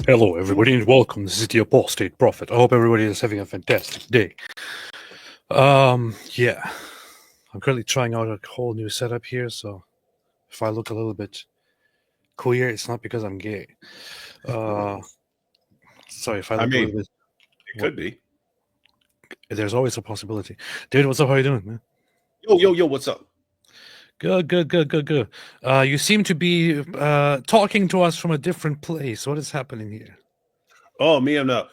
Hello, everybody, and welcome. This is the Apostate Prophet. I hope everybody is having a fantastic day. Yeah, I'm currently trying out a whole new setup here, so if I look a little bit queer, it's not because I'm gay. Sorry, if I I look a mean, little bit, it could be. there's always a possibility. David, what's up? How you doing, man? Yo, what's up? Good. You seem to be talking to us from a different place. What is happening here? Oh, me and my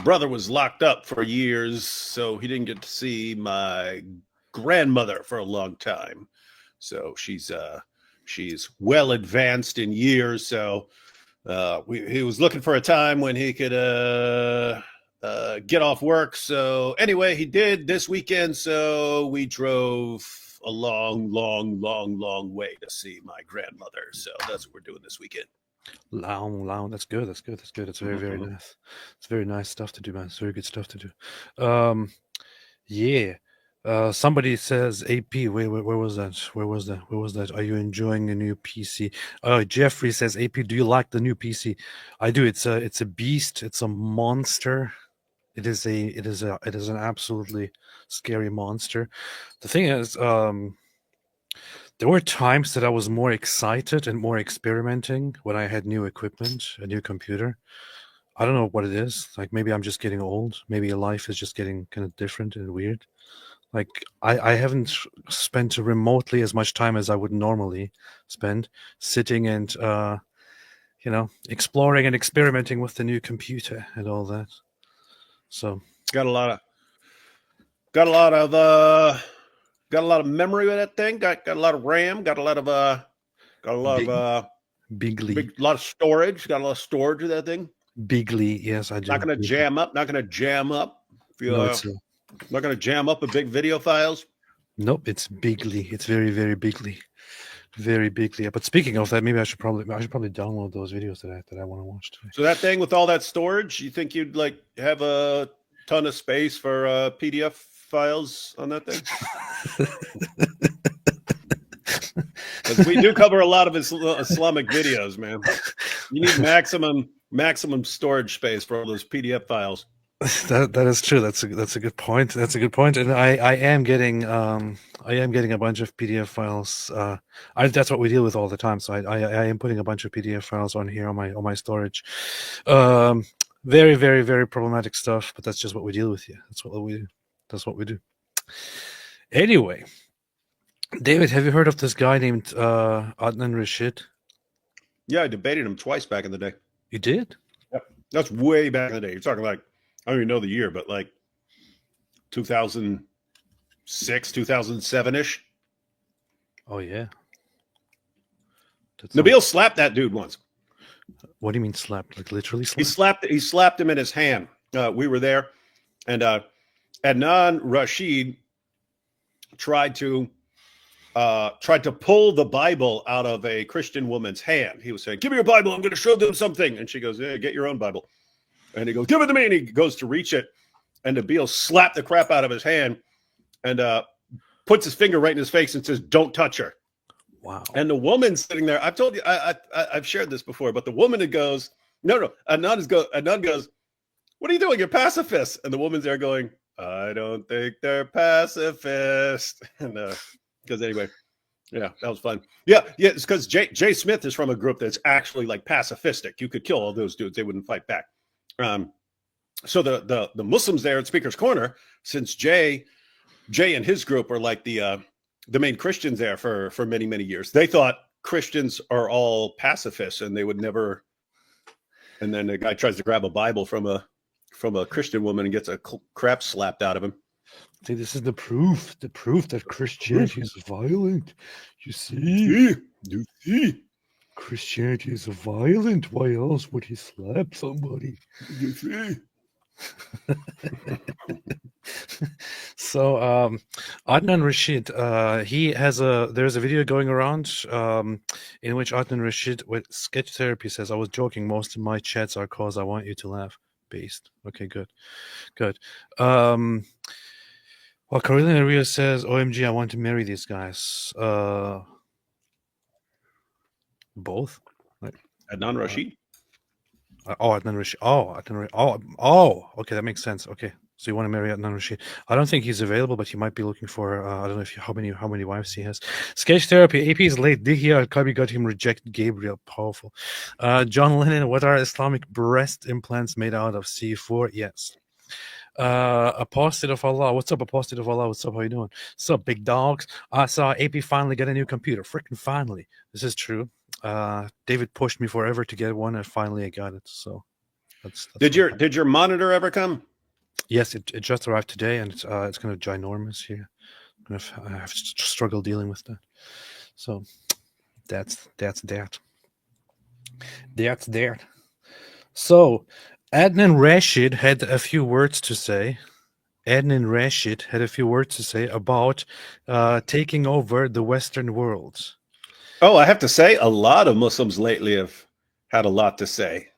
brother was locked up for years, so he didn't get to see my grandmother for a long time. So she's well advanced in years. So he was looking for a time when he could get off work. So anyway, he did this weekend. So we drove a long way to see my grandmother. So that's what we're doing this weekend. Loud. That's good. That's very Mhm. nice. It's very nice stuff to do, man. It's very good stuff to do. Yeah. Somebody says AP. Where was that? Where was that? Are you enjoying a new PC? Jeffrey says AP. Do you like the new PC? I do. It's a beast. It's a monster. It is an absolutely scary monster. The thing is, there were times that I was more excited and more experimenting when I had new equipment, a new computer. I don't know what it is. Like maybe I'm just getting old. Maybe life is just getting kind of different and weird. Like I haven't spent remotely as much time as I would normally spend sitting and exploring and experimenting with the new computer and all that. So Got a lot of got a lot of uh got a lot of memory with that thing. Got a lot of RAM. Got a lot of big bigly lot of storage. Got a lot of storage with that thing. bigly, yes, I Not do. going to jam up. Not going to jam up. If you No, it's not going to jam up with big video files. nope, it's bigly. It's very bigly. Very bigly. But speaking of that, maybe I should probably download those videos that I want to watch today. So that thing with all that storage, you think you'd like have a ton of space for PDF files on that thing? Because we do cover a lot of Islamic videos, man. You need maximum storage space for all those PDF files. That is true. That's a good point. That's a good point. And I am getting a bunch of PDF files. That's what we deal with all the time. So I am putting a bunch of PDF files on here on my storage. Very problematic stuff, but that's just what we deal with here. That's what we do. That's what we do. Anyway, David, have you heard of this guy named Adnan Rashid? Yeah, I debated him twice back in the day. You did? Yep. That's way back in the day. You're talking like, I don't even know the year, but like 2006, 2007-ish. Oh, yeah. Nabil slapped that dude once. What do you mean slapped? Like literally slapped? He slapped him in his hand. We were there, and Adnan Rashid tried to pull the Bible out of a Christian woman's hand. He was saying, "Give me your Bible. I'm going to show them something." And she goes, "Yeah, get your own Bible." And he goes, "Give it to me." And he goes to reach it, and Nabil slapped the crap out of his hand and puts his finger right in his face and says, "Don't touch her." Wow. And the woman sitting there, I've told you, I've shared this before, but the woman that goes, no, Adnan goes, "What are you doing? You're pacifist." And the woman's there going, "I don't think they're pacifist." And because anyway, yeah, that was fun. Yeah, it's because Jay Smith is from a group that's actually like pacifistic. You could kill all those dudes; they wouldn't fight back. So the Muslims there at Speaker's Corner, since Jay and his group are like the main Christians there for many years, they thought Christians are all pacifists and they would never. And then the guy tries to grab a Bible from a Christian woman and gets a crap slapped out of him. See, this is the proof that Christianity is violent. You see? Christianity is violent. Why else would he slap somebody? You see? So Adnan Rashid, there's a video going around in which Adnan Rashid with sketch therapy says, "I was joking, most of my chats are cause I want you to laugh based." Okay, good. Well, Carolina Rio says, "OMG, I want to marry these guys." Both? Adnan Rashid? Adnan Rashid. Okay, that makes sense. Okay, so you want to marry Adnan Rashid? I don't think he's available, but he might be looking for. I don't know how many wives he has. Sketch therapy. AP is late. Dihya Al-Kabi got him rejected. Gabriel, powerful. John Lennon. What are Islamic breast implants made out of? C4. Yes. Apostate of Allah. What's up, Apostate of Allah? What's up? How you doing? What's up, big dogs? I saw AP finally get a new computer. Freaking finally. This is true. David pushed me forever to get one, and finally I got it. So that's did your monitor ever come? Yes, it just arrived today, and it's kind of ginormous here. I have struggled dealing with that. So that's that. So Adnan Rashid had a few words to say. About taking over the Western world. Oh, I have to say, a lot of Muslims lately have had a lot to say.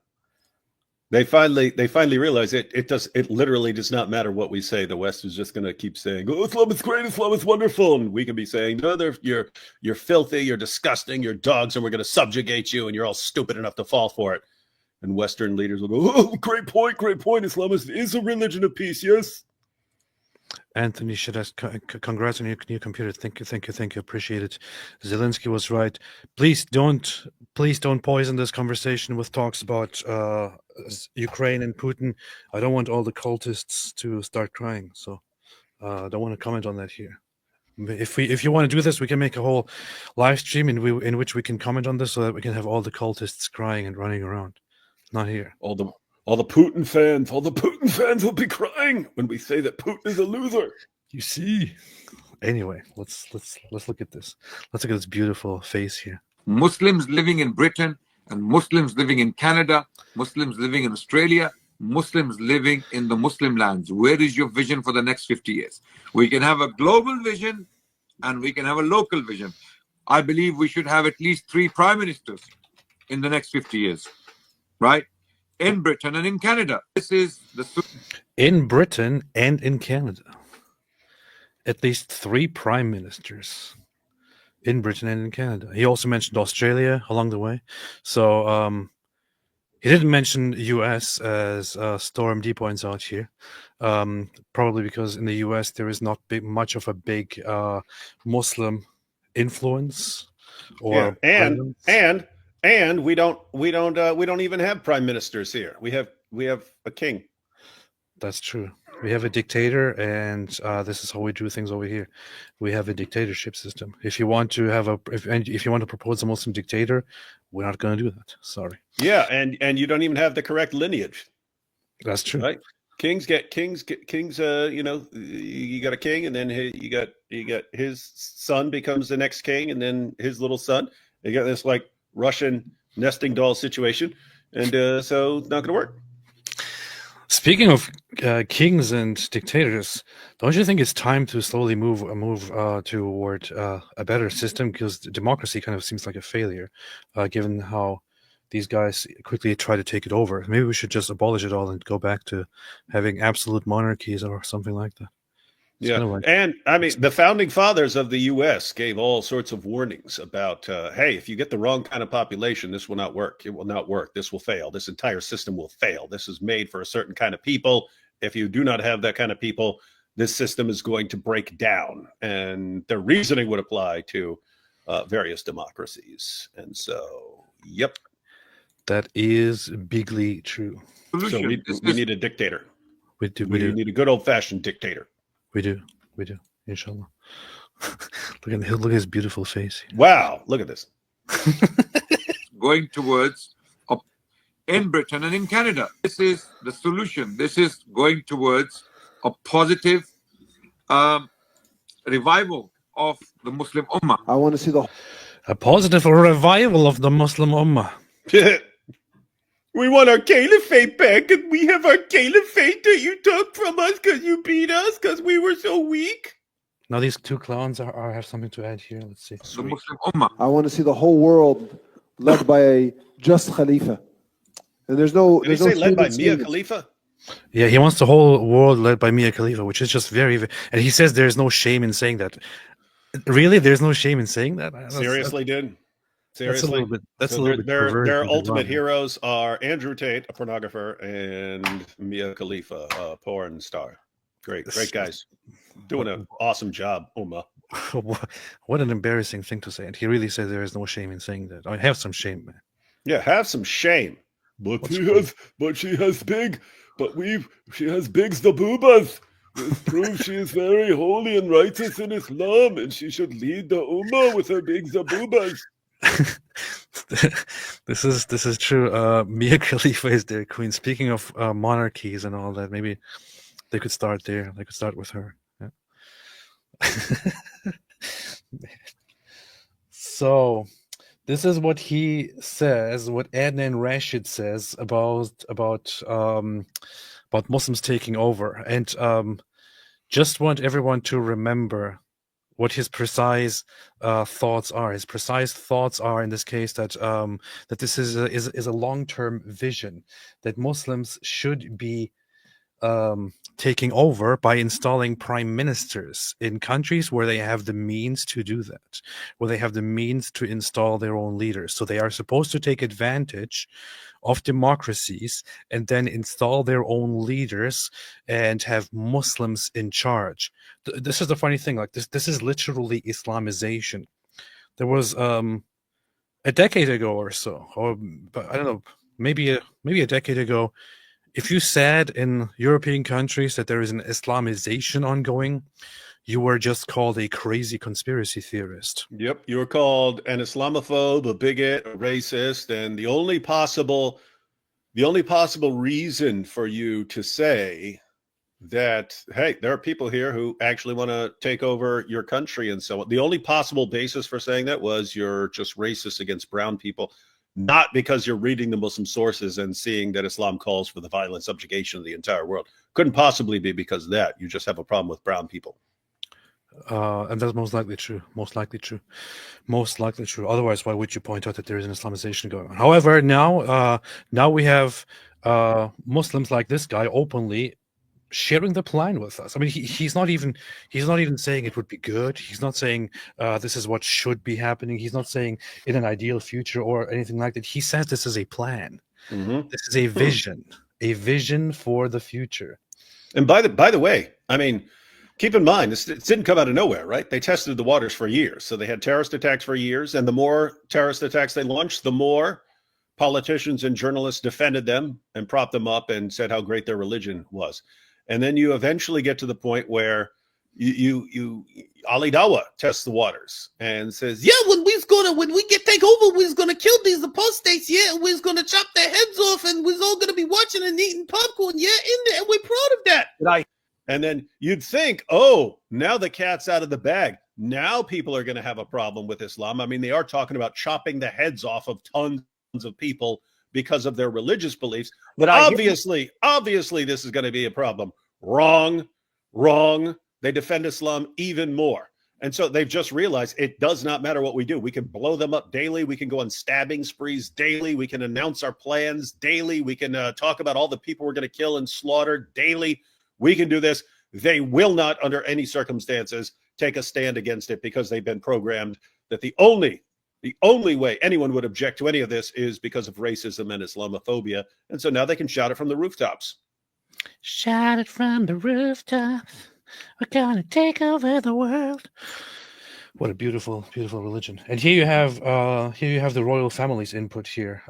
They finally realize it literally does not matter what we say. The West is just going to keep saying, "Oh, Islam is great, Islam is wonderful," and we can be saying, "No, you're filthy, you're disgusting, you're dogs, and we're going to subjugate you, and you're all stupid enough to fall for it." And Western leaders will go, "Oh, great point. Islam is a religion of peace." Yes. Anthony Shadas, congrats on your new computer. Thank you. Appreciate it. Zelensky was right. Please don't poison this conversation with talks about Ukraine and Putin. I don't want all the cultists to start crying. So I don't want to comment on that here. If you want to do this, we can make a whole live stream in which we can comment on this, so that we can have all the cultists crying and running around. Not here. All the Putin fans will be crying when we say that Putin is a loser. You see. Anyway, let's look at this. Let's look at this beautiful face here. Muslims living in Britain and Muslims living in Canada, Muslims living in Australia, Muslims living in the Muslim lands. Where is your vision for the next 50 years? We can have a global vision and we can have a local vision. I believe we should have at least 3 prime ministers in the next 50 years, right? In Britain and in Canada. This is the... In Britain and in Canada. At least 3 prime ministers in Britain and in Canada. He also mentioned Australia along the way. So he didn't mention US, as Storm D points out here. Probably because in the US there is not much of a big Muslim influence. Or and we don't even have prime ministers here. We have a king. That's true. We have a dictator, and this is how we do things over here. We have a dictatorship system. If you want to have if you want to propose a Muslim dictator, we're not going to do that. Sorry. Yeah, and you don't even have the correct lineage. That's true. Right? Kings get kings. You know, you got a king, and then you got his son becomes the next king, and then his little son. You got this like Russian nesting doll situation, and so it's not going to work. Speaking of kings and dictators, don't you think it's time to slowly move toward a better system? Because democracy kind of seems like a failure, given how these guys quickly try to take it over. Maybe we should just abolish it all and go back to having absolute monarchies or something like that. Yeah, and I mean, the founding fathers of the U.S. gave all sorts of warnings about, hey, if you get the wrong kind of population, this will not work. It will not work. This will fail. This entire system will fail. This is made for a certain kind of people. If you do not have that kind of people, this system is going to break down. And the reasoning would apply to various democracies. And so, yep. That is bigly true. So we need a dictator. We do. We need a good old-fashioned dictator. We do, inshallah. Look at his beautiful face. Wow, look at this. Going towards in Britain and in Canada. This is the solution. This is going towards a positive revival of the Muslim Ummah. I want to see a positive revival of the Muslim Ummah. We want our caliphate back, and we have our caliphate that you took from us because you beat us because we were so weak. Now these 2 clowns have something to add here. Let's see. The Muslim Ummah. I want to see the whole world led by a just Khalifa. And there's no... Did he say led by Mia Khalifa? Yeah, he wants the whole world led by Mia Khalifa, which is just very... And he says there's no shame in saying that. Really? There's no shame in saying that? Seriously, dude? Seriously? That's So a little bit perverted. their ultimate heroes are Andrew Tate, a pornographer, and Mia Khalifa, a porn star. Great guys. Doing an awesome job, Uma. What an embarrassing thing to say. And he really says there is no shame in saying that. I have some shame, man. Yeah, have some shame. But she has bigs the boobas. This proves she is very holy and righteous in Islam, and she should lead the Ummah with her bigs the boobas. This is true. Mia Khalifa is their queen. Speaking of monarchies and all that, maybe they could start there. They could start with her. Yeah. So this is what he says, what Adnan Rashid says about Muslims taking over, and just want everyone to remember what his precise thoughts are. His precise thoughts are, in this case, that that this is a long-term vision, that Muslims should be taking over by installing prime ministers in countries where they have the means to do that, where they have the means to install their own leaders. So they are supposed to take advantage of democracies and then install their own leaders and have Muslims in charge. This is the funny thing. Like this is literally Islamization. There was a decade ago or so, or I don't know, maybe a decade ago, if you said in European countries that there is an Islamization ongoing, you were just called a crazy conspiracy theorist. Yep, you were called an Islamophobe, a bigot, a racist, and the only possible reason for you to say that, hey, there are people here who actually want to take over your country and so on. The only possible basis for saying that was you're just racist against brown people. Not because you're reading the Muslim sources and seeing that Islam calls for the violent subjugation of the entire world. Couldn't possibly be because of that. You just have a problem with brown people. And that's most likely true. Otherwise, why would you point out that there is an Islamization going on? However, now we have Muslims like this guy openly sharing the plan with us. I mean, he's not even saying it would be good. He's not saying this is what should be happening. He's not saying in an ideal future or anything like that. He says this is a plan. Mm-hmm. This is a vision for the future. And by the way, I mean, keep in mind, it didn't come out of nowhere, right? They tested the waters for years. So they had terrorist attacks for years. And the more terrorist attacks they launched, the more politicians and journalists defended them and propped them up and said how great their religion was. And then you eventually get to the point where you Ali Dawa tests the waters and says, yeah, when we take over, we're gonna kill these apostates, yeah, and we're gonna chop their heads off, and we're all gonna be watching and eating popcorn, yeah, in there, and we're proud of that. And then you'd think, oh, now the cat's out of the bag. Now people are gonna have a problem with Islam. I mean, they are talking about chopping the heads off of tons of people because of their religious beliefs. But obviously, this is going to be a problem. Wrong. They defend Islam even more. And so they've just realized it does not matter what we do. We can blow them up daily. We can go on stabbing sprees daily. We can announce our plans daily. We can talk about all the people we're going to kill and slaughter daily. We can do this. They will not, under any circumstances, take a stand against it because they've been programmed that the only way anyone would object to any of this is because of racism and Islamophobia. And so now they can shout it from the rooftops. Shout it from the rooftops. We're gonna take over the world. What a beautiful, beautiful religion. And here you have the royal family's input here.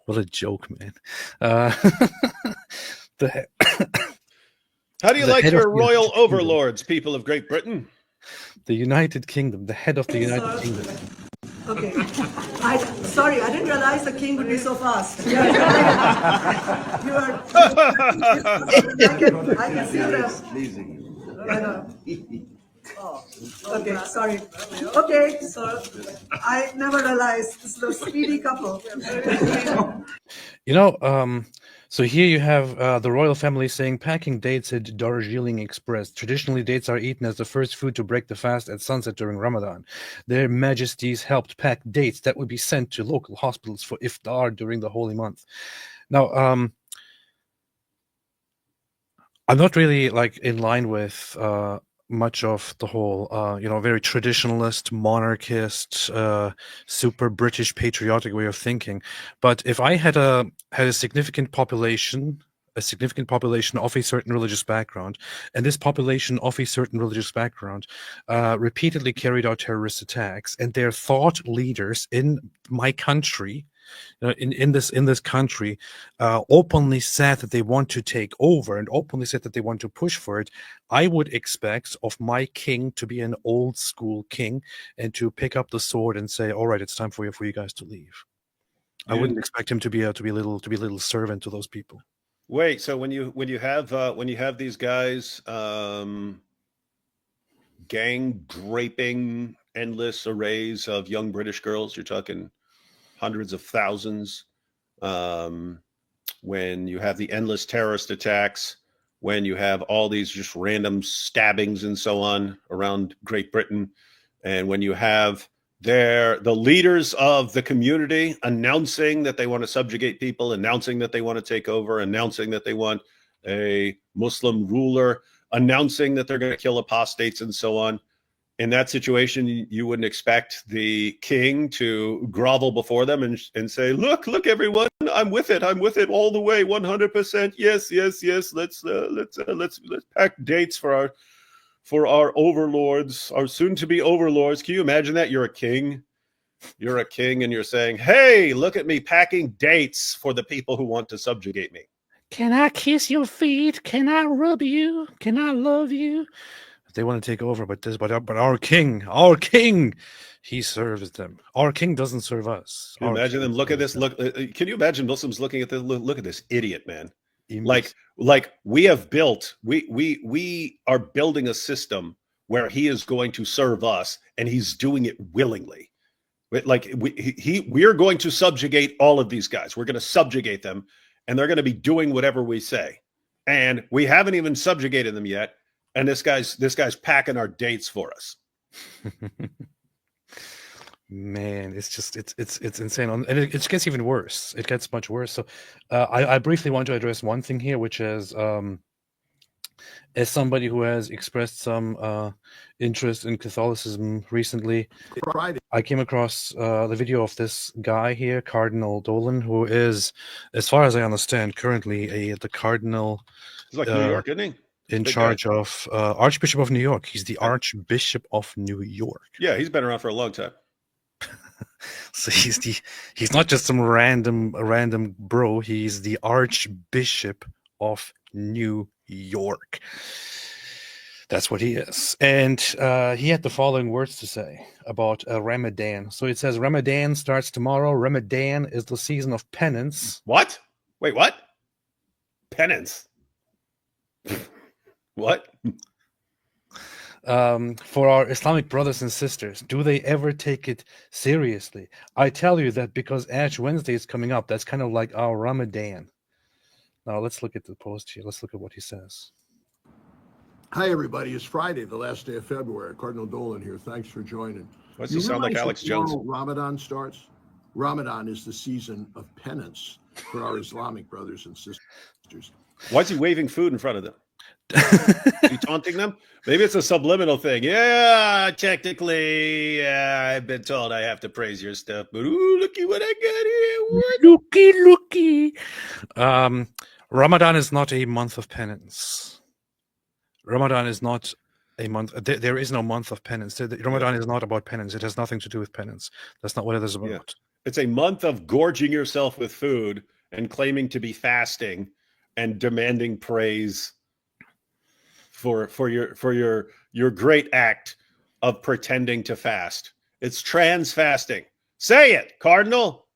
What a joke, man. How do you like your royal overlords, people of Great Britain? The United Kingdom, the head of the United Kingdom. Okay. Sorry, I didn't realize the king would be so fast. I can see them. I know. Oh, okay, sorry. Okay, so I never realized this is a speedy couple. So here you have the royal family saying, packing dates at Darjeeling Express. Traditionally, dates are eaten as the first food to break the fast at sunset during Ramadan. Their majesties helped pack dates that would be sent to local hospitals for iftar during the holy month. Now, I'm not really in line with much of the whole, very traditionalist, monarchist, super British patriotic way of thinking. But if I had a significant population of a certain religious background, and this population of a certain religious background repeatedly carried out terrorist attacks, and their thought leaders in my country, in this country, openly said that they want to take over and openly said that they want to push for it, I would expect of my king to be an old school king and to pick up the sword and say, "All right, it's time for you guys to leave." I wouldn't expect him to be a little servant to those people. Wait, so when you have these guys gang raping endless arrays of young British girls, you're talking hundreds of thousands, when you have the endless terrorist attacks, when you have all these just random stabbings and so on around Great Britain, and when you have the leaders of the community announcing that they want to subjugate people, announcing that they want to take over, announcing that they want a Muslim ruler, announcing that they're going to kill apostates and so on. In that situation, you wouldn't expect the king to grovel before them and say, look, everyone, I'm with it all the way, 100%. Yes. Let's pack dates for our overlords, our soon-to-be overlords. Can you imagine that? You're a king. And you're saying, hey, look at me packing dates for the people who want to subjugate me. Can I kiss your feet? Can I rub you? Can I love you? They want to take over, but our king, he serves them. Our king doesn't serve us. Can you imagine them look at this? Can you imagine Muslims looking at this? Look at this idiot, man. Like we have built, we are building a system where he is going to serve us, and he's doing it willingly. Like we are going to subjugate all of these guys. We're going to subjugate them, and they're going to be doing whatever we say. And we haven't even subjugated them yet. And this guy's packing our dates for us. Man, it's insane, and it gets even worse. It gets much worse. So, I briefly want to address one thing here, which is, as somebody who has expressed some interest in Catholicism recently, I came across the video of this guy here, Cardinal Dolan, who is, as far as I understand, currently the cardinal. He's like New York, isn't he? In charge of Archbishop of New York. He's the Archbishop of New York. Yeah, he's been around for a long time. So he's not just some random bro. He's the Archbishop of New York. That's what he is. And he had the following words to say about Ramadan. So it says, Ramadan starts tomorrow. Ramadan is the season of penance. What? Wait, what? Penance? What? For our Islamic brothers and sisters, do they ever take it seriously? I tell you that because Ash Wednesday is coming up. That's kind of like our Ramadan. Now let's look at the post here. Let's look at what he says. Hi, everybody. It's Friday, the last day of February. Cardinal Dolan here. Thanks for joining. Why does he sound like Alex Jones? Ramadan starts. Ramadan is the season of penance for our Islamic brothers and sisters. Why is he waving food in front of them? Is he taunting them? Maybe it's a subliminal thing. Yeah, technically, I've been told I have to praise your stuff, but ooh, looky what I got here. Looky. Ramadan is not a month of penance. Ramadan is not a month. There is no month of penance. Ramadan is not about penance. It has nothing to do with penance. That's not what it is about. Yeah. It's a month of gorging yourself with food and claiming to be fasting and demanding praise for your great act of pretending to fast. It's trans fasting. Say it, Cardinal.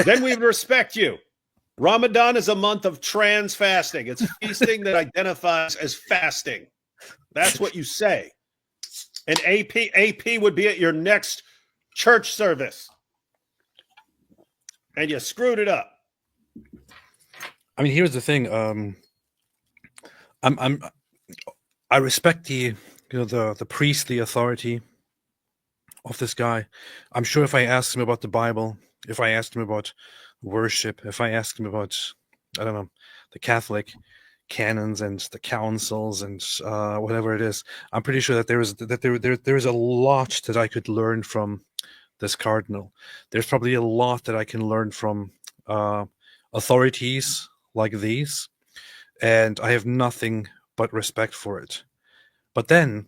Then we would respect you. Ramadan is a month of trans fasting. It's feasting that identifies as fasting. That's what you say. And AP would be at your next church service. And you screwed it up. I mean, here's the thing. I respect the priestly authority of this guy. I'm sure if I asked him about the Bible, if I asked him about worship, if I asked him about, I don't know, the Catholic canons and the councils and whatever it is. I'm pretty sure that there is a lot that I could learn from this cardinal. There's probably a lot that I can learn from authorities like these, and I have nothing but respect for it. But then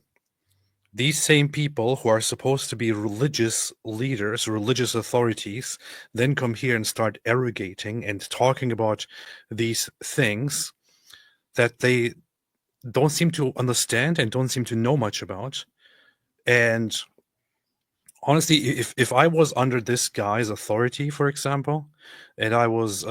these same people who are supposed to be religious leaders, religious authorities, then come here and start arrogating and talking about these things that they don't seem to understand and don't seem to know much about. And honestly, if I was under this guy's authority, for example, and I was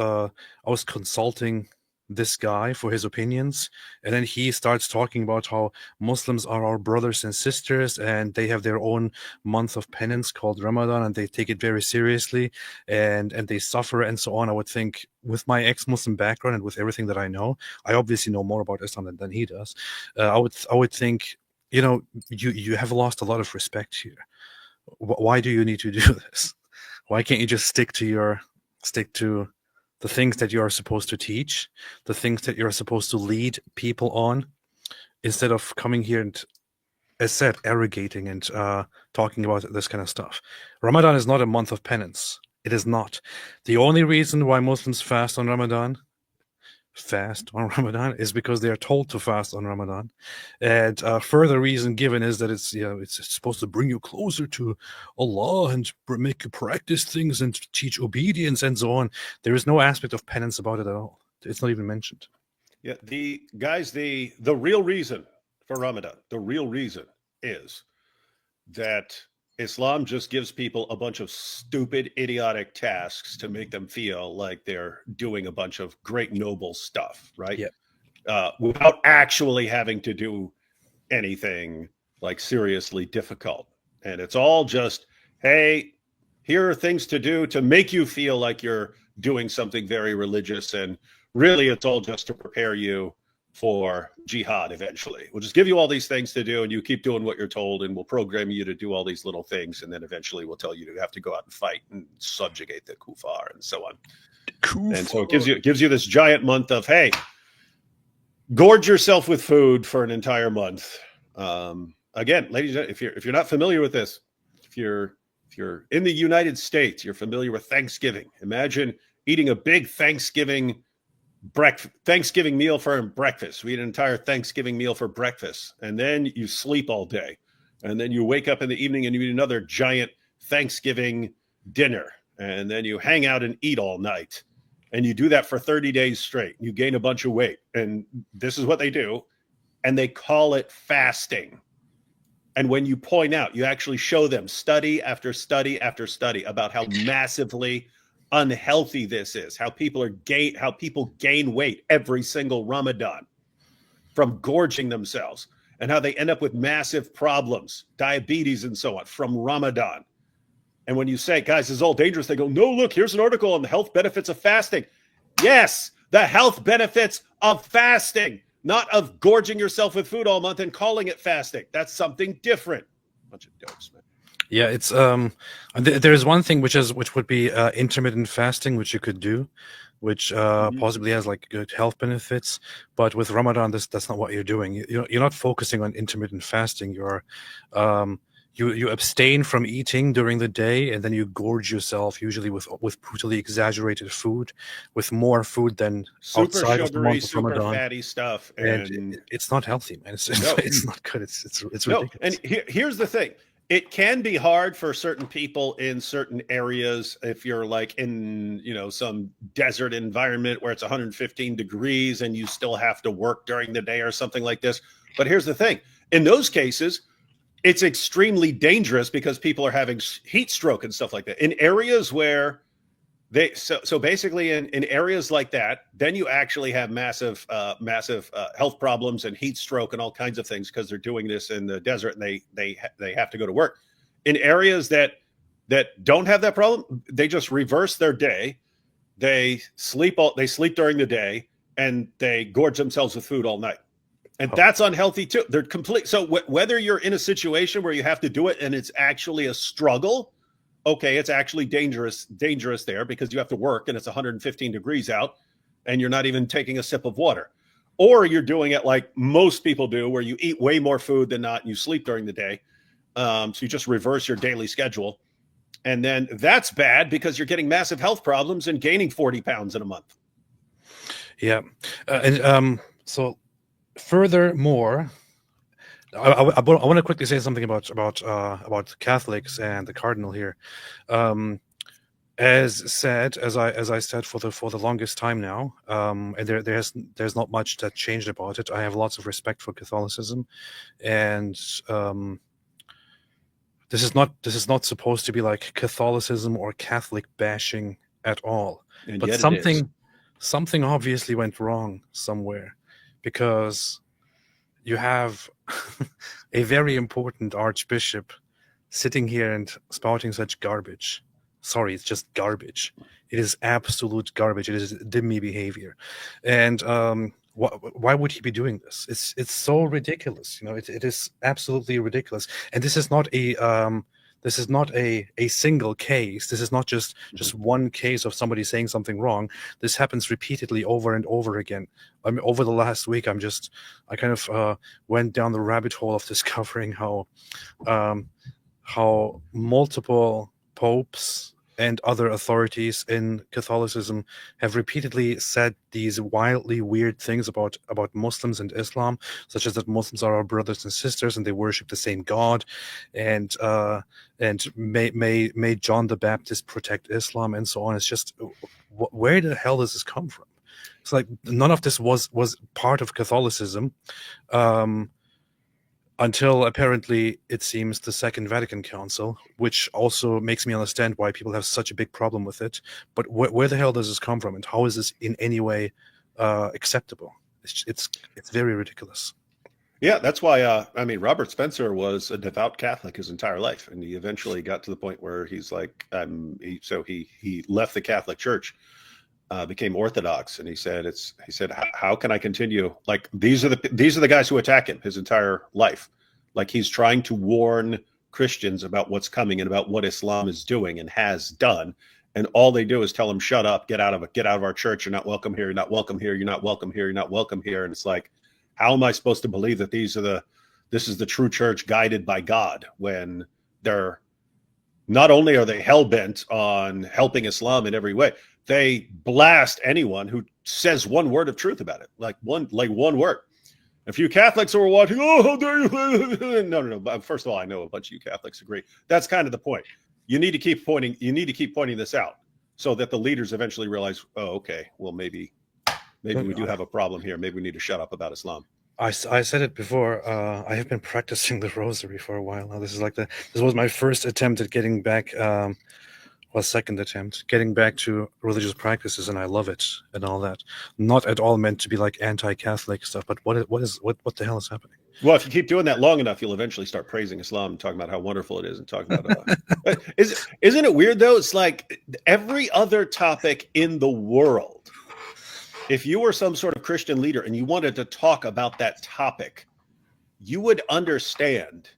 consulting this guy for his opinions, and then he starts talking about how Muslims are our brothers and sisters and they have their own month of penance called Ramadan and they take it very seriously and they suffer and so on, I would think, with my ex-Muslim background and with everything that I know, I obviously know more about Islam than he does. I would think, you have lost a lot of respect here. Why do you need to do this? Why can't you just stick to the things that you are supposed to teach, the things that you're supposed to lead people on, instead of coming here and, as said, arrogating and talking about this kind of stuff? Ramadan is not a month of penance. It is not. The only reason why Muslims fast on Ramadan is because they are told to fast on Ramadan. And further reason given is that it's supposed to bring you closer to Allah and make you practice things and teach obedience and so on. There is no aspect of penance about it at all. It's not even mentioned. Yeah, the real reason for Ramadan, the real reason is that Islam just gives people a bunch of stupid, idiotic tasks to make them feel like they're doing a bunch of great, noble stuff, right? Yeah. Without actually having to do anything like seriously difficult. And it's all just, hey, here are things to do to make you feel like you're doing something very religious. And really, it's all just to prepare you for jihad eventually. We'll just give you all these things to do and you keep doing what you're told and we'll program you to do all these little things and then eventually we'll tell you to have to go out and fight and subjugate the kuffar and so on. And so it gives you this giant month of, hey, gorge yourself with food for an entire month. Again, ladies and gentlemen, if you're not familiar with this, if you're in the United States, you're familiar with Thanksgiving. Imagine eating a big Thanksgiving meal for breakfast. We eat an entire Thanksgiving meal for breakfast, and then you sleep all day, and then you wake up in the evening and you eat another giant Thanksgiving dinner, and then you hang out and eat all night, and you do that for 30 days straight. You gain a bunch of weight, and this is what they do, and they call it fasting. And when you point out, you actually show them study after study after study about how massively unhealthy this is, how people gain weight every single Ramadan from gorging themselves, and how they end up with massive problems, diabetes and so on, from Ramadan. And when you say, guys, this is all dangerous, they go, no, look, here's an article on the health benefits of fasting. Yes, the health benefits of fasting, not of gorging yourself with food all month and calling it fasting. That's something different. Bunch of dopes, man. Yeah, it's there is one thing which would be intermittent fasting, which you could do, which possibly has like good health benefits. But with Ramadan, that's not what you're doing. You're not focusing on intermittent fasting. You're you abstain from eating during the day, and then you gorge yourself, usually with brutally exaggerated food, with more food than super outside sugary, of the month of super Ramadan. fatty stuff, And it's not healthy, man. It's not good. It's ridiculous. No, and here's the thing. It can be hard for certain people in certain areas if you're like in, some desert environment where it's 115 degrees and you still have to work during the day or something like this. But here's the thing. In those cases, it's extremely dangerous because people are having heat stroke and stuff like that. In areas where so basically in areas like that, then you actually have massive health problems and heat stroke and all kinds of things because they're doing this in the desert and they have to go to work. In areas that don't have that problem, they just reverse their day. They sleep during the day and they gorge themselves with food all night. And that's unhealthy too. They're complete. So whether you're in a situation where you have to do it and it's actually a struggle, okay, it's actually dangerous there because you have to work and it's 115 degrees out and you're not even taking a sip of water. or you're doing it like most people do, where you eat way more food than not, and you sleep during the day. So you just reverse your daily schedule. And then that's bad because you're getting massive health problems and gaining 40 pounds in a month. Yeah. So furthermore, I want to quickly say something about Catholics and the cardinal here. As I said for the longest time now, and there's not much that changed about it. I have lots of respect for Catholicism, and this is not supposed to be like Catholicism or Catholic bashing at all. And But yet it is. something obviously went wrong somewhere, because you have a very important archbishop sitting here and spouting such garbage. Sorry, it's just garbage. It is absolute garbage. It is dimmy behavior. And why would he be doing this? It's so ridiculous. It is absolutely ridiculous. And this is not a single case. This is not just one case of somebody saying something wrong. This happens repeatedly over and over again. I mean, over the last week, I kind of went down the rabbit hole of discovering how multiple popes and other authorities in Catholicism have repeatedly said these wildly weird things about Muslims and Islam, such as that Muslims are our brothers and sisters and they worship the same God, and may John the Baptist protect Islam, and so on. It's just, where the hell does this come from? It's like none of this was part of Catholicism. Until apparently, it seems, the Second Vatican Council, which also makes me understand why people have such a big problem with it. But where the hell does this come from, and how is this in any way acceptable? It's very ridiculous. Yeah, that's why. Robert Spencer was a devout Catholic his entire life, and he eventually got to the point where he's like, he left the Catholic Church, became Orthodox, and he said, how can I continue? Like, these are the guys who attack him his entire life. Like, he's trying to warn Christians about what's coming and about what Islam is doing and has done, and all they do is tell him, shut up, get out of our church, you're not welcome here, you're not welcome here, you're not welcome here, you're not welcome here. And it's like, how am I supposed to believe that this is the true church guided by God, when they're not only are they hell-bent on helping Islam in every way, they blast anyone who says one word of truth about it, like one word. A few Catholics are watching, oh, how dare you? No. But first of all, I know a bunch of you Catholics agree. That's kind of the point. You need to keep pointing this out so that the leaders eventually realize, oh, okay, well, maybe we do have a problem here. Maybe we need to shut up about Islam. I said it before. I have been practicing the rosary for a while now. This was my first attempt at getting back. Second attempt getting back to religious practices, and I love it and all that. Not at all meant to be like anti-Catholic stuff, but what the hell is happening? Well, if you keep doing that long enough, you'll eventually start praising Islam and talking about how wonderful it is, and talking about isn't it weird though? It's like every other topic in the world. If you were some sort of Christian leader and you wanted to talk about that topic, you would understand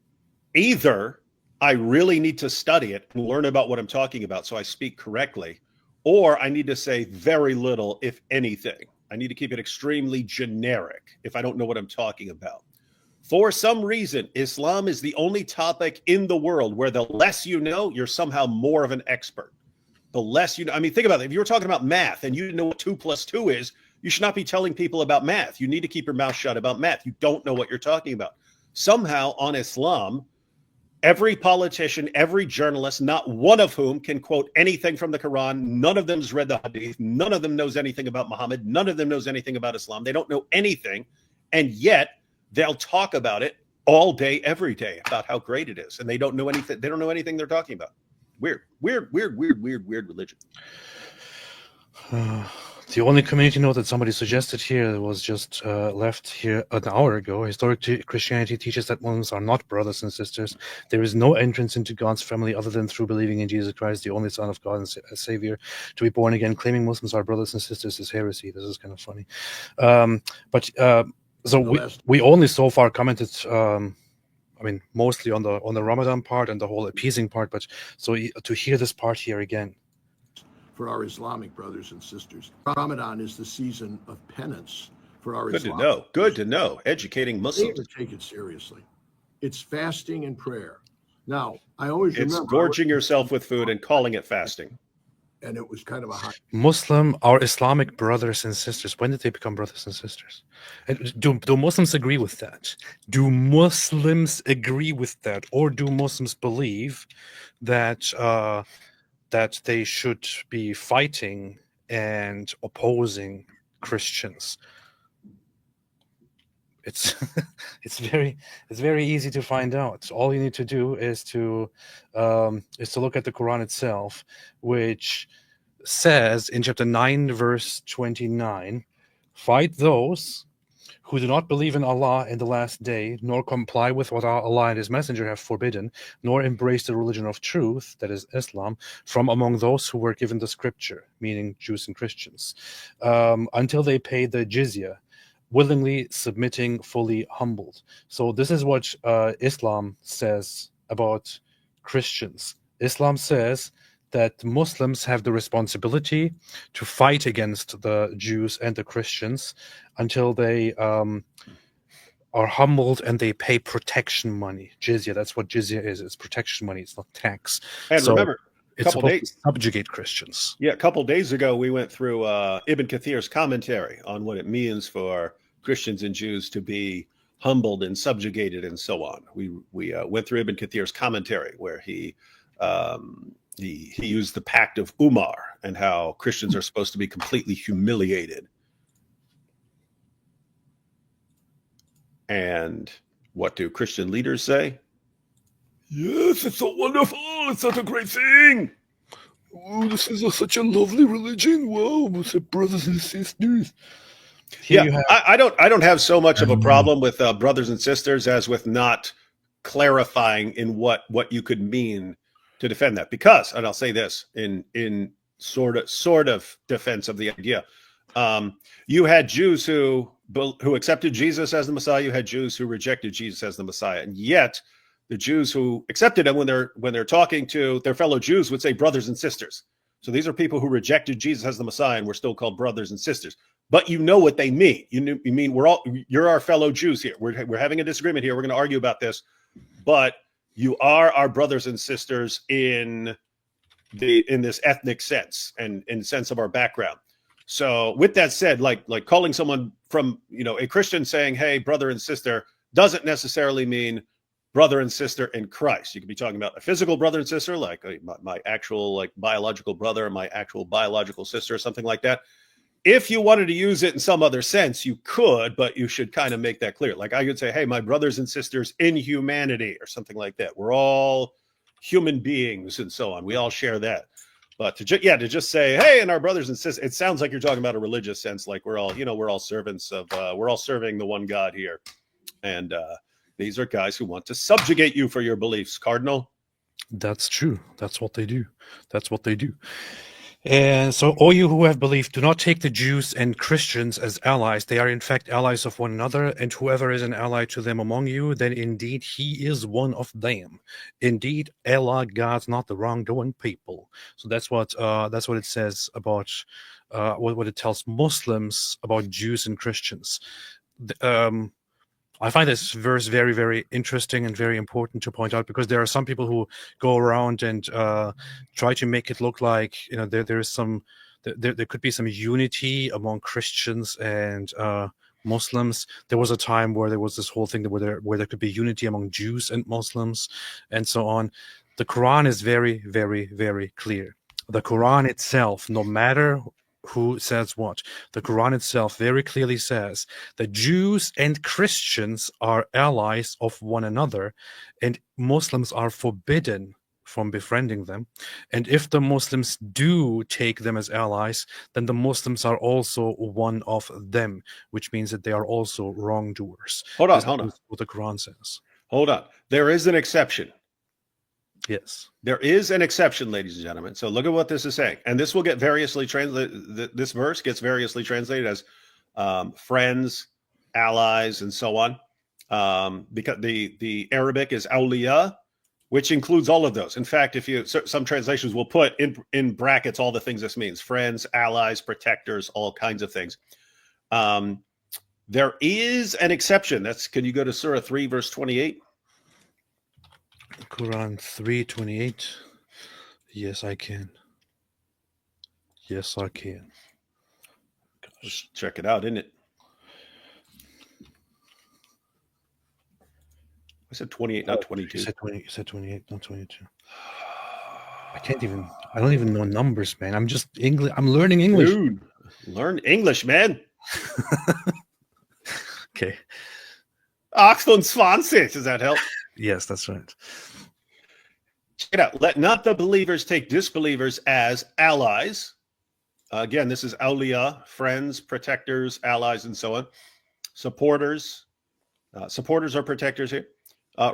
either I really need to study it and learn about what I'm talking about so I speak correctly, or I need to say very little, if anything. I need to keep it extremely generic if I don't know what I'm talking about. For some reason, Islam is the only topic in the world where the less you know, you're somehow more of an expert. The less you know. I mean, think about it. If you were talking about math and you didn't know what 2 + 2 is, you should not be telling people about math. You need to keep your mouth shut about math. You don't know what you're talking about. Somehow on Islam, every politician, every journalist, not one of whom can quote anything from the Quran. None of them has read the Hadith. None of them knows anything about Muhammad. None of them knows anything about Islam. They don't know anything. And yet they'll talk about it all day, every day, about how great it is. And they don't know anything. They don't know anything they're talking about. Weird religion. The only community note that somebody suggested here was just left here an hour ago. Historic Christianity teaches that Muslims are not brothers and sisters. There is no entrance into God's family other than through believing in Jesus Christ, the only Son of God and Savior. To be born again, claiming Muslims are brothers and sisters is heresy. This is kind of funny. We only so far commented, mostly on the Ramadan part and the whole appeasing part. But so to hear this part here again. For our Islamic brothers and sisters, Ramadan is the season of penance for our Good to Islamic know. Good to know. Educating they Muslims. to take it seriously. It's fasting and prayer. Now, I always It's remember, gorging yourself with food and calling it fasting. and it was kind of a high. Our Islamic brothers and sisters, when did they become brothers and sisters? And do Muslims agree with that? Do Muslims agree with that? Or do Muslims believe that that they should be fighting and opposing Christians? It's it's very easy to find out. All you need to do is to look at the Quran itself, which says in chapter 9 verse 29, fight those who do not believe in Allah in the last day, nor comply with what Allah and his messenger have forbidden, nor embrace the religion of truth, that is Islam, from among those who were given the scripture, meaning Jews and Christians, until they pay the jizya, willingly submitting, fully humbled. So this is what Islam says about Christians. Islam says that Muslims have the responsibility to fight against the Jews and the Christians until they are humbled and they pay protection money. Jizya, that's what jizya is. It's protection money. It's not tax. And so remember, it's supposed to subjugate Christians. Yeah, a couple days ago, we went through Ibn Kathir's commentary on what it means for Christians and Jews to be humbled and subjugated and so on. We went through Ibn Kathir's commentary where he used the Pact of Umar and how Christians are supposed to be completely humiliated. And what do Christian leaders say? Yes, it's so wonderful. It's such a great thing. Oh, this is such a lovely religion. Wow, brothers and sisters. I don't have so much of a problem with brothers and sisters as with not clarifying in what you could mean to defend that. Because, and I'll say this in sort of defense of the idea, you had Jews who accepted Jesus as the Messiah. You had Jews who rejected Jesus as the Messiah, and yet the Jews who accepted him, when they're talking to their fellow Jews, would say brothers and sisters. So these are people who rejected Jesus as the Messiah and were still called brothers and sisters. But you know what they mean. You mean you're our fellow Jews here. We're having a disagreement here. We're going to argue about this, but you are our brothers and sisters in this ethnic sense and in the sense of our background. So with that said, like calling someone from a Christian saying, "Hey, brother and sister," doesn't necessarily mean brother and sister in Christ. You could be talking about a physical brother and sister, like my actual biological brother and my actual biological sister, or something like that. If you wanted to use it in some other sense, you could, but you should kind of make that clear. Like I could say, "Hey, my brothers and sisters in humanity," or something like that. We're all human beings and so on. We all share that. But to just say, "Hey, and our brothers and sisters," it sounds like you're talking about a religious sense, like we're all servants of, we're all serving the one God here. And these are guys who want to subjugate you for your beliefs, Cardinal. That's true. That's what they do. And so all you who have believed, do not take the Jews and Christians as allies. They are in fact allies of one another, and whoever is an ally to them among you, then indeed he is one of them. Indeed, Allah guards not the wrongdoing people. So that's what it says about what it tells Muslims about Jews and Christians. I find this verse very, very interesting and very important to point out, because there are some people who go around and try to make it look like there could be some unity among Christians and Muslims. There was a time where there was this whole thing where there could be unity among Jews and Muslims and so on. The Quran is very, very, very clear. The Quran itself, no matter who says what, the Quran itself very clearly says that Jews and Christians are allies of one another, and Muslims are forbidden from befriending them. And if the Muslims do take them as allies, then the Muslims are also one of them, which means that they are also wrongdoers. Hold on. That's what the Quran says. Hold on. There is an exception. Yes. There is an exception, ladies and gentlemen. So look at what this is saying. And this will get variously translated. This verse gets variously translated as friends, allies, and so on. Because the Arabic is awliya, which includes all of those. In fact, some translations will put in brackets all the things this means: friends, allies, protectors, all kinds of things. There is an exception. Can you go to Surah 3, verse 28? Quran 3:28. Yes, I can. Yes, I can. Let's check it out, isn't it? I said 28, not 22. You said 20. You said 28, not 22. I don't even know numbers, man. I'm just English. I'm learning English. Dude, learn English, man. Okay. 28. Does that help? Yes, that's right. Check it out. Let not the believers take disbelievers as allies. Again, this is awliya, friends, protectors, allies, and so on. Supporters. Supporters are protectors here.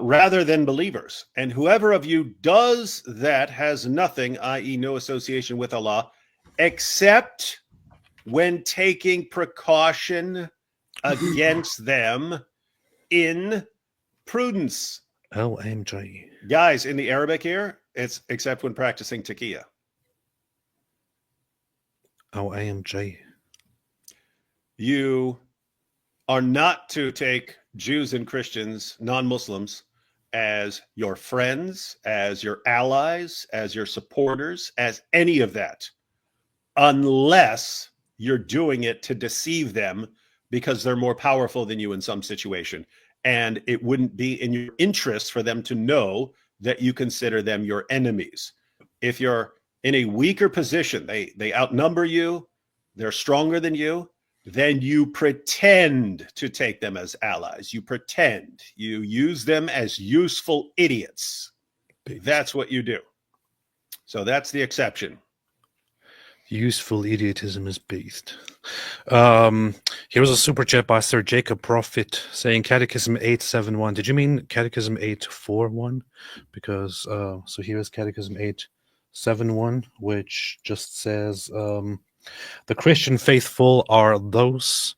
Rather than believers. And whoever of you does that has nothing, i.e. no association with Allah, except when taking precaution against them in prudence. LMJ. Guys, in the Arabic here, it's except when practicing taqiyya. LMJ. You are not to take Jews and Christians, non-Muslims, as your friends, as your allies, as your supporters, as any of that, unless you're doing it to deceive them because they're more powerful than you in some situation. And it wouldn't be in your interest for them to know that you consider them your enemies. If you're in a weaker position, they outnumber you, they're stronger than you, then you pretend to take them as allies. You pretend. You use them as useful idiots. That's what you do. So that's the exception. Useful idiotism is based. Here was a super chat by Sir Jacob Prophet saying Catechism 871. Did you mean Catechism 841? Because so here is Catechism 871, which just says the Christian faithful are those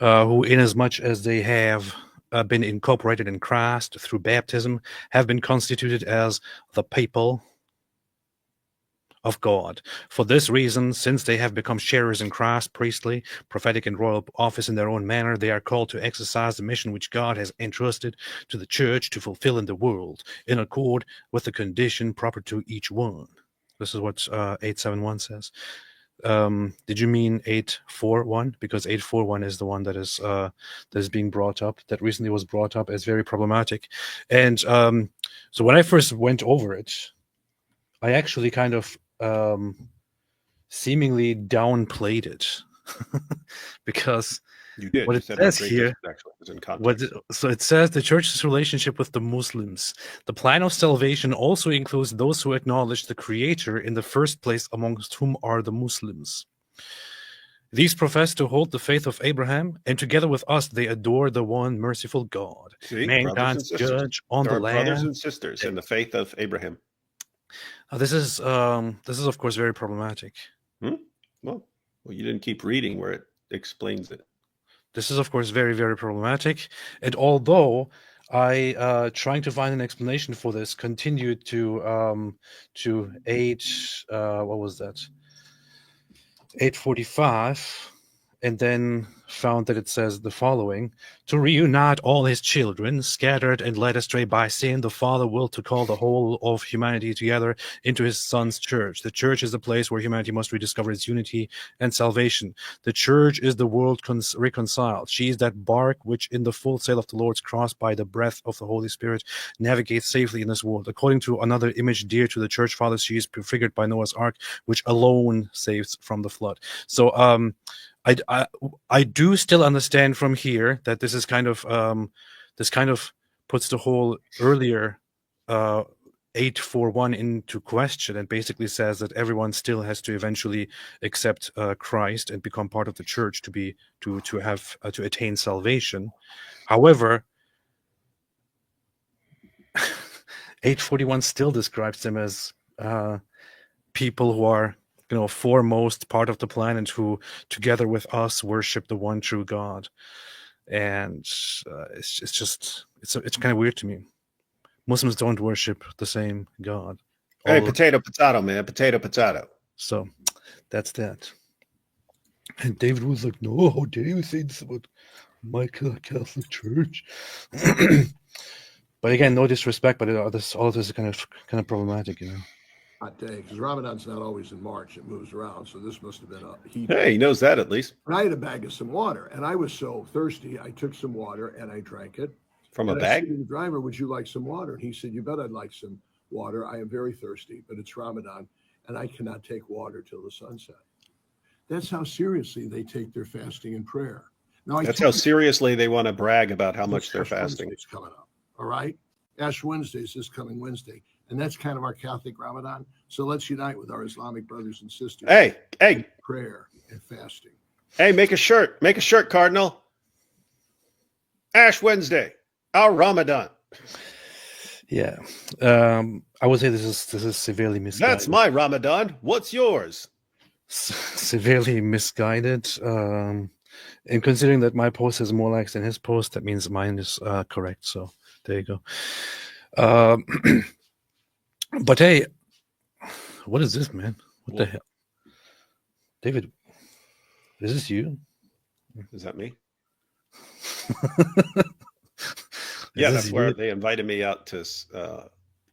who, inasmuch as they have been incorporated in Christ through baptism, have been constituted as the people of God. For this reason, since they have become sharers in Christ's priestly, prophetic, and royal office in their own manner, they are called to exercise the mission which God has entrusted to the church to fulfill in the world, in accord with the condition proper to each one. This is what 871 says. Did you mean 841? Because 841 is the one that is being brought up, that recently was brought up as very problematic. And so when I first went over it, I actually kind of seemingly downplayed it because You did. what You it said says great here, difference, actually. It was in context. so it says the church's relationship with the Muslims. The plan of salvation also includes those who acknowledge the Creator in the first place, amongst whom are the Muslims. These profess to hold the faith of Abraham, and together with us, they adore the one merciful God, See, mankind's judge on there the are land. brothers and sisters in the faith of Abraham. This is of course very problematic. Well, you didn't keep reading where it explains it. This is of course very, very problematic. And although I trying to find an explanation for this, continued to 845, and then found that it says the following: to reunite all his children, scattered and led astray by sin, the Father willed to call the whole of humanity together into his Son's church. The church is the place where humanity must rediscover its unity and salvation. The church is the world reconciled. She is that bark which, in the full sail of the Lord's cross, by the breath of the Holy Spirit, navigates safely in this world. According to another image dear to the church fathers, she is prefigured by Noah's ark, which alone saves from the flood. So I do still understand from here that this is kind of puts the whole earlier 841 into question, and basically says that everyone still has to eventually accept Christ and become part of the church to attain salvation. However, 841 still describes them as people who are, foremost part of the planet, who together with us worship the one true God. And it's kind of weird to me. Muslims don't worship the same God. Hey, potato, man. Potato. So that's that. And David was like, no, how dare you say this about My Catholic Church. But again, no disrespect, but all of this is kind of problematic, you know. Hot day, because Ramadan's not always in March. It moves around. So this must have been a heat. Hey, he knows that at least. And I had a bag of some water, and I was so thirsty. I took some water and I drank it. From a And I said bag? to the driver, would you like some water? And he said, you bet I'd like some water. I am very thirsty, but it's Ramadan, and I cannot take water till the sunset. That's how seriously they take their fasting and prayer. Now, That's how seriously they want to brag about how much they're fasting. Wednesday's coming up, all right? Ash Wednesday is this coming Wednesday. And that's kind of our Catholic Ramadan. So let's unite with our Islamic brothers and sisters. Hey, Prayer and fasting. hey, make a shirt. Make a shirt, Cardinal. Ash Wednesday, our Ramadan. Yeah. I would say this is severely misguided. That's my Ramadan. What's yours? Severely misguided. And considering that my post has more likes than his post, that means mine is correct. So there you go. But hey, what is this, man? What the hell? David, is this you? Is that me? Yeah, that's where they invited me out to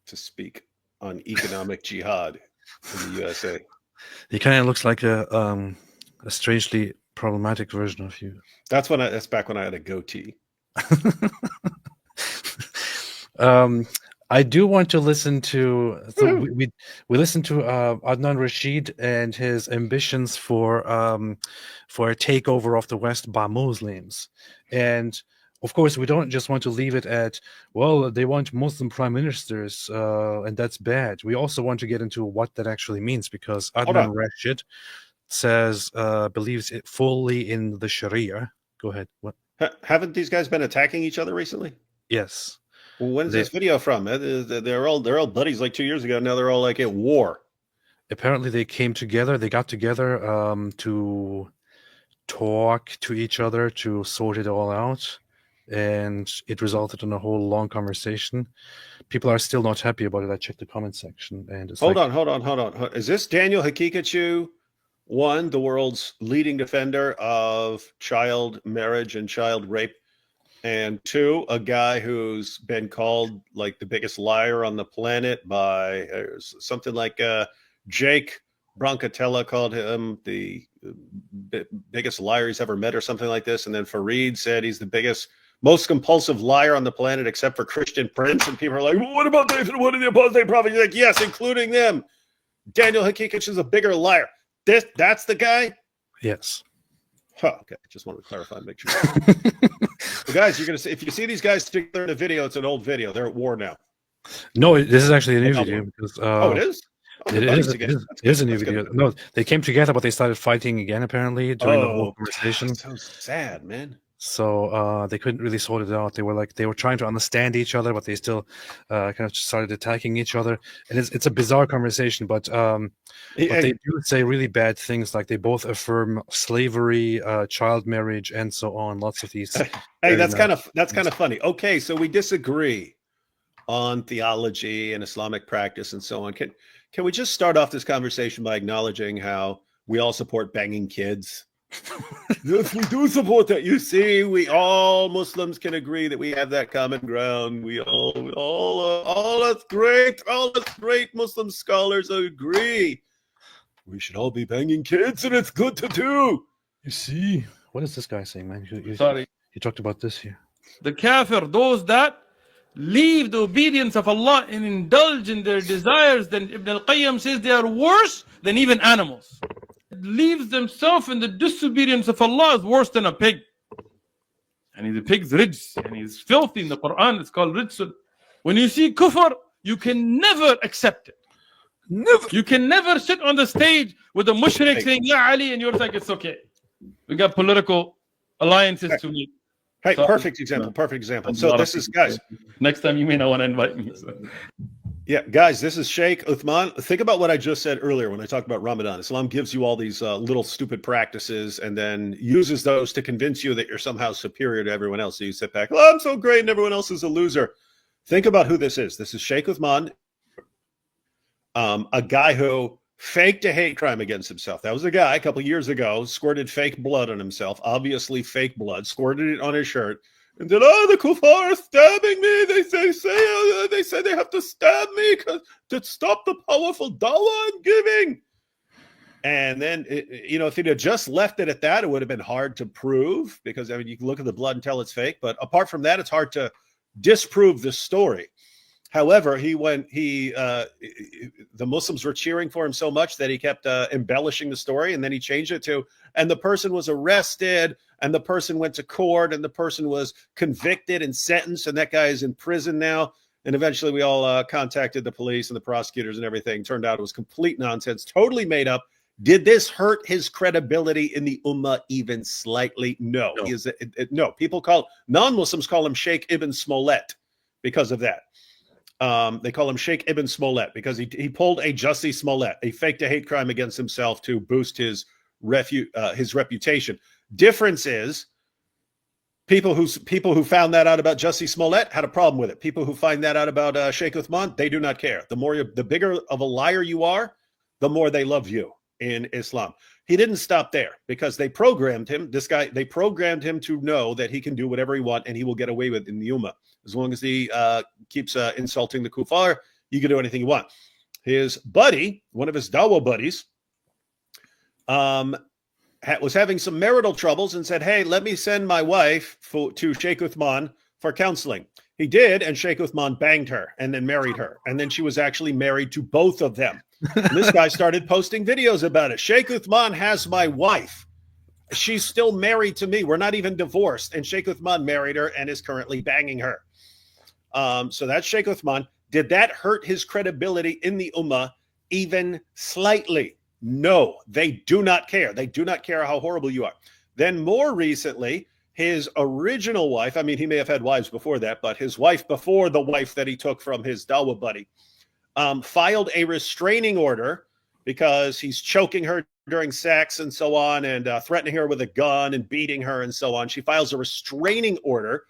speak on economic jihad in the USA. He kind of looks like a strangely problematic version of you. That's back when I had a goatee. I do want to listen to. So we listened to Adnan Rashid and his ambitions for a takeover of the West by Muslims, and of course we don't just want to leave it at, well, they want Muslim prime ministers, and that's bad. We also want to get into what that actually means, because Adnan Rashid says believes it fully in the Sharia. Go ahead. What? Haven't these guys been attacking each other recently? Yes. Well, when's this video from? They're all buddies like 2 years ago. Now they're all like at war. Apparently they came together. They got together to talk to each other to sort it all out, and it resulted in a whole long conversation. People are still not happy about it. I checked the comment section, and it's hold on. Is this Daniel Hakikachu, one, the world's leading defender of child marriage and child rape, and two, a guy who's been called like the biggest liar on the planet by something like Jake Broncatella called him the biggest liar he's ever met or something like this. And then Fareed said he's the biggest, most compulsive liar on the planet except for Christian Prince. And people are like, well, what about David? What are the Apostate Prophet? He's like, yes, including them. Daniel Hakikachu is a bigger liar. That's the guy? Yes. Huh, okay, just wanted to clarify and make sure. Well, guys, you're gonna see, if you see these guys together in a video, it's an old video. They're at war now. No, this is actually a new video. Because, it is? It is a new video. No, they came together, but they started fighting again, apparently, during the whole conversation. That sounds sad, man. So they couldn't really sort it out. They were trying to understand each other, but they still kind of started attacking each other. And it's a bizarre conversation, but they do say really bad things, like they both affirm slavery, child marriage, and so on. Lots of these. Hey, that's kind of funny. Okay, so we disagree on theology and Islamic practice and so on. Can we just start off this conversation by acknowledging how we all support banging kids? Yes, we do support that. You see, we all Muslims can agree that we have that common ground. We all us great Muslim scholars agree we should all be banging kids, and it's good to do. You see, what is this guy saying, man? You talked about this here. The kafir, those that leave the obedience of Allah and indulge in their desires, then Ibn al-Qayyim says they are worse than even animals. Leaves themselves in the disobedience of Allah is worse than a pig. And the pig's rijs, and he's filthy. In the Quran, it's called rijs. When you see kufr, you can never accept it. Never. You can never sit on the stage with a mushrik saying, Ya Ali, and you're like, it's okay. We got political alliances to make. Hey, perfect example. So this is, guys. Next time you may not want to invite me. So. Yeah, guys, this is Sheikh Uthman. Think about what I just said earlier when I talked about Ramadan. Islam gives you all these little stupid practices and then uses those to convince you that you're somehow superior to everyone else. So you sit back, oh, I'm so great and everyone else is a loser. Think about who this is. This is Sheikh Uthman, a guy who faked a hate crime against himself. That was a guy a couple of years ago, squirted fake blood on himself, obviously fake blood, squirted it on his shirt, and said, "Oh, the kuffar are stabbing me. They say they have to stab me to stop the powerful dawah I'm giving." And then, if he'd have just left it at that, it would have been hard to prove, because, I mean, you can look at the blood and tell it's fake. But apart from that, it's hard to disprove the story. However, the Muslims were cheering for him so much that he kept embellishing the story, and then he changed it to, and the person was arrested, and the person went to court, and the person was convicted and sentenced, and that guy is in prison now. And eventually we all contacted the police and the prosecutors and everything. Turned out it was complete nonsense, totally made up. Did this hurt his credibility in the Ummah even slightly? No. No. Non-Muslims call him Sheikh Ibn Smollett because of that. They call him Sheikh Ibn Smollett because he pulled a Jussie Smollett, a faked a hate crime against himself to boost his reputation. Difference is, people who found that out about Jussie Smollett had a problem with it. People who find that out about Sheikh Uthman, they do not care. The bigger of a liar you are, the more they love you in Islam. He didn't stop there, because they programmed him. They programmed him to know that he can do whatever he wants and he will get away with it in the Ummah. As long as he keeps insulting the kuffar, you can do anything you want. His buddy, one of his dawah buddies, was having some marital troubles and said, "Hey, let me send my wife to Sheikh Uthman for counseling." He did, and Sheikh Uthman banged her and then married her. And then she was actually married to both of them. And this guy started posting videos about it. "Sheikh Uthman has my wife. She's still married to me. We're not even divorced." And Sheikh Uthman married her and is currently banging her. So that's Sheikh Uthman. Did that hurt his credibility in the Ummah even slightly? No, they do not care. They do not care how horrible you are. Then more recently, his original wife, I mean, he may have had wives before that, but his wife before the wife that he took from his dawah buddy, filed a restraining order because he's choking her during sex and so on, and threatening her with a gun and beating her and so on. She files a restraining order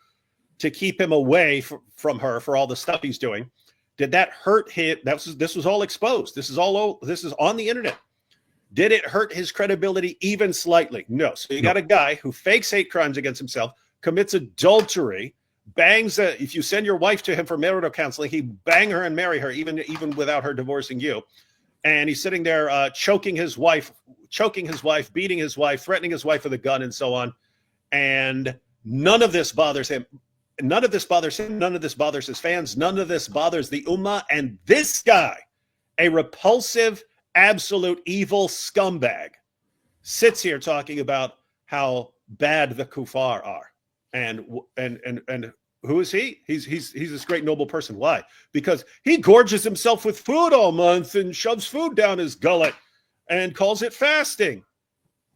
to keep him away from her for all the stuff he's doing. Did that hurt him? This was all exposed. This is on the internet. Did it hurt his credibility even slightly? No. So you got a guy who fakes hate crimes against himself, commits adultery, bangs. If you send your wife to him for marital counseling, he bang her and marry her, even without her divorcing you. And he's sitting there choking his wife, beating his wife, threatening his wife with a gun, and so on. And none of this bothers him. None of this bothers him. None of this bothers his fans. None of this bothers the Ummah. And this guy, a repulsive, absolute evil scumbag, sits here talking about how bad the kuffar are. And who is he? He's this great noble person. Why? Because he gorges himself with food all month and shoves food down his gullet and calls it fasting.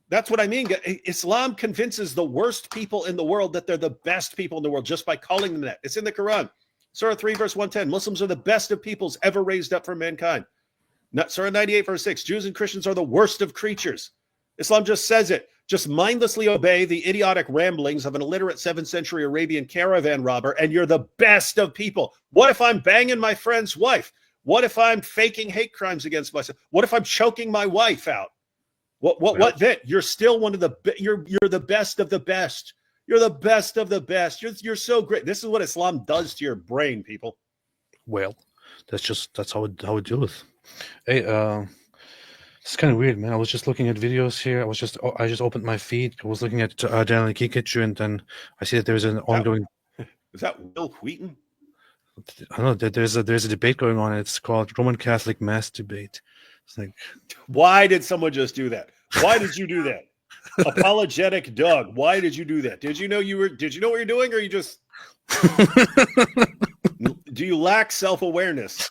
That's what I mean. Islam convinces the worst people in the world that they're the best people in the world just by calling them that. It's in the Quran. Surah 3, verse 110. Muslims are the best of peoples ever raised up for mankind. Surah 98, verse 6. Jews and Christians are the worst of creatures. Islam just says it. Just mindlessly obey the idiotic ramblings of an illiterate 7th century Arabian caravan robber, and you're the best of people. What if I'm banging my friend's wife? What if I'm faking hate crimes against myself? What if I'm choking my wife out? What then? You're still one of the you're the best of the best. You're the best of the best. You're so great. This is what Islam does to your brain, people. Well, that's how it deals. Hey, it's kind of weird, man. I was just looking at videos here. I just opened my feed. I was looking at Daniel Kikachu, and then I see that there's an ongoing. Is that Will Wheaton? I don't know. There's a debate going on. It's called Roman Catholic Mass Debate. It's like, why did someone just do that? Why did you do that? Apologetic Doug, why did you do that? Did you know what you're doing, or you just do you lack self-awareness?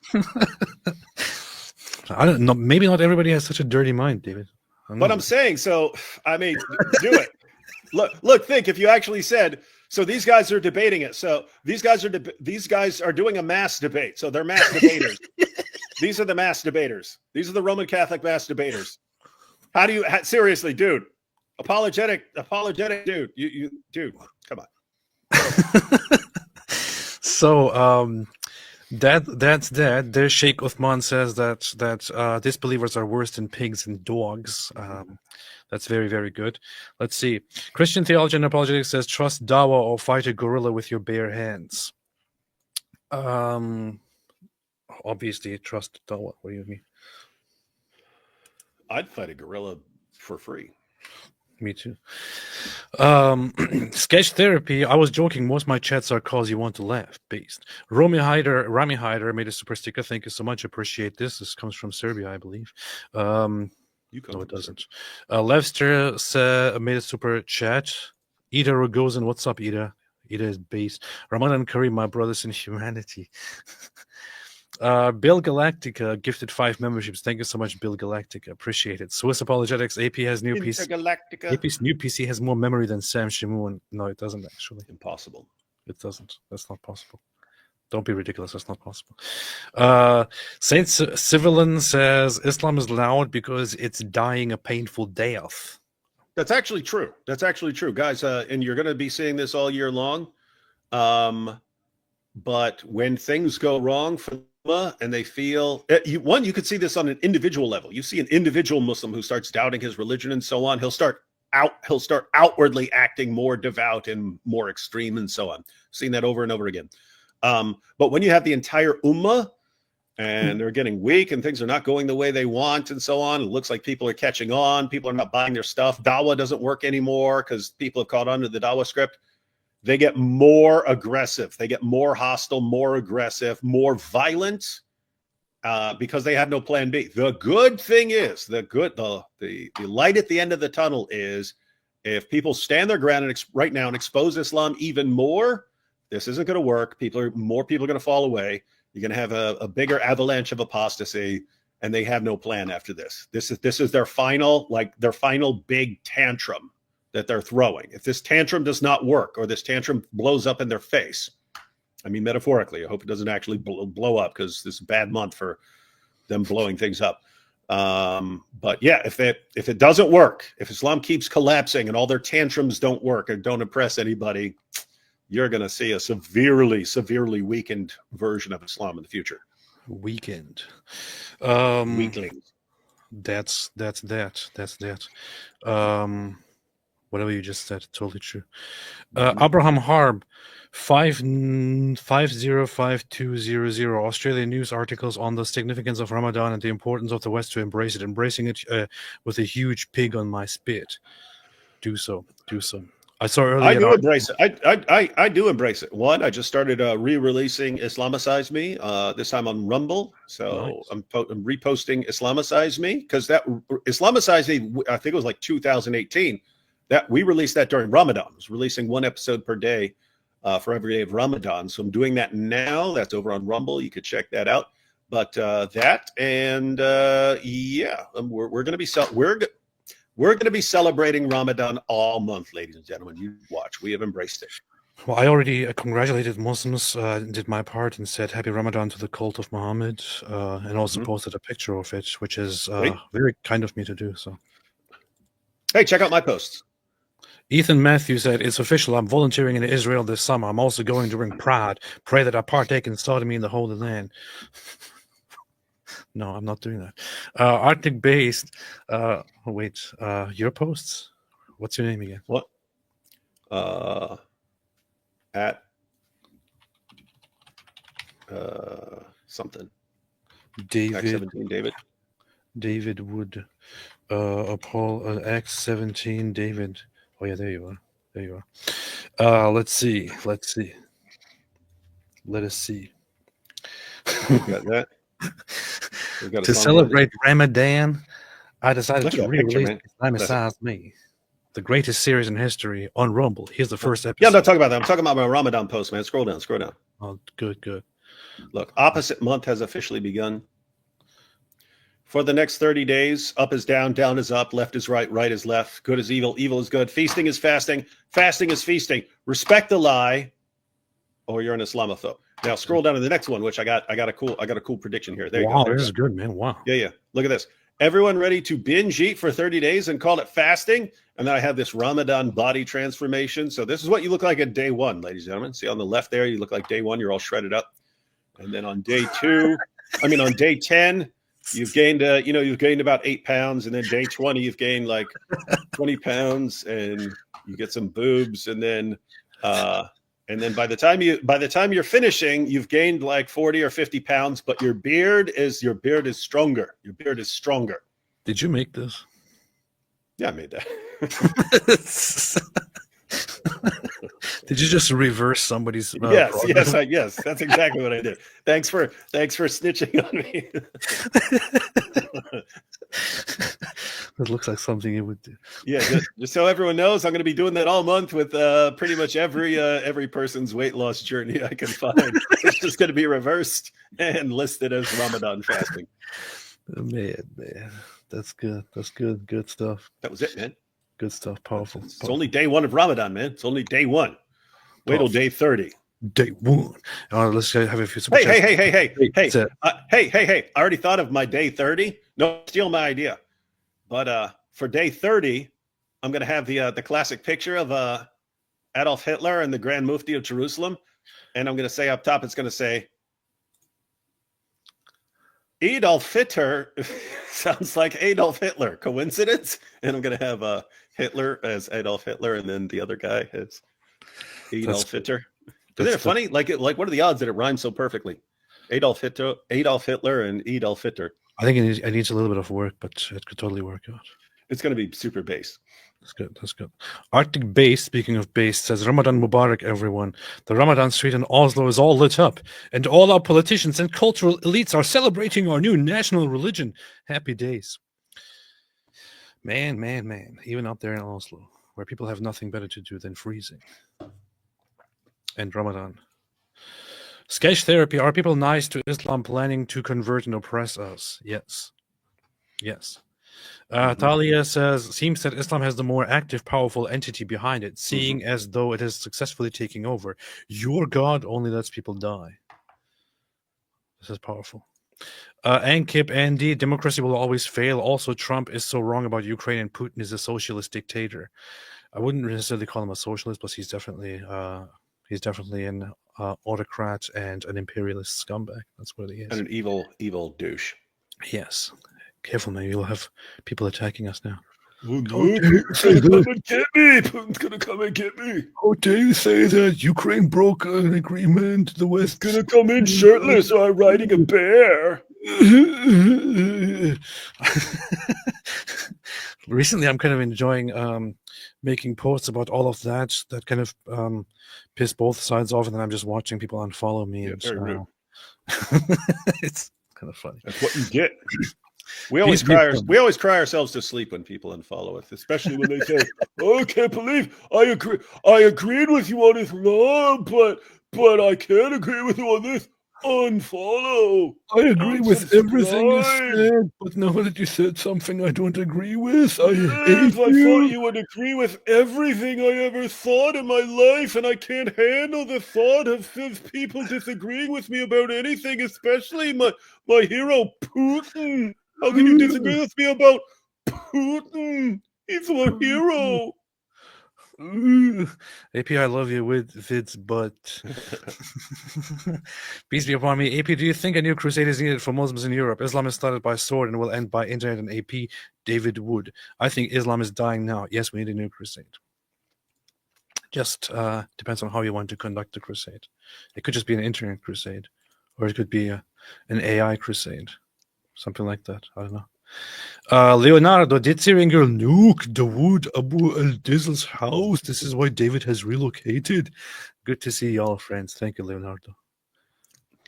I don't know. Maybe not everybody has such a dirty mind, David. But I'm saying, so I mean, do it. Look, think if you actually said, so these guys are debating it. So these guys are doing a mass debate. So they're mass debaters. These are the mass debaters. These are the Roman Catholic mass debaters. How do you seriously, dude? Apologetic, dude. Dude, come on. So That's that. Their Sheikh Uthman says that disbelievers are worse than pigs and dogs. That's very, very good. Let's see. Christian Theology and Apologetics says, trust Dawa or fight a gorilla with your bare hands. Obviously, trust Dawa. What do you mean? I'd fight a gorilla for free. Me too. Sketch therapy. I was joking. Most of my chats are calls you want to laugh. Based. Rami Hyder made a super sticker. Thank you so much. Appreciate this. This comes from Serbia, I believe. No, it doesn't. Levster made a super chat. Ida Rogozin, what's up, Ida? Ida is based. Ramadan Kareem, my brothers in humanity. Bill Galactica gifted 5 memberships. Thank you so much, Bill Galactica. Appreciate it. Swiss Apologetics. AP has new PC. AP's new PC has more memory than Sam Shimoon. No, it doesn't actually. Impossible. It doesn't. That's not possible. Don't be ridiculous. That's not possible. Saint Civilin says Islam is loud because it's dying a painful death. That's actually true. That's actually true, guys. And you're going to be seeing this all year long. But when things go wrong for them and they feel you could see this on an individual level. You see an individual Muslim who starts doubting his religion and so on. He'll start outwardly acting more devout and more extreme and so on. Seen that over and over again. But when you have the entire ummah and they're getting weak and things are not going the way they want and so on, it looks like people are catching on. People are not buying their stuff. Dawah doesn't work anymore because people have caught on to the Dawah script. They get more aggressive. They get more hostile, more aggressive, more violent because they have no plan B. The good thing is, the light at the end of the tunnel is if people stand their ground and right now and expose Islam even more, this isn't going to work. More people are going to fall away. You're going to have a bigger avalanche of apostasy, and they have no plan after this. This is their final big tantrum that they're throwing. If this tantrum does not work or this tantrum blows up in their face, I mean metaphorically, I hope it doesn't actually blow up because this is a bad month for them blowing things up. But yeah, if it doesn't work, if Islam keeps collapsing and all their tantrums don't work or don't impress anybody, you're going to see a severely weakened version of Islam in the future. Weakened. Weaklings. That's that. Whatever you just said, totally true. Abraham Harb, 5052000 Australian news articles on the significance of Ramadan and the importance of the West to embrace it. Embracing it with a huge pig on my spit. Do so. I saw earlier. I do embrace it. I do embrace it. One, I just started re-releasing Islamicize Me. This time on Rumble. So nice. I'm reposting Islamicize Me because that Islamicize Me, I think it was like 2018. That we released that during Ramadan. I was releasing 1 episode per day for every day of Ramadan. So I'm doing that now. That's over on Rumble. You could check that out. But that and we're going to be we're going to be celebrating Ramadan all month, ladies and gentlemen. You watch. We have embraced it. Well, I already congratulated Muslims, did my part and said Happy Ramadan to the cult of Muhammad, and also posted a picture of it, which is very kind of me to do. So, hey, check out my posts. Ethan Matthews said, it's official. I'm volunteering in Israel this summer. I'm also going during Pride. Pray that I partake in sodomy in the Holy Land. No, I'm not doing that. Arctic based. Your posts? What's your name again? What? At something. David. X17 David. David Wood. X17 David. Oh yeah, there you are. Let's see. Let us see. Got that. To celebrate Ramadan, I decided to re-release Islamicize Me, the greatest series in history, on Rumble. Here's the first episode. Yeah, I'm not talking about that. I'm talking about my Ramadan post, man. Scroll down. Oh, good. Look, opposite month has officially begun. For the next 30 days, up is down, down is up, left is right, right is left, good is evil, evil is good, feasting is fasting, fasting is feasting. Respect the lie, or you're an Islamophobe. Now scroll down to the next one, which I got a cool prediction here. There you go. This is good, man. Wow. Yeah. Look at this. Everyone ready to binge eat for 30 days and call it fasting? And then I have this Ramadan body transformation. So this is what you look like at day 1, ladies and gentlemen. See on the left there, you look like day 1. You're all shredded up. And then on day 10, you've gained about 8 pounds, and then day 20, you've gained like 20 pounds, and you get some boobs, and then by the time you're finishing, you've gained like 40 or 50 pounds, but your beard is stronger. Your beard is stronger. Did you make this? Yeah, I made that. Did you just reverse somebody's? Yes, that's exactly what I did. Thanks for snitching on me. It looks like something you would do. Yeah, just so everyone knows, I'm going to be doing that all month with pretty much every person's weight loss journey I can find. It's just going to be reversed and listed as Ramadan fasting. Man, that's good. That's good. Good stuff. That was it, man. Good stuff. Powerful. It's only day 1 of Ramadan, man. It's only day 1. Wait till day 30. Day 1. Let's have a few. Hey! I already thought of my day 30. No, steal my idea. But for day 30, I'm going to have the classic picture of Adolf Hitler and the Grand Mufti of Jerusalem, and I'm going to say up top, it's going to say, Adolf Hitler sounds like Adolf Hitler. Coincidence? And I'm going to have Hitler as Adolf Hitler, and then the other guy as Adolf Hitler. Isn't it funny? Like, what are the odds that it rhymes so perfectly? Adolf Hitler, and Adolf Hitler. I think it needs a little bit of work, but it could totally work out. It's going to be super bass. That's good. That's good. Arctic Base, speaking of bass, says Ramadan Mubarak, everyone. The Ramadan street in Oslo is all lit up, and all our politicians and cultural elites are celebrating our new national religion. Happy days. Man. Even up there in Oslo, where people have nothing better to do than freezing. And Ramadan. Sketch therapy. Are people nice to Islam, planning to convert and oppress us? Yes. Talia says, seems that Islam has the more active, powerful entity behind it, seeing as though it is successfully taking over. Your God only lets people die. This is powerful. Ankip Andy, democracy will always fail. Also, Trump is so wrong about Ukraine, and Putin is a socialist dictator. I wouldn't necessarily call him a socialist, but he's definitely an autocrat and an imperialist scumbag. That's what he is. And an evil douche. Yes. Careful, man. You'll have people attacking us now. Oh, no. Putin's gonna come and get me. Putin's gonna come and get me. How dare you say that? Ukraine broke an agreement. The West gonna come in shirtless or riding a bear. Recently, I'm kind of enjoying making posts about all of that kind of piss both sides off, and then I'm just watching people unfollow me. Yeah, very rude. It's kind of funny. That's what you get. We always cry ourselves to sleep when people unfollow us, especially when they say, "Oh, I can't believe I agreed with you on Islam, but I can't agree with you on this. Unfollow." I agree with everything you said, but now that you said something I don't agree with, I hate I you. thought you would agree with everything I ever thought in my life, and I can't handle the thought of people disagreeing with me about anything, especially my hero Putin. How can you disagree with me about Putin? He's my hero. AP, I love you with vids, but peace be upon me. AP, do you think a new crusade is needed for Muslims in Europe? Islam is started by sword and will end by internet and AP. David Wood. I think Islam is dying now. Yes, we need a new crusade. Just depends on how you want to conduct the crusade. It could just be an internet crusade, or it could be an AI crusade. Something like that. I don't know. Leonardo, did Syrian girl nuke Dawood Abu al-Dizzle's house? This is why David has relocated. Good to see y'all, friends. Thank you, Leonardo.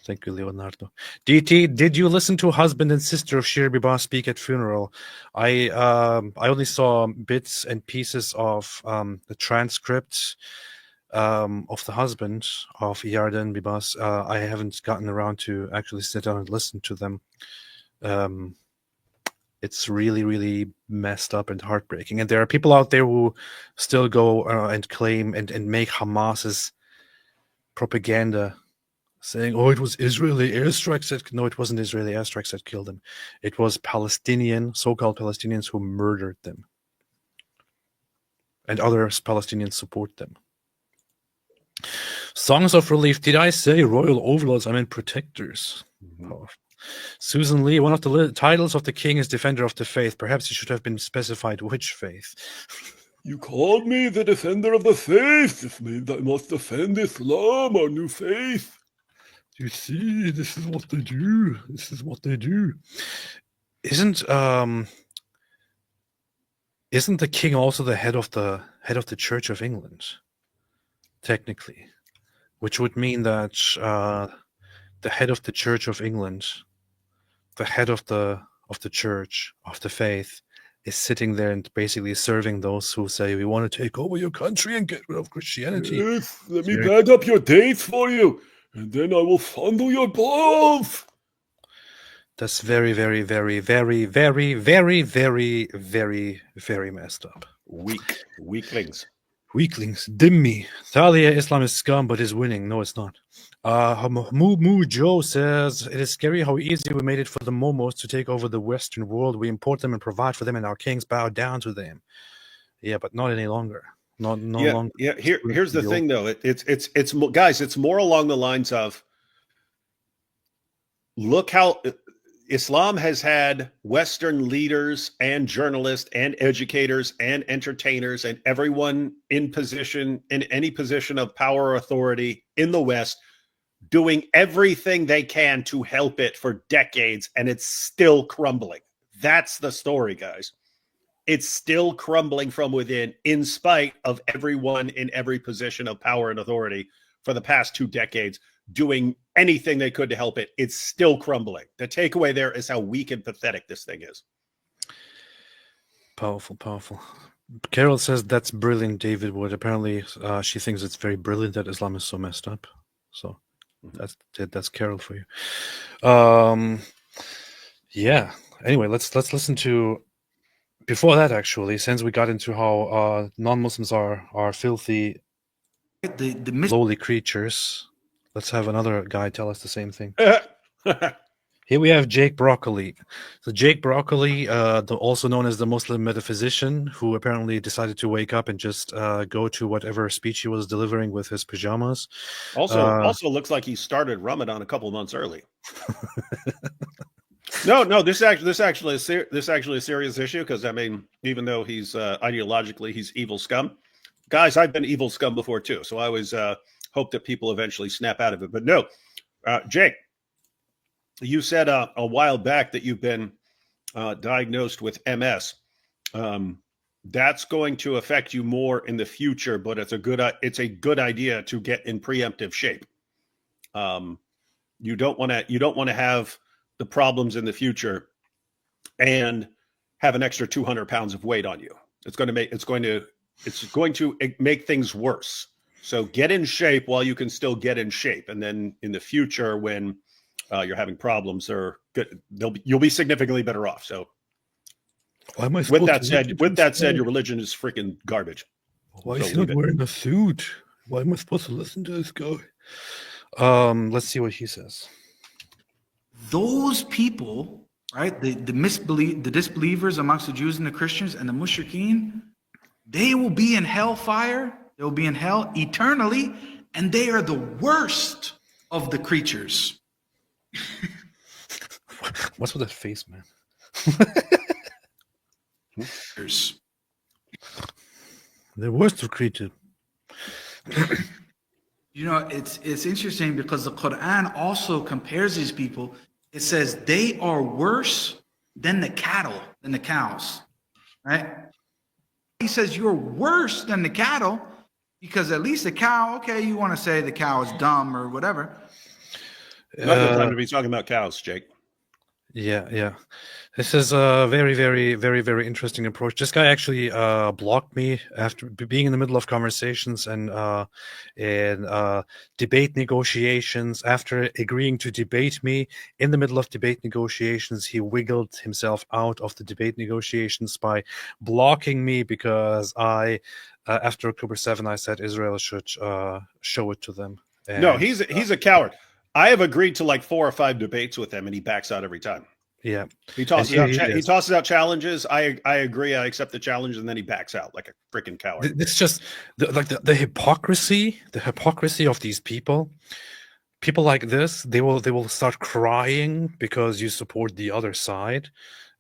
Thank you, Leonardo. DT, did you listen to husband and sister of Shir Biba speak at funeral? I only saw bits and pieces of the transcript of the husband of Yarden Bibas. I haven't gotten around to actually sit down and listen to them. It's really, really messed up and heartbreaking. And there are people out there who still go and claim and make Hamas's propaganda, saying, oh, it was Israeli airstrikes that... No, it wasn't Israeli airstrikes that killed them. It was so-called Palestinians who murdered them. And other Palestinians support them. Songs of relief. Did I say royal overlords? I meant protectors. Oh. Susan Lee, one of the titles of the king is Defender of the Faith. Perhaps it should have been specified which faith. You called me the defender of the faith. This means I must defend Islam, our new faith. You see, this is what they do. This is what they do. Isn't the king also the head of the Church of England? Technically, which would mean that the head of the Church of England, the head of the church of the faith, is sitting there and basically serving those who say, we want to take over your country and get rid of Christianity. Yes, let me bag up your dates for you, and then I will fondle your balls. That's very, very, very, very, very, very, very, very, very messed up. Weaklings. Weaklings, dim me. Thalia, Islam is scum, but is winning. No, it's not. Moo Joe says, it is scary how easy we made it for the Momos to take over the Western world. We import them and provide for them, and our kings bow down to them. Yeah, but not any longer. Not longer. Yeah. Here's the thing, though. It's guys. It's more along the lines of, look how Islam has had Western leaders and journalists and educators and entertainers and everyone in any position of power or authority in the West doing everything they can to help it for decades, and it's still crumbling. That's the story, guys. It's still crumbling from within in spite of everyone in every position of power and authority for the past 2 decades doing anything they could to help it. It's still crumbling. The takeaway there is how weak and pathetic this thing is. Powerful. Carol says that's brilliant, David Wood. Apparently, she thinks it's very brilliant that Islam is so messed up. So that's Carol for you. Yeah. Anyway, let's listen to. Before that, actually, since we got into how non-Muslims are filthy, lowly creatures. Let's have another guy tell us the same thing. Here we have Jake Broccoli. So Jake Broccoli, also known as the Muslim metaphysician, who apparently decided to wake up and just go to whatever speech he was delivering with his pajamas. Also looks like he started Ramadan a couple of months early. No, this is actually a serious issue, because I mean, even though he's ideologically he's evil scum, guys, I've been evil scum before too. So I always hope that people eventually snap out of it. But no, Jake, you said a while back that you've been diagnosed with MS. That's going to affect you more in the future, but it's a good idea to get in preemptive shape. You don't want to have the problems in the future and have an extra 200 pounds of weight on you. It's going to make things worse. So get in shape while you can still get in shape, and then in the future, when you're having problems, you'll be significantly better off. So, with that said, your religion is freaking garbage. Why is he not wearing a suit? Why am I supposed to listen to this guy? Let's see what he says. Those people, right, the disbelievers amongst the Jews and the Christians and the mushrikeen, they will be in hellfire. They will be in hell eternally, and they are the worst of the creatures. What's with that face, man? The worst of creatures. You know, it's interesting because the Quran also compares these people. It says they are worse than the cattle, than the cows, right? He says you're worse than the cattle, because at least the cow, okay, you want to say the cow is dumb or whatever. Not the time to be talking about cows, Jake. Yeah. This is a very, very, very, very interesting approach. This guy actually blocked me after being in the middle of conversations and debate negotiations. After agreeing to debate me in the middle of debate negotiations, he wiggled himself out of the debate negotiations by blocking me because after October 7, I said Israel should show it to them. No, he's a coward. I have agreed to like 4 or 5 debates with him, and he backs out every time. Yeah. He tosses And out. here he He is. tosses out challenges. I agree. I accept the challenge, and then he backs out like a freaking coward. It's just the hypocrisy, of these people. People like this, they will start crying because you support the other side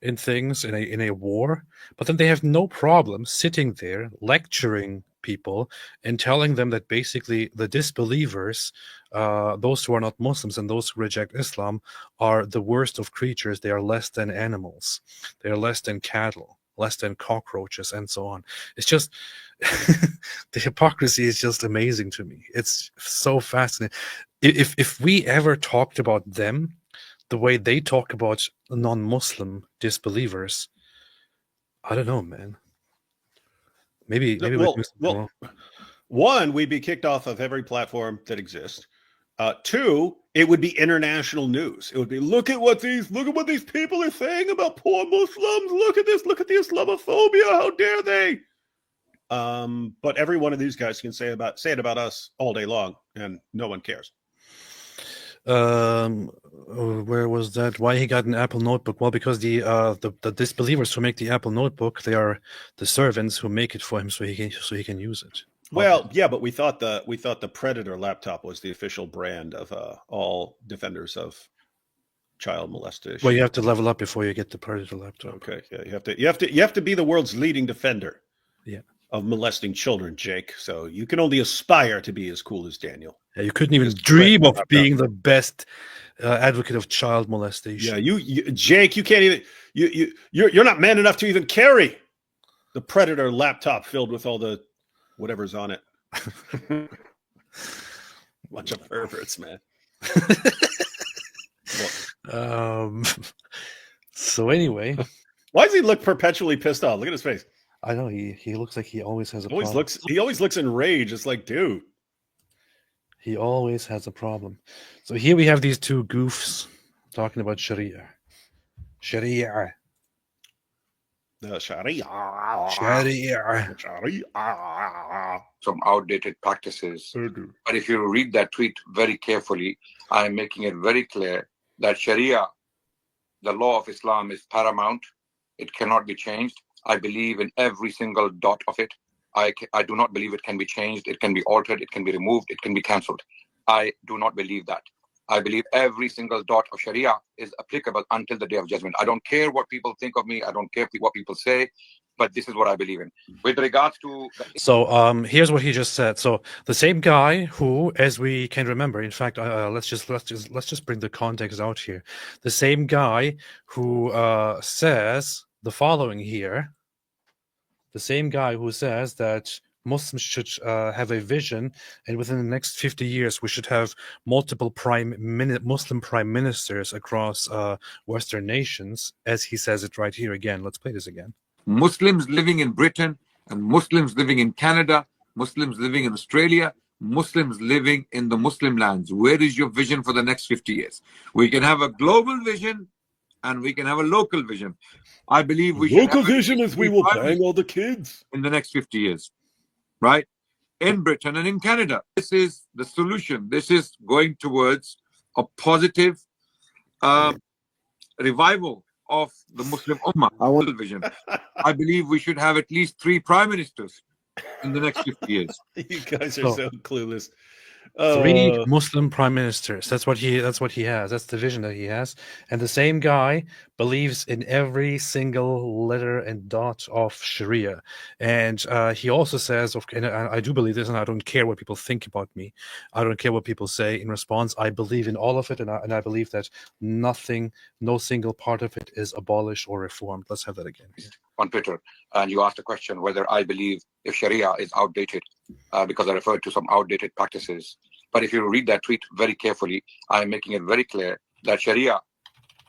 in things in a war, but then they have no problem sitting there lecturing people and telling them that basically the disbelievers, those who are not Muslims and those who reject Islam, are the worst of creatures. They are less than animals. They are less than cattle, less than cockroaches, and so on. It's just the hypocrisy is just amazing to me. It's so fascinating. If we ever talked about them the way they talk about non-Muslim disbelievers, I don't know, man. Maybe we're doing something wrong. One, we'd be kicked off of every platform that exists. Two, it would be international news. It would be look at what these people are saying about poor Muslims. Look at this. Look at the Islamophobia. How dare they? But every one of these guys can say it about us all day long, and no one cares. Where was that? Why he got an Apple notebook? Well, because the disbelievers who make the Apple notebook, they are the servants who make it for him, so he can use it. Well, yeah, but we thought the Predator laptop was the official brand of all defenders of child molestation. Well, you have to level up before you get the Predator laptop. Okay, yeah, you have to be the world's leading defender. Yeah. Of molesting children, Jake. So you can only aspire to be as cool as Daniel. Yeah, you couldn't even dream of being the best advocate of child molestation. Yeah, you Jake, you can't even you're not man enough to even carry the Predator laptop filled with all the whatever's on it. Bunch of perverts, man. So anyway, why does he look perpetually pissed off? Look at his face. I know he looks like he always has a problem. He always looks enraged. It's like, dude. He always has a problem. So here we have these two goofs talking about Sharia. Sharia. Sharia. Some outdated practices. But if you read that tweet very carefully, I am making it very clear that Sharia, the law of Islam, is paramount. It cannot be changed. I believe in every single dot of it. I do not believe it can be changed. It can be altered. It can be removed. It can be cancelled. I do not believe that. I believe every single dot of Sharia is applicable until the day of judgment. I don't care what people think of me. I don't care what people say, but this is what I believe in. With regards to... So here's what he just said. So the same guy who, as we can remember, in fact, let's just bring the context out here. The same guy who says the following here, the same guy who says that Muslims should have a vision, and within the next 50 years we should have multiple Muslim prime ministers across Western nations, as he says it right here again. Let's play this again. Muslims living in Britain and Muslims living in Canada, Muslims living in Australia, Muslims living in the Muslim lands. Where is your vision for the next 50 years? We can have a global vision and we can have a local vision. I believe we should local vision is we will bang all the kids in the next 50 years, right? In Britain and in Canada. This is the solution. This is going towards a positive revival of the Muslim Ummah vision. I believe we should have at least 3 prime ministers in the next 50 years. You guys are so clueless. 3 Muslim prime ministers. That's what he has. That's the vision that he has. And the same guy believes in every single letter and dot of Sharia. And he also says, and I do believe this, and I don't care what people think about me. I don't care what people say. In response, I believe in all of it, and I believe that no single part of it is abolished or reformed. Let's have that again here. On Twitter, and you asked a question whether I believe if Sharia is outdated, because I referred to some outdated practices. But if you read that tweet very carefully, I am making it very clear that Sharia,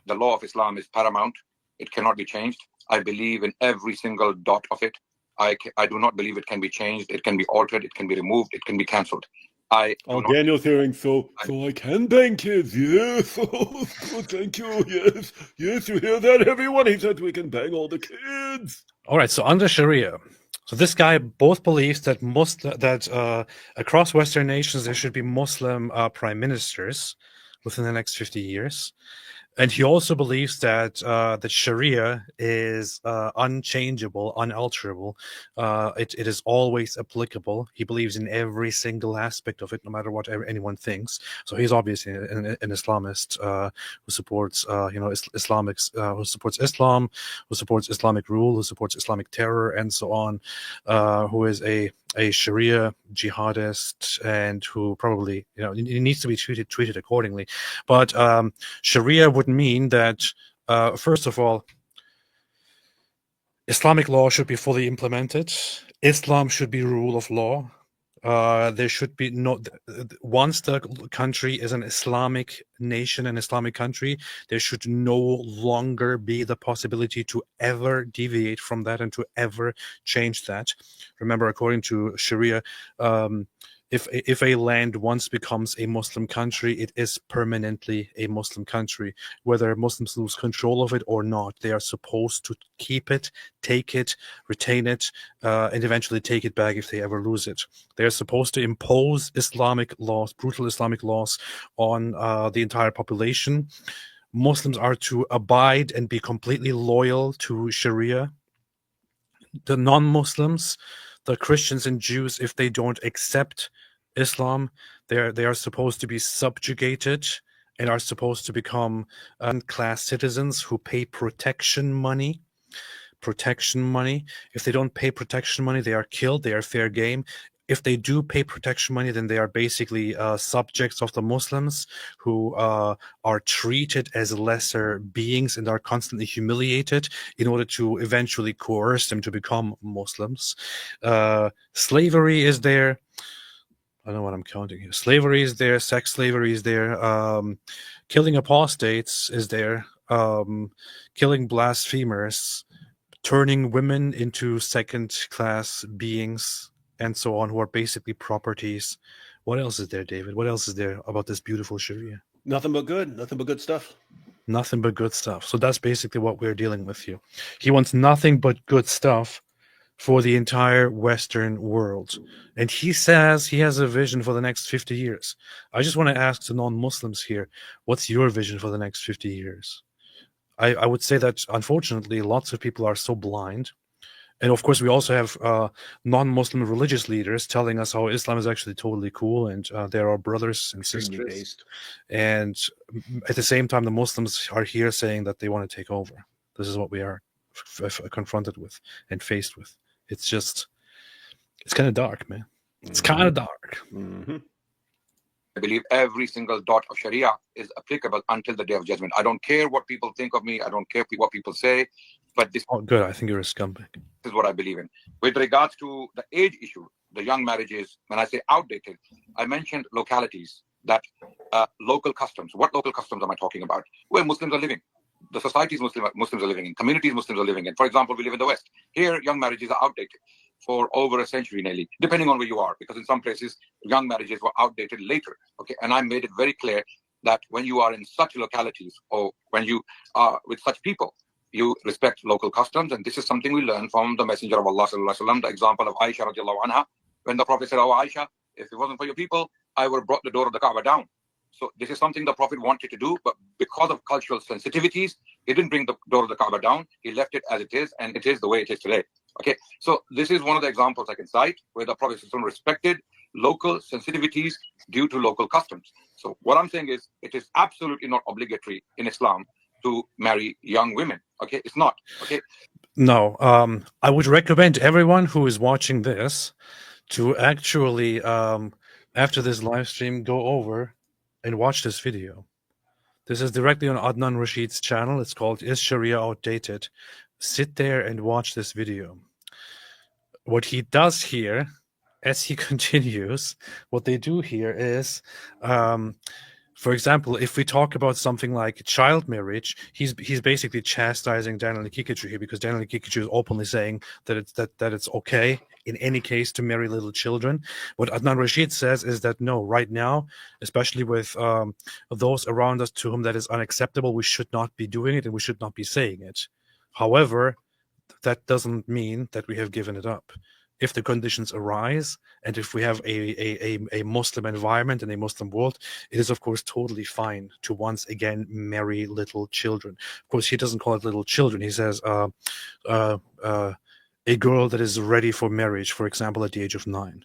the law of Islam, is paramount. It cannot be changed. I believe in every single dot of it. I do not believe it can be changed. It can be altered. It can be removed. It can be cancelled. Daniel's hearing, so I can bang kids. Yes. Oh, thank you. Yes, you hear that, everyone? He said we can bang all the kids. All right, so under Sharia, so this guy both believes that across Western nations there should be Muslim prime ministers within the next 50 years. And he also believes that that Sharia is unchangeable, unalterable. It is always applicable. He believes in every single aspect of it, no matter what anyone thinks. So he's obviously an Islamist who supports, who supports Islam, who supports Islamic rule, who supports Islamic terror, and so on. Who is a Sharia jihadist, and who probably, he needs to be treated accordingly. But Sharia would mean that, first of all, Islamic law should be fully implemented. Islam should be rule of law. There should be once the country is an Islamic nation, an Islamic country, there should no longer be the possibility to ever deviate from that and to ever change that. Remember, according to Sharia, if a land once becomes a Muslim country, it is permanently a Muslim country. Whether Muslims lose control of it or not, they are supposed to keep it, take it, retain it, and eventually take it back if they ever lose it. They are supposed to impose Islamic laws, brutal Islamic laws, on the entire population. Muslims are to abide and be completely loyal to Sharia. The non-Muslims, the Christians and Jews, if they don't accept Islam, they are supposed to be subjugated and are supposed to become class citizens who pay protection money. If they don't pay protection money, they are killed. They are fair game. If they do pay protection money, then they are basically subjects of the Muslims who are treated as lesser beings and are constantly humiliated in order to eventually coerce them to become Muslims. Slavery is there. I don't know what I'm counting here. Slavery is there. Sex slavery is there. Killing apostates is there. Killing blasphemers. Turning women into second-class beings, and so on, who are basically properties. What else is there, David? What else is there about this beautiful Sharia? Nothing but good. Nothing but good stuff. Nothing but good stuff. So that's basically what we're dealing with here. He wants nothing but good stuff for the entire Western world. And he says he has a vision for the next 50 years. I just want to ask the non-Muslims here, what's your vision for the next 50 years? I would say that, unfortunately, lots of people are so blind. And of course, we also have non-Muslim religious leaders telling us how Islam is actually totally cool and they're our brothers and sisters. Based. And at the same time, the Muslims are here saying that they want to take over. This is what we are confronted with and faced with. It's kind of dark, man. It's kind of dark. Mm-hmm. I believe every single dot of Sharia is applicable until the day of judgment. I don't care what people think of me. I don't care what people say. But this good. I think you're a scumbag. Is what I believe in. With regards to the age issue, the young marriages, when I say outdated, I mentioned localities, that local customs. What local customs am I talking about? Where Muslims are living. The societies Muslims are living in, communities Muslims are living in. For example, we live in the West. Here, young marriages are outdated for over a century nearly, depending on where you are, because in some places, young marriages were outdated later. Okay, and I made it very clear that when you are in such localities or when you are with such people, you respect local customs. And this is something we learn from the Messenger of Allah, the example of Aisha radiallahu anha, when the Prophet said, "Oh Aisha, if it wasn't for your people, I would have brought the door of the Kaaba down." So this is something the Prophet wanted to do, but because of cultural sensitivities, he didn't bring the door of the Kaaba down. He left it as it is, and it is the way it is today. Okay, so this is one of the examples I can cite where the Prophet respected local sensitivities due to local customs. So what I'm saying is, it is absolutely not obligatory in Islam to marry young women. Okay, it's not. Okay. No, I would recommend everyone who is watching this to actually, after this live stream, go over and watch this video. This is directly on Adnan Rashid's channel. It's called "Is Sharia Outdated?" Sit there and watch this video. What he does here, as he continues, what they do here is, for example, if we talk about something like child marriage, he's basically chastising Daniel Kikuchu here, because Daniel Kikuchu is openly saying that it's okay in any case to marry little children. What Adnan Rashid says is that no, right now, especially with those around us to whom that is unacceptable, we should not be doing it and we should not be saying it. However, that doesn't mean that we have given it up. if the conditions arise, and if we have a Muslim environment and a Muslim world, it is of course totally fine to once again marry little children. Of course, he doesn't call it little children. He says a girl that is ready for marriage, for example, at the age of 9.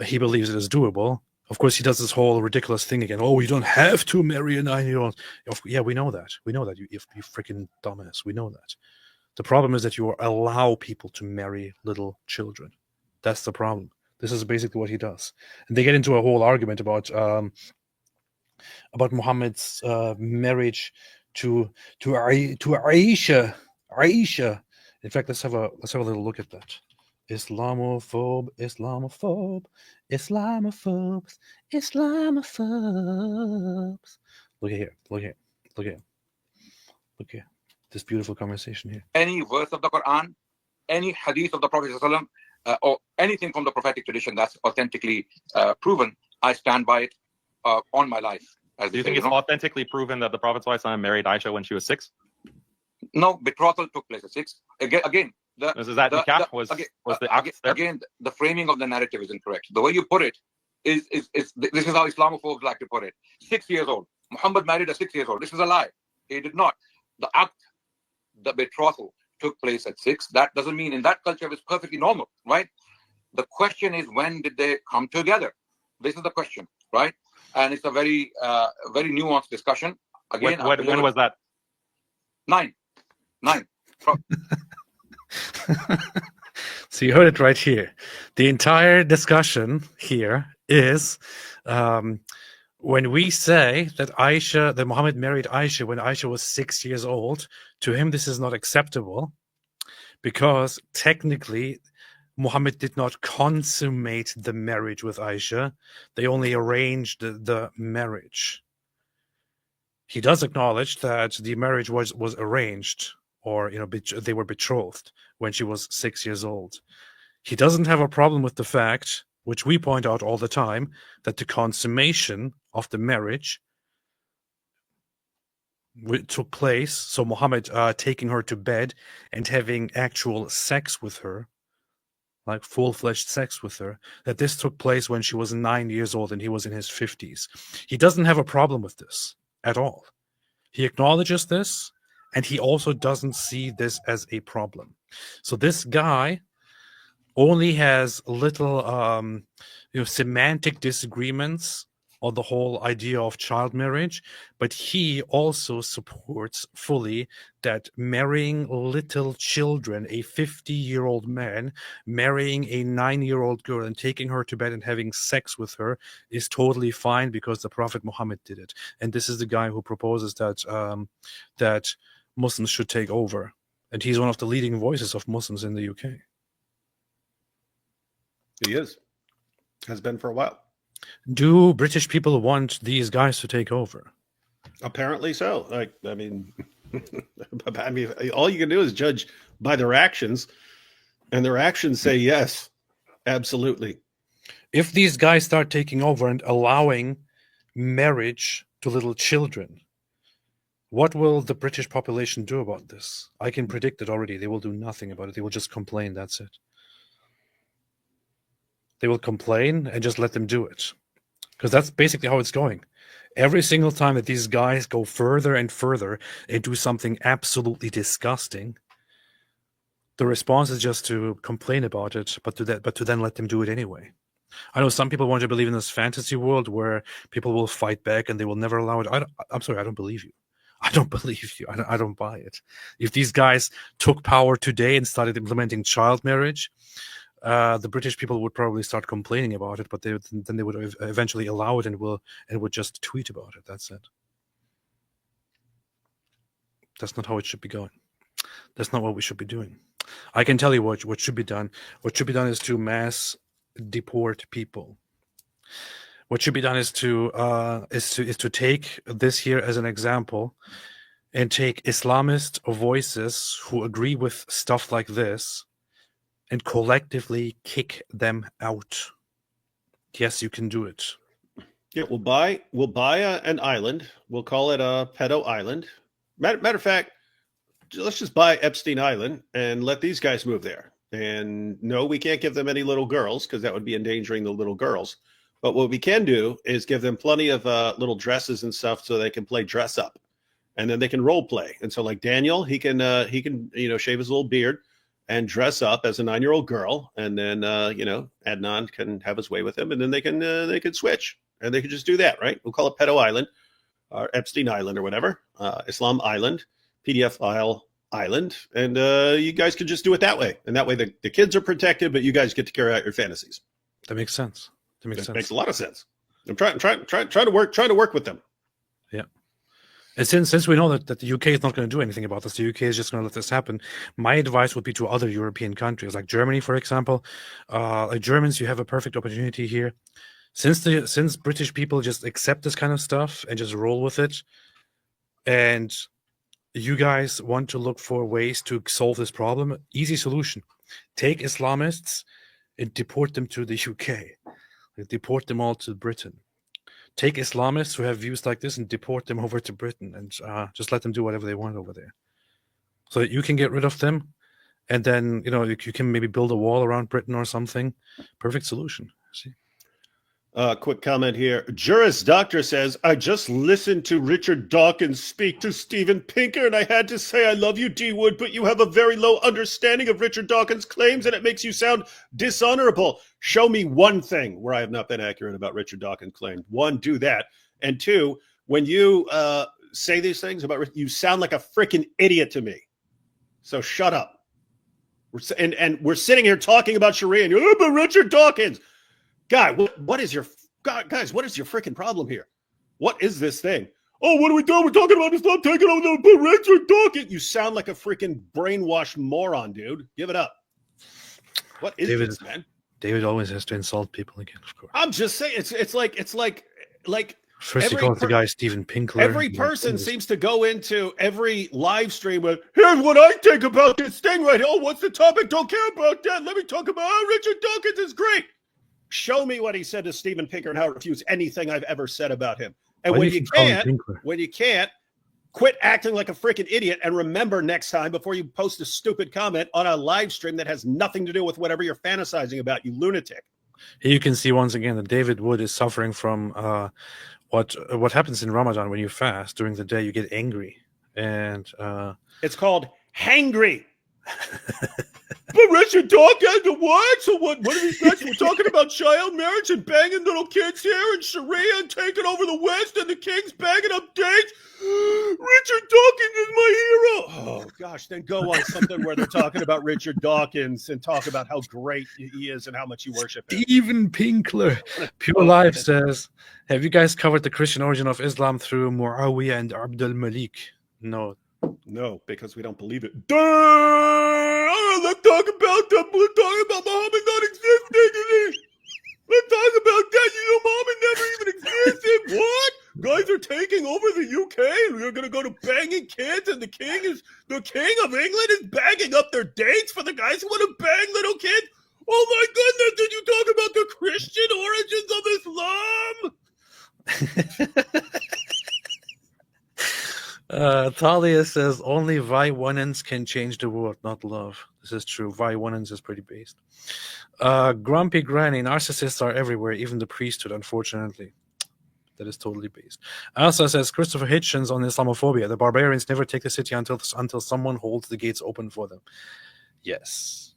He believes it is doable. Of course, he does this whole ridiculous thing again. Oh, you don't have to marry a 9-year-old. Yeah, we know that. We know that, you freaking dumbass. We know that. The problem is that you allow people to marry little children. That's the problem. This is basically what he does. And they get into a whole argument about Muhammad's marriage to Aisha. In fact, let's have a little look at that. Islamophobe. Look here. This beautiful conversation here. Any verse of the Quran, any hadith of the Prophet ﷺ, or anything from the prophetic tradition that's authentically proven, I stand by it on my life. Do you think it's authentically proven that the Prophet ﷺ married Aisha when she was 6? No, betrothal took place at 6. Again, the framing of the narrative is incorrect. The way you put it is this is how Islamophobes like to put it. 6 years old. Muhammad married a 6-year-old. This is a lie. He did not. The betrothal took place at 6. That doesn't mean in that culture it's perfectly normal, right? The question is, when did they come together? This is the question, right? And it's a very nuanced discussion. Again, when was that? 9. So you heard it right here. The entire discussion here is when we say that Muhammad married Aisha when Aisha was 6 years old, to him this is not acceptable because technically Muhammad did not consummate the marriage with Aisha. They only arranged the marriage. He does acknowledge that the marriage was arranged, or they were betrothed when she was 6 years old. He doesn't have a problem with the fact, which we point out all the time, that the consummation of the marriage took place, so Muhammad taking her to bed and having actual sex with her, like full-fledged sex with her, that this took place when she was 9 years old and he was in his 50s. He doesn't have a problem with this at all. He acknowledges this, and he also doesn't see this as a problem. So this guy only has little semantic disagreements on the whole idea of child marriage, but he also supports fully that marrying little children, a 50-year-old man marrying a 9-year-old girl and taking her to bed and having sex with her is totally fine because the Prophet Muhammad did it. And this is the guy who proposes that Muslims should take over. And he's one of the leading voices of Muslims in the UK. He is. Has been for a while. Do British people want these guys to take over? Apparently so. I mean, all you can do is judge by their actions, and their actions say yes, absolutely. If these guys start taking over and allowing marriage to little children, what will the British population do about this? I can predict it already. They will do nothing about it. They will just complain. That's it. They will complain and just let them do it. Because that's basically how it's going. Every single time that these guys go further and further and do something absolutely disgusting, the response is just to complain about it, but to then let them do it anyway. I know some people want to believe in this fantasy world where people will fight back and they will never allow it. I'm sorry, I don't believe you. I don't believe you. I don't buy it. If these guys took power today and started implementing child marriage, the British people would probably start complaining about it, but then they would eventually allow it and would just tweet about it. That's it. That's not how it should be going. That's not what we should be doing. I can tell you what should be done. What should be done is to mass deport people. What should be done is to take this here as an example and take Islamist voices who agree with stuff like this and collectively kick them out. Yes, you can do it. Yeah, we'll buy an island. We'll call it a pedo island. Matter of fact, let's just buy Epstein Island and let these guys move there. And no, we can't give them any little girls because that would be endangering the little girls. But what we can do is give them plenty of little dresses and stuff so they can play dress up, and then they can role play. And so, like Daniel, he can shave his little beard and dress up as a 9-year-old girl, and then Adnan can have his way with him, and then they can switch, and they can just do that, right? We'll call it Pedo Island or Epstein Island or whatever, Islam Island, PDF file Island, and you guys can just do it that way, and that way the kids are protected, but you guys get to carry out your fantasies. That makes sense. Makes a lot of sense. I'm trying to work with them. Yeah. And since we know that the UK is not going to do anything about this, the UK is just going to let this happen. My advice would be to other European countries, like Germany, for example. Like Germans, you have a perfect opportunity here. Since British people just accept this kind of stuff and just roll with it, and you guys want to look for ways to solve this problem, easy solution: take Islamists and deport them to the UK. Deport them all to Britain. Take Islamists who have views like this and deport them over to Britain, and just let them do whatever they want over there. So that you can get rid of them, and then you can maybe build a wall around Britain or something. Perfect solution. See? Quick comment here. Juris Doctor says, I just listened to Richard Dawkins speak to Steven Pinker, and I had to say I love you, D. Wood, but you have a very low understanding of Richard Dawkins' claims, and it makes you sound dishonorable. Show me one thing where I have not been accurate about Richard Dawkins' claim. One, do that. And two, when you say these things about you sound like a freaking idiot to me. So shut up. And we're sitting here talking about Sharia, and you're, but Richard Dawkins. Guy, what is your freaking problem here? What is this thing? Oh, what are we doing? We're talking about Islam taking over the Richard Dawkins. You sound like a freaking brainwashed moron, dude. Give it up. What is this, man? David always has to insult people again, of course. I'm just saying, it's like first he calls the guy Steven Pinker. Every person seems to go into every live stream with, here's what I think about this thing right here. Oh, what's the topic? Don't care about that. Let me talk about how Richard Dawkins is great. Show me what he said to Steven Pinker and how it refutes anything I've ever said about him. And when you can't, quit acting like a freaking idiot, and remember next time before you post a stupid comment on a live stream that has nothing to do with whatever you're fantasizing about, you lunatic. Here you can see once again that David Wood is suffering from what happens in Ramadan when you fast. During the day, you get angry, and it's called hangry. But Richard Dawkins, what? So what are these guys? We're talking about child marriage and banging little kids here and Sharia and taking over the West and the kings banging up dates. Richard Dawkins is my hero. Oh, gosh, then go on something where they're talking about Richard Dawkins and talk about how great he is and how much you worship him. Steven Pinker. Pure Life says, have you guys covered the Christian origin of Islam through Muawiyah and Abdul Malik? No, because we don't believe it. Let's talk about them. We're talking about Muhammad not existing. Let's talk about that. Muhammad never even existed. What? Guys are taking over the UK. We're going to go to banging kids, and the king of England is bagging up their dates for the guys who want to bang little kids. Oh my goodness! Did you talk about the Christian origins of Islam? Talia says only violence can change the world, not love. This is true. Violence is pretty based. Grumpy Granny, narcissists are everywhere, even the priesthood, unfortunately. That is totally based. Elsa says Christopher Hitchens on Islamophobia. The barbarians never take the city until someone holds the gates open for them. Yes.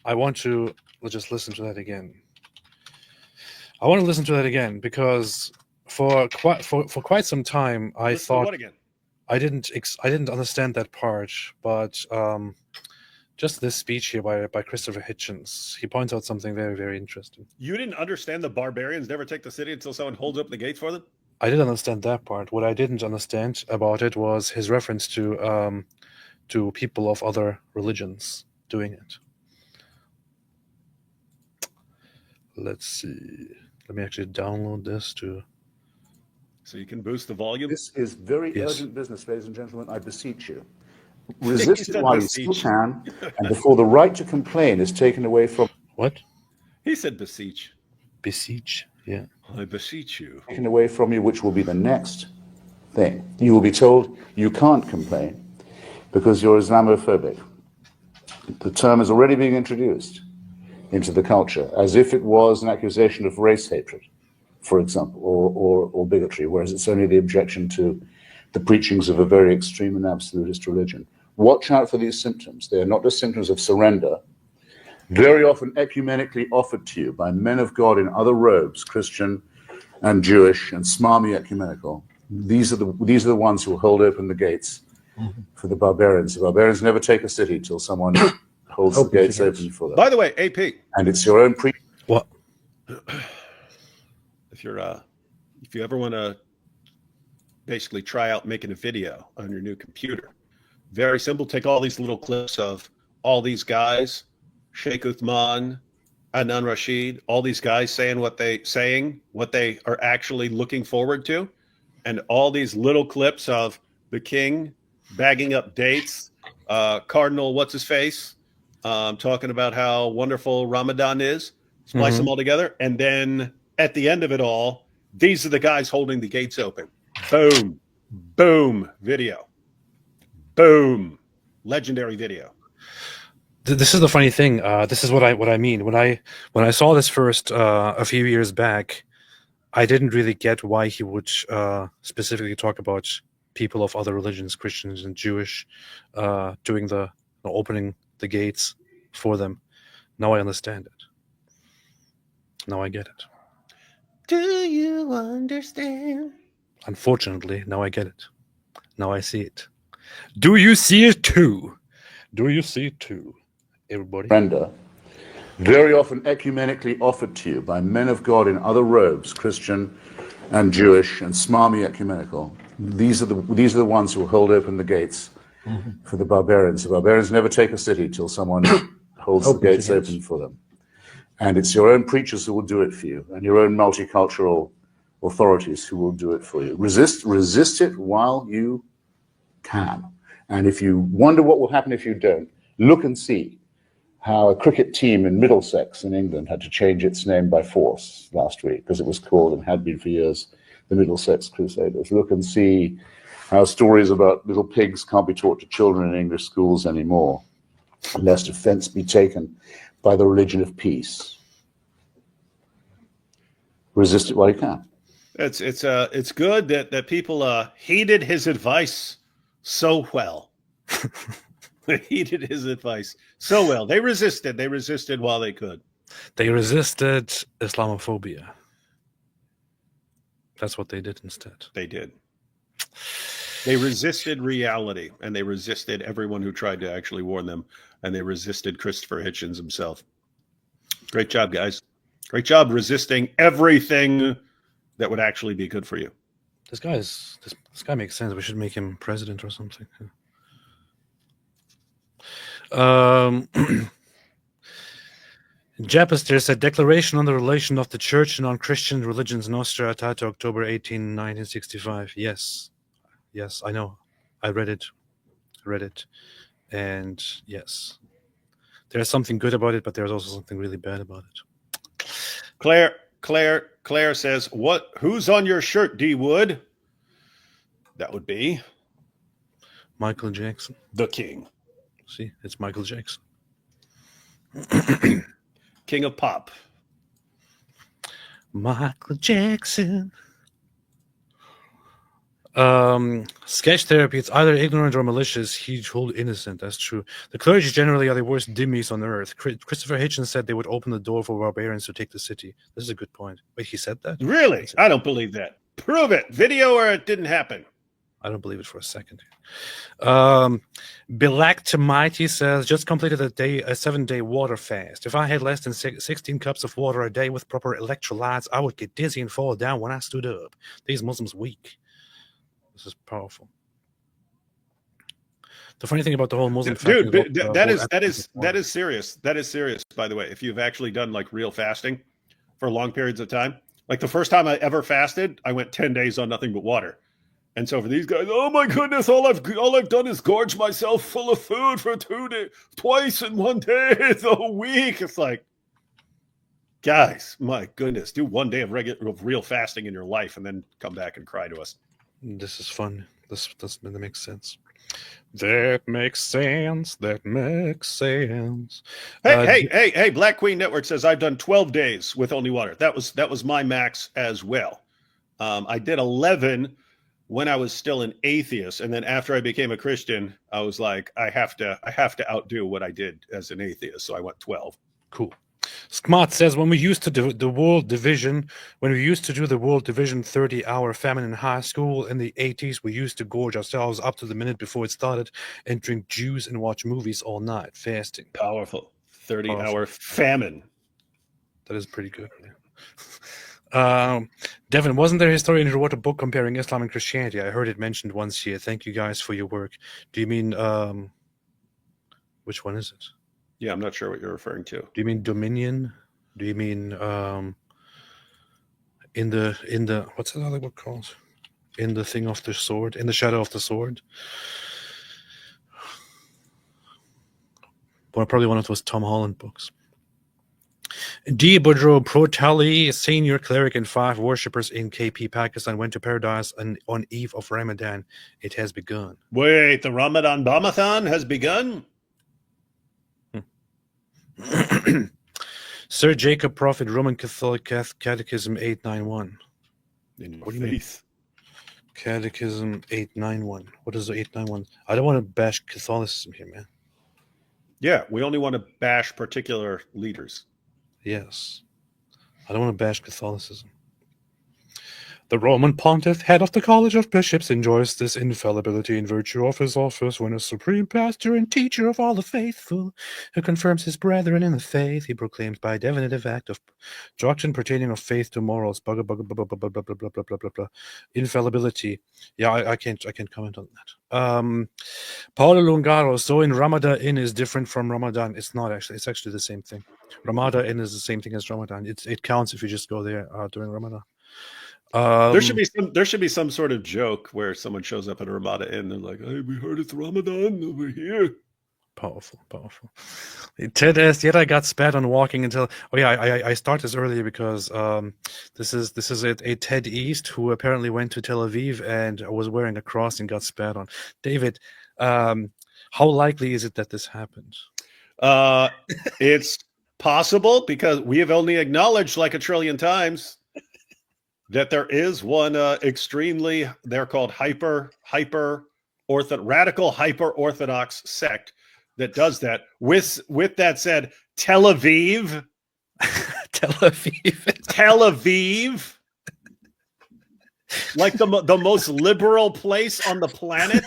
I want to just listen to that again. Because for quite some time I thought I didn't understand that part, but just this speech here by Christopher Hitchens, he points out something very, very interesting. You didn't understand the barbarians never take the city until someone holds up the gates for them? I did understand that part. What I didn't understand about it was his reference to people of other religions doing it. Let's see. Let me actually download this to... So you can boost the volume? This is very urgent business, ladies and gentlemen. I beseech you. Resist it while you still can, and before the right to complain is taken away from... What? He said beseech. Beseech, yeah. I beseech you. Taken away from you, which will be the next thing. You will be told you can't complain because you're Islamophobic. The term is already being introduced into the culture as if it was an accusation of race hatred, for example, or bigotry, whereas it's only the objection to the preachings of a very extreme and absolutist religion. Watch out for these symptoms. They are not just symptoms of surrender, very often ecumenically offered to you by men of God in other robes, Christian and Jewish and smarmy ecumenical. These are the ones who will hold open the gates for the barbarians. The barbarians never take a city till someone holds the gates open for them. By the way, AP. And it's your own What? If you ever want to basically try out making a video on your new computer, very simple. Take all these little clips of all these guys, Sheikh Uthman, Adnan Rashid, all these guys saying what they are actually looking forward to, and all these little clips of the king bagging up dates, Cardinal what's his face talking about how wonderful Ramadan is, splice them all together, and then at the end of it all, these are the guys holding the gates open. Boom, boom, video. Boom, legendary video. This is the funny thing. This is what I mean. When I saw this first a few years back, I didn't really get why he would specifically talk about people of other religions, Christians and Jewish, doing the opening the gates for them. Now I understand it. Now I get it. Do you understand? Unfortunately, now I get it. Now I see it. Do you see it too? Do you see it too, everybody? surrender, very often ecumenically offered to you by men of God in other robes, Christian and Jewish and smarmy ecumenical. These are the ones who will hold open the gates for the barbarians. The barbarians never take a city till someone holds the gates open for them. And it's your own preachers who will do it for you, and your own multicultural authorities who will do it for you. Resist it while you can. And if you wonder what will happen if you don't, look and see how a cricket team in Middlesex in England had to change its name by force last week, because it was called, and had been for years, the Middlesex Crusaders. Look and see how stories about little pigs can't be taught to children in English schools anymore, lest offense be taken by the religion of peace. Resist it while you can. It's good that people heeded his advice so well. They heeded his advice so well. They resisted while they could. They resisted Islamophobia. That's what they did instead. They did. They resisted reality, and they resisted everyone who tried to actually warn them, and they resisted Christopher Hitchens himself. Great job, guys. Great job resisting everything that would actually be good for you. This guy makes sense. We should make him president or something. Japister said, Declaration on the Relation of the Church and on Christian Religions Nostra Aetate, October 18, 1965. Yes, I know. I read it. And yes, there's something good about it, but there's also something really bad about it. Claire says, who's on your shirt, D. Wood? That would be Michael Jackson. the king. See, it's Michael Jackson. King of pop. Michael Jackson. Sketch therapy, it's either ignorant or malicious. He told innocent. That's true. The clergy generally are the worst dhimmis on earth. Christopher Hitchens said they would open the door for barbarians to take the city. This is a good point. Wait, he said that? Really? I don't believe that. Prove it. Video or it didn't happen. I don't believe it for a second. Bilactamite says, just completed a 7-day water fast. If I had less than 16 cups of water a day with proper electrolytes, I would get dizzy and fall down when I stood up. These Muslims weak. This is powerful. The funny thing about the whole Muslim dude, that is serious. That is serious, by the way. If you've actually done like real fasting for long periods of time, like the first time I ever fasted, I went 10 days on nothing but water. And so for these guys, oh my goodness, all I've done is gorge myself full of food for 2 days, twice in 1 day. It's a week. It's like, guys, my goodness, do 1 day of real fasting in your life and then come back and cry to us. This is fun. That makes sense. That makes sense. That makes sense. Hey, Black Queen Network says I've done 12 days with only water. That was my max as well. I did 11 when I was still an atheist, and then after I became a Christian, I was like, I have to outdo what I did as an atheist, so I went 12. Cool. Smart says when we used to do the world division, 30-hour famine in high school in the 80s, we used to gorge ourselves up to the minute before it started and drink juice and watch movies all night, fasting. Powerful. 30-hour famine. That is pretty good. Yeah. Devin, wasn't there a historian who wrote a book comparing Islam and Christianity? I heard it mentioned once here. Thank you guys for your work. Do you mean which one is it? Yeah, I'm not sure what you're referring to. Do you mean Dominion? Do you mean in the what's that other book called? In the thing of the sword, in the shadow of the sword? Well, probably one of those Tom Holland books. D. Boudreaux Protali, senior cleric and 5 worshippers in KP, Pakistan, went to paradise on eve of Ramadan. It has begun. Wait, the Ramadan Bamathon has begun? Sir Jacob Prophet, Roman Catholic Catechism 891. What do you mean? Catechism 891. What is the 891? I don't want to bash Catholicism here, man. Yeah, we only want to bash particular leaders. Yes. I don't want to bash Catholicism. The Roman Pontiff, head of the College of Bishops, enjoys this infallibility in virtue of his office when a supreme pastor and teacher of all the faithful, who confirms his brethren in the faith, he proclaims by definitive act of doctrine pertaining of faith to morals, blah, blah, blah, blah, blah, blah, blah, blah, blah, blah, blah, blah. Infallibility. Yeah, I can't comment on that. Paulo Lungaro, so in Ramadan is different from Ramadan. It's not actually. It's actually the same thing. Ramadan is the same thing as Ramadan. It counts if you just go there during Ramadan. There should be some sort of joke where someone shows up at a Ramada Inn and they're like, "Hey, we heard it's Ramadan over here." Powerful. Ted asked, yet I got spat on walking until. Oh yeah, I started this earlier because this is a Ted East who apparently went to Tel Aviv and was wearing a cross and got spat on. David, how likely is it that this happened? It's possible because we have only acknowledged like a trillion times that there is one extremely, they're called radical hyper orthodox sect that does that. With that said, Tel Aviv, like the most liberal place on the planet.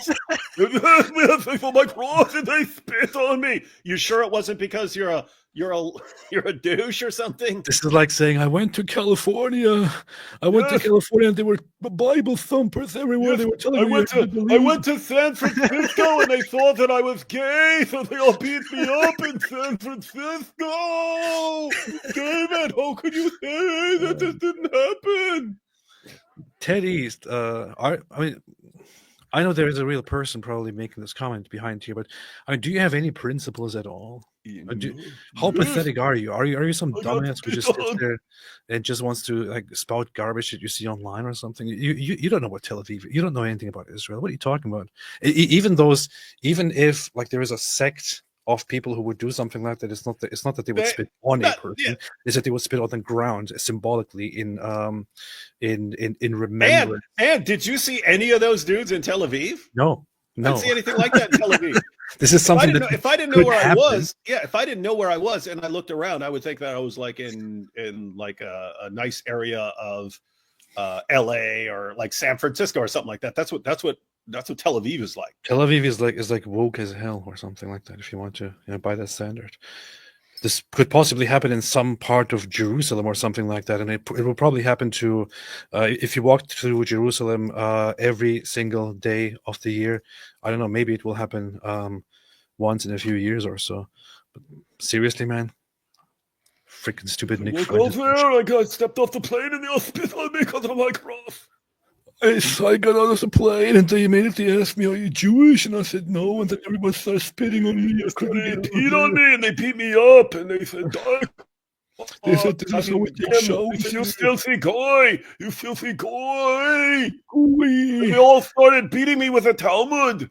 For my cross, and they spit on me. You sure it wasn't because you're a douche or something? This is like saying I went to California. To California and there were Bible thumpers everywhere. Yes, they were telling me I went to San Francisco and they thought that I was gay, so they all beat me up in San Francisco. David, how could you say that this didn't happen? Ted East, I know there is a real person probably making this comment behind here, but do you have any principles at all? How pathetic are you? Are you some dumbass who just sits there and just wants to like spout garbage that you see online or something? You don't know what Tel Aviv. You don't know anything about Israel. What are you talking about? Even if like there is a sect of people who would do something like that, it's not that they would spit on a person. It's that they would spit on the ground symbolically in remembrance. And did you see any of those dudes in Tel Aviv? No. I didn't see anything like that in Tel Aviv. This is something if I didn't know where I was, if I didn't know where I was and I looked around, I would think that I was like in like a nice area of LA or like San Francisco or something like that. That's what Tel Aviv is like. Tel Aviv is like woke as hell or something like that, if you want to, by that standard. This could possibly happen in some part of Jerusalem or something like that, and it will probably happen to if you walk through Jerusalem every single day of the year. I don't know, maybe it will happen once in a few years or so. But seriously, man, freaking stupid Nick. I got stepped off the plane and they all spit on me because of my cross. I got out of the plane and they immediately asked me, "Are you Jewish?" And I said no, and then everybody started spitting on me. They peed on me and they beat me up and they said, they said, "This is how we take showers." You filthy guy! You filthy guy! And they all started beating me with a Talmud.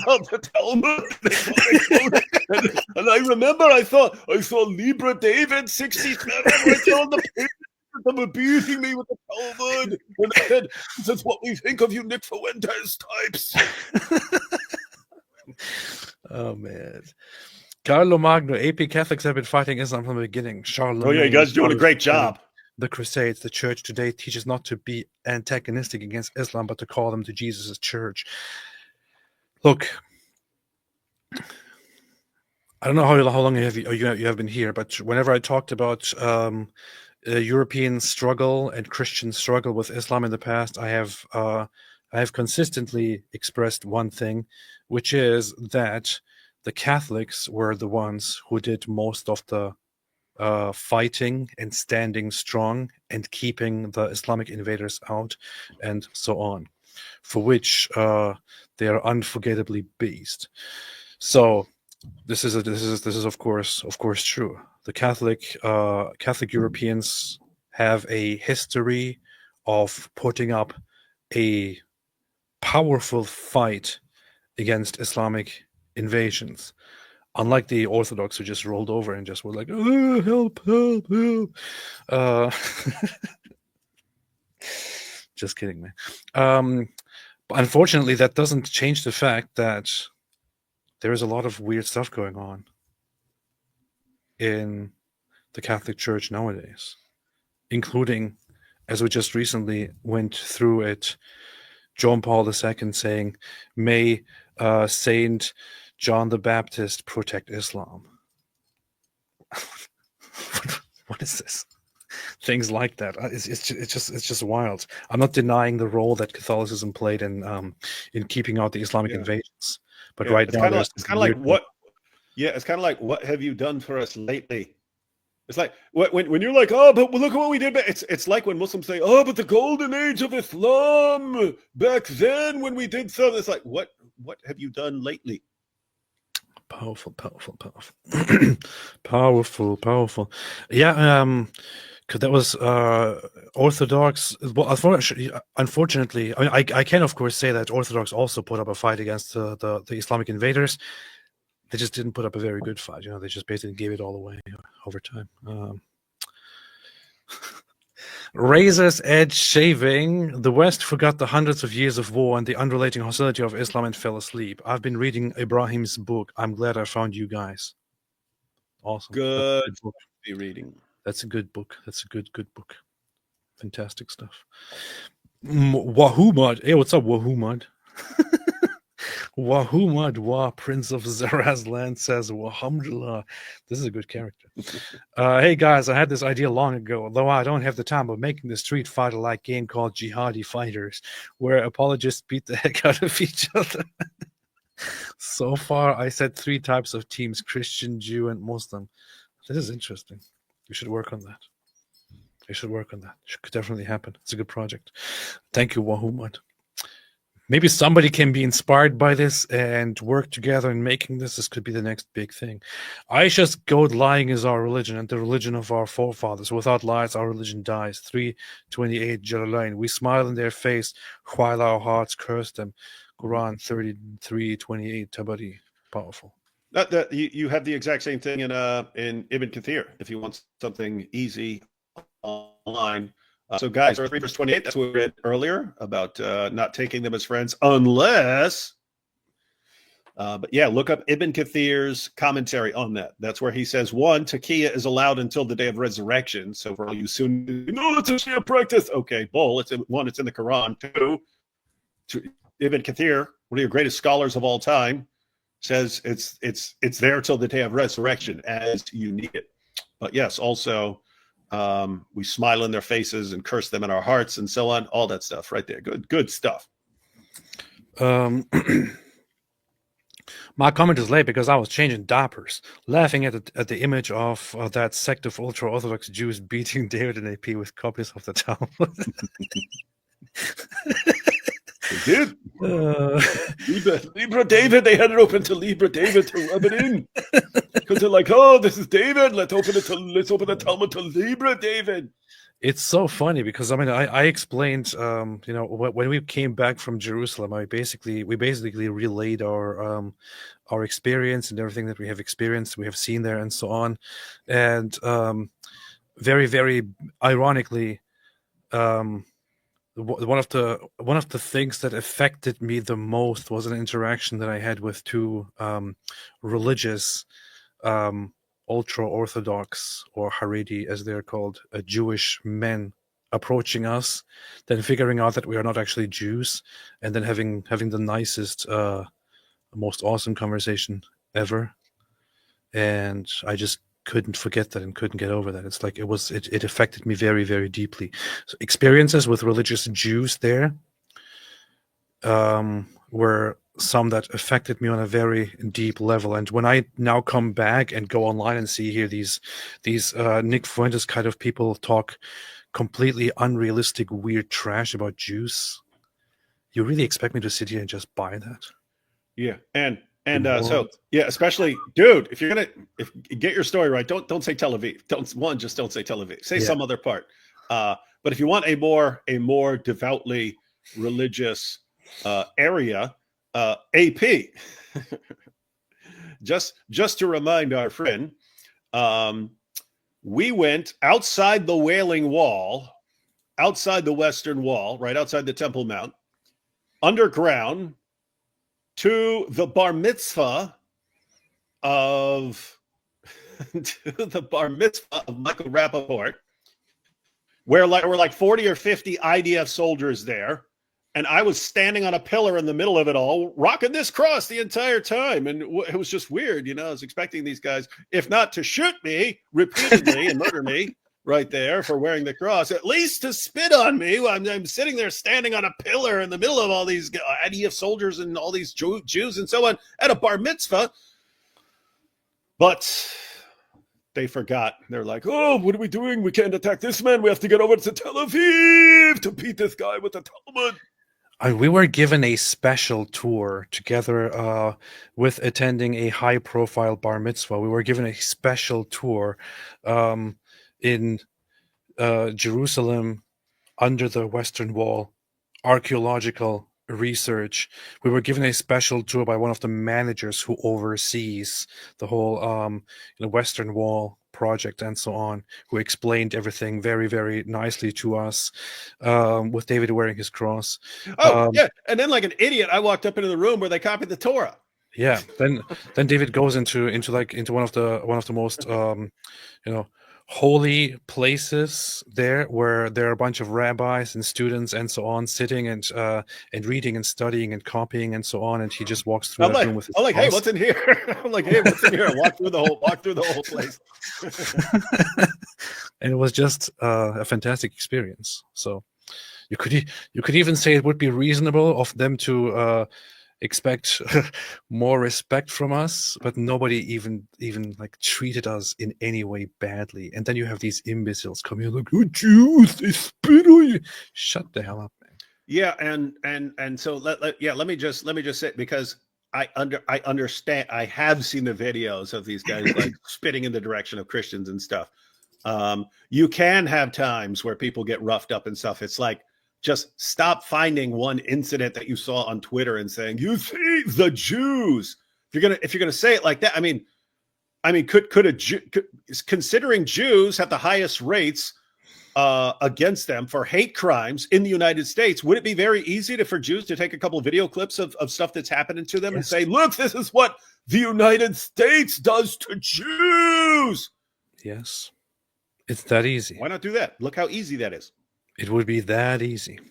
About the Talmud. And I remember I saw Libra David 67 right there on the page. They were beating me with the Talmud. And I said, this is what we think of you Nick Fuentes types. Oh, man. Carlo Magno, AP Catholics have been fighting Islam from the beginning. Charlemagne, Oh, yeah, you guys doing a great job. The Crusades, the church today teaches not to be antagonistic against Islam, but to call them to Jesus' church. Look, I don't know how long you have been here, but whenever I talked about European struggle and Christian struggle with Islam in the past, I have consistently expressed one thing, which is that the Catholics were the ones who did most of the fighting and standing strong and keeping the Islamic invaders out and so on, for which they are unforgettably based. So this is of course true. The Catholic Europeans have a history of putting up a powerful fight against Islamic invasions, unlike the Orthodox who just rolled over and just were like, oh, help. Just kidding, man. Unfortunately, that doesn't change the fact that there is a lot of weird stuff going on in the Catholic Church nowadays, including, as we just recently went through it, John Paul II saying, may Saint John the Baptist protect Islam. What is this? Things like that. It's just wild. I'm not denying the role that Catholicism played in keeping out the Islamic invasions, but right now it's kind of like what? Yeah, it's kind of like, what have you done for us lately? It's like when you're like, oh, but look at what we did. It's like when Muslims say, oh, but the golden age of Islam back then when we did something. It's like, what have you done lately? Powerful. Yeah, because that was Orthodox. Well, unfortunately, I mean, I can of course say that Orthodox also put up a fight against the Islamic invaders. They just didn't put up a very good fight. You know, they just basically gave it all away over time. Razor's edge shaving. The West forgot the hundreds of years of war and the unrelating hostility of Islam and fell asleep. I've been reading Ibrahim's book. I'm glad I found you guys. Awesome. Good book to be reading. That's a good book. That's a good book. Fantastic stuff. Wahumad. Hey, what's up, Wahumad? Wahumad Wah, Prince of Zarazland, says, Wahamdulillah. This is a good character. Hey guys, I had this idea long ago, though I don't have the time, of making the Street Fighter-like game called Jihadi Fighters, where apologists beat the heck out of each other. So far, I said 3 types of teams: Christian, Jew, and Muslim. This is interesting. We should work on that. It could definitely happen. It's a good project. Thank you, Wahumad. Maybe somebody can be inspired by this and work together in making this. This could be the next big thing. Aisha's goat, lying is our religion and the religion of our forefathers. Without lies, our religion dies. 3:28 Jalalain. We smile in their face while our hearts curse them. Quran 33:28 Tabari. Powerful. That you have the exact same thing in Ibn Kathir. If you want something easy online. So guys, 3 verse 28, that's what we read earlier about not taking them as friends unless, but yeah, look up Ibn Kathir's commentary on that. That's where he says, 1, taqiyya is allowed until the day of resurrection. So for all you Sunnis, no, it's a Shia practice. Okay, bull. It's in the Quran. 2, Ibn Kathir, one of your greatest scholars of all time, says it's there till the day of resurrection as you need it. But yes, also, we smile in their faces and curse them in our hearts and so on. All that stuff right there. Good stuff. My comment is late because I was changing diapers, laughing at the image of that sect of ultra-Orthodox Jews beating David and AP with copies of the Talmud. did. Uh, Libra David, they had it open to Libra David to rub it in. Because they're like, oh, this is David. Let's open the Talmud to Libra David. it's so funny because I mean I explained when we came back from Jerusalem, we basically relayed our experience and everything that we have experienced, we have seen there, and so on. And very, very ironically, one of the things that affected me the most was an interaction that I had with two religious, ultra-Orthodox, or Haredi as they're called, Jewish men approaching us, then figuring out that we are not actually Jews, and then having the nicest, most awesome conversation ever. And I just couldn't forget that and couldn't get over that. It's like it affected me very, very deeply. So experiences with religious Jews there were some that affected me on a very deep level. And when I now come back and go online and see here these Nick Fuentes kind of people talk completely unrealistic, weird trash about Jews, you really expect me to sit here and just buy that? Yeah, and so yeah, especially, dude, if get your story right, don't say Tel Aviv. Just don't say Tel Aviv. Say some other part. But if you want a more devoutly religious area, AP. just to remind our friend, we went outside the Wailing Wall, outside the Western Wall, right outside the Temple Mount, underground, to the bar mitzvah of Michael Rappaport, where we're like 40 or 50 IDF soldiers there. And I was standing on a pillar in the middle of it all, rocking this cross the entire time. And it was just weird. I was expecting these guys, if not to shoot me repeatedly and murder me right there for wearing the cross, at least to spit on me. I'm sitting there standing on a pillar in the middle of all these IDF soldiers and all these Jews and so on at a bar mitzvah. But they forgot. They're like, oh, what are we doing? We can't attack this man. We have to get over to Tel Aviv to beat this guy with the Talmud. We were given a special tour together with attending a high-profile bar mitzvah. We were given a special tour in Jerusalem, under the Western Wall, archaeological research. We were given a special tour by one of the managers who oversees the whole Western Wall project and so on, who explained everything very, very nicely to us, with David wearing his cross. Yeah, and then like an idiot, I walked up into the room where they copied the Torah. Yeah, then David goes into one of the most holy places there, where there are a bunch of rabbis and students and so on sitting and reading and studying and copying and so on, and he just walks through that room with his hey, what's in here? I'm like, hey, what's in here? Walk through the whole place. And it was just a fantastic experience. So you could even say it would be reasonable of them to expect more respect from us, but nobody even like treated us in any way badly. And then you have these imbeciles coming like, oh, Jews, they spit on you. Shut the hell up, man. Yeah, and so let me just say, because I understand, I have seen the videos of these guys like spitting in the direction of Christians and stuff. You can have times where people get roughed up and stuff. It's like, just stop finding one incident that you saw on Twitter and saying, you see the Jews. If you're gonna say it like that, I mean, considering Jews have the highest rates against them for hate crimes in the United States, would it be very easy for Jews to take a couple of video clips of stuff that's happening to them and say, look, this is what the United States does to Jews? Yes, it's that easy. Why not do that? Look how easy that is. It would be that easy.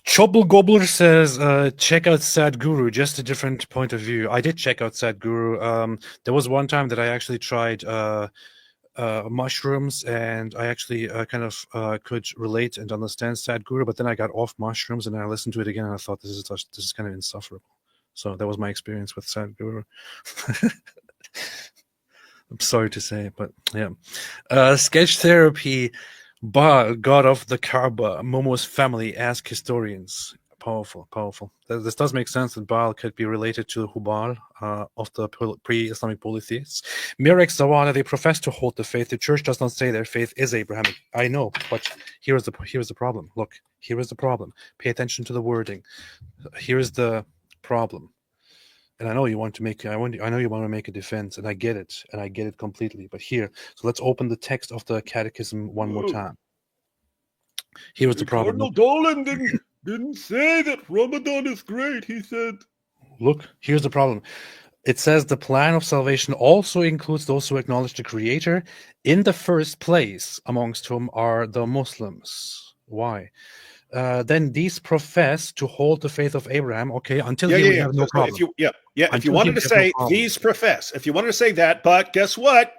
Chobble Gobbler says, check out Sadhguru, just a different point of view. I did check out Sadhguru. There was one time that I actually tried mushrooms, and I actually kind of could relate and understand Sadhguru, but then I got off mushrooms and I listened to it again and I thought, this is kind of insufferable. So that was my experience with Sadhguru. I'm sorry to say, but yeah. Sketch Therapy, God of the Kaaba, Momo's family, ask historians. Powerful, powerful. This does make sense that Baal could be related to Hubal of the pre-Islamic polytheists. Mirek Zawada, they profess to hold the faith. The church does not say their faith is Abrahamic. I know, but here's the problem. Look, here is the problem. Pay attention to the wording. Here's the problem. And I know you want to make. I know you want to make a defense, and I get it, completely. But here, so let's open the text of the Catechism one more time. Here's the problem. Cardinal Dolan didn't say that Ramadan is great. He said, look, here's the problem. It says the plan of salvation also includes those who acknowledge the Creator in the first place, amongst whom are the Muslims. Why? Then these profess to hold the faith of Abraham. Okay, until here we have no problem. If you wanted to say these profess, if you wanted to say that, but guess what?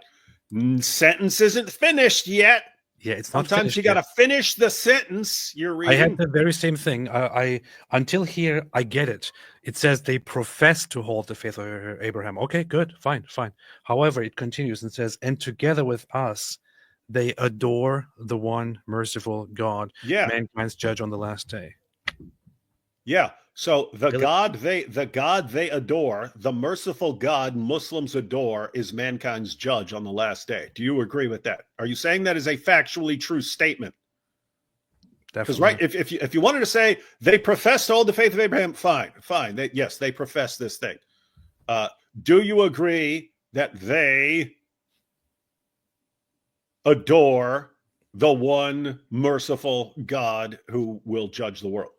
Sentence isn't finished yet. Yeah, it's not. Sometimes you got to finish the sentence you're reading. I had the very same thing. Until here, I get it. It says they profess to hold the faith of Abraham. Okay, good, fine. However, it continues and says, and together with us, they adore the one merciful God, mankind's judge on the last day. Yeah. So the God they adore, the merciful God Muslims adore, is mankind's judge on the last day. Do you agree with that? Are you saying that is a factually true statement? Because right, if you wanted to say they profess to hold the faith of Abraham, fine. Yes, they profess this thing. Do you agree that they adore the one merciful God who will judge the world?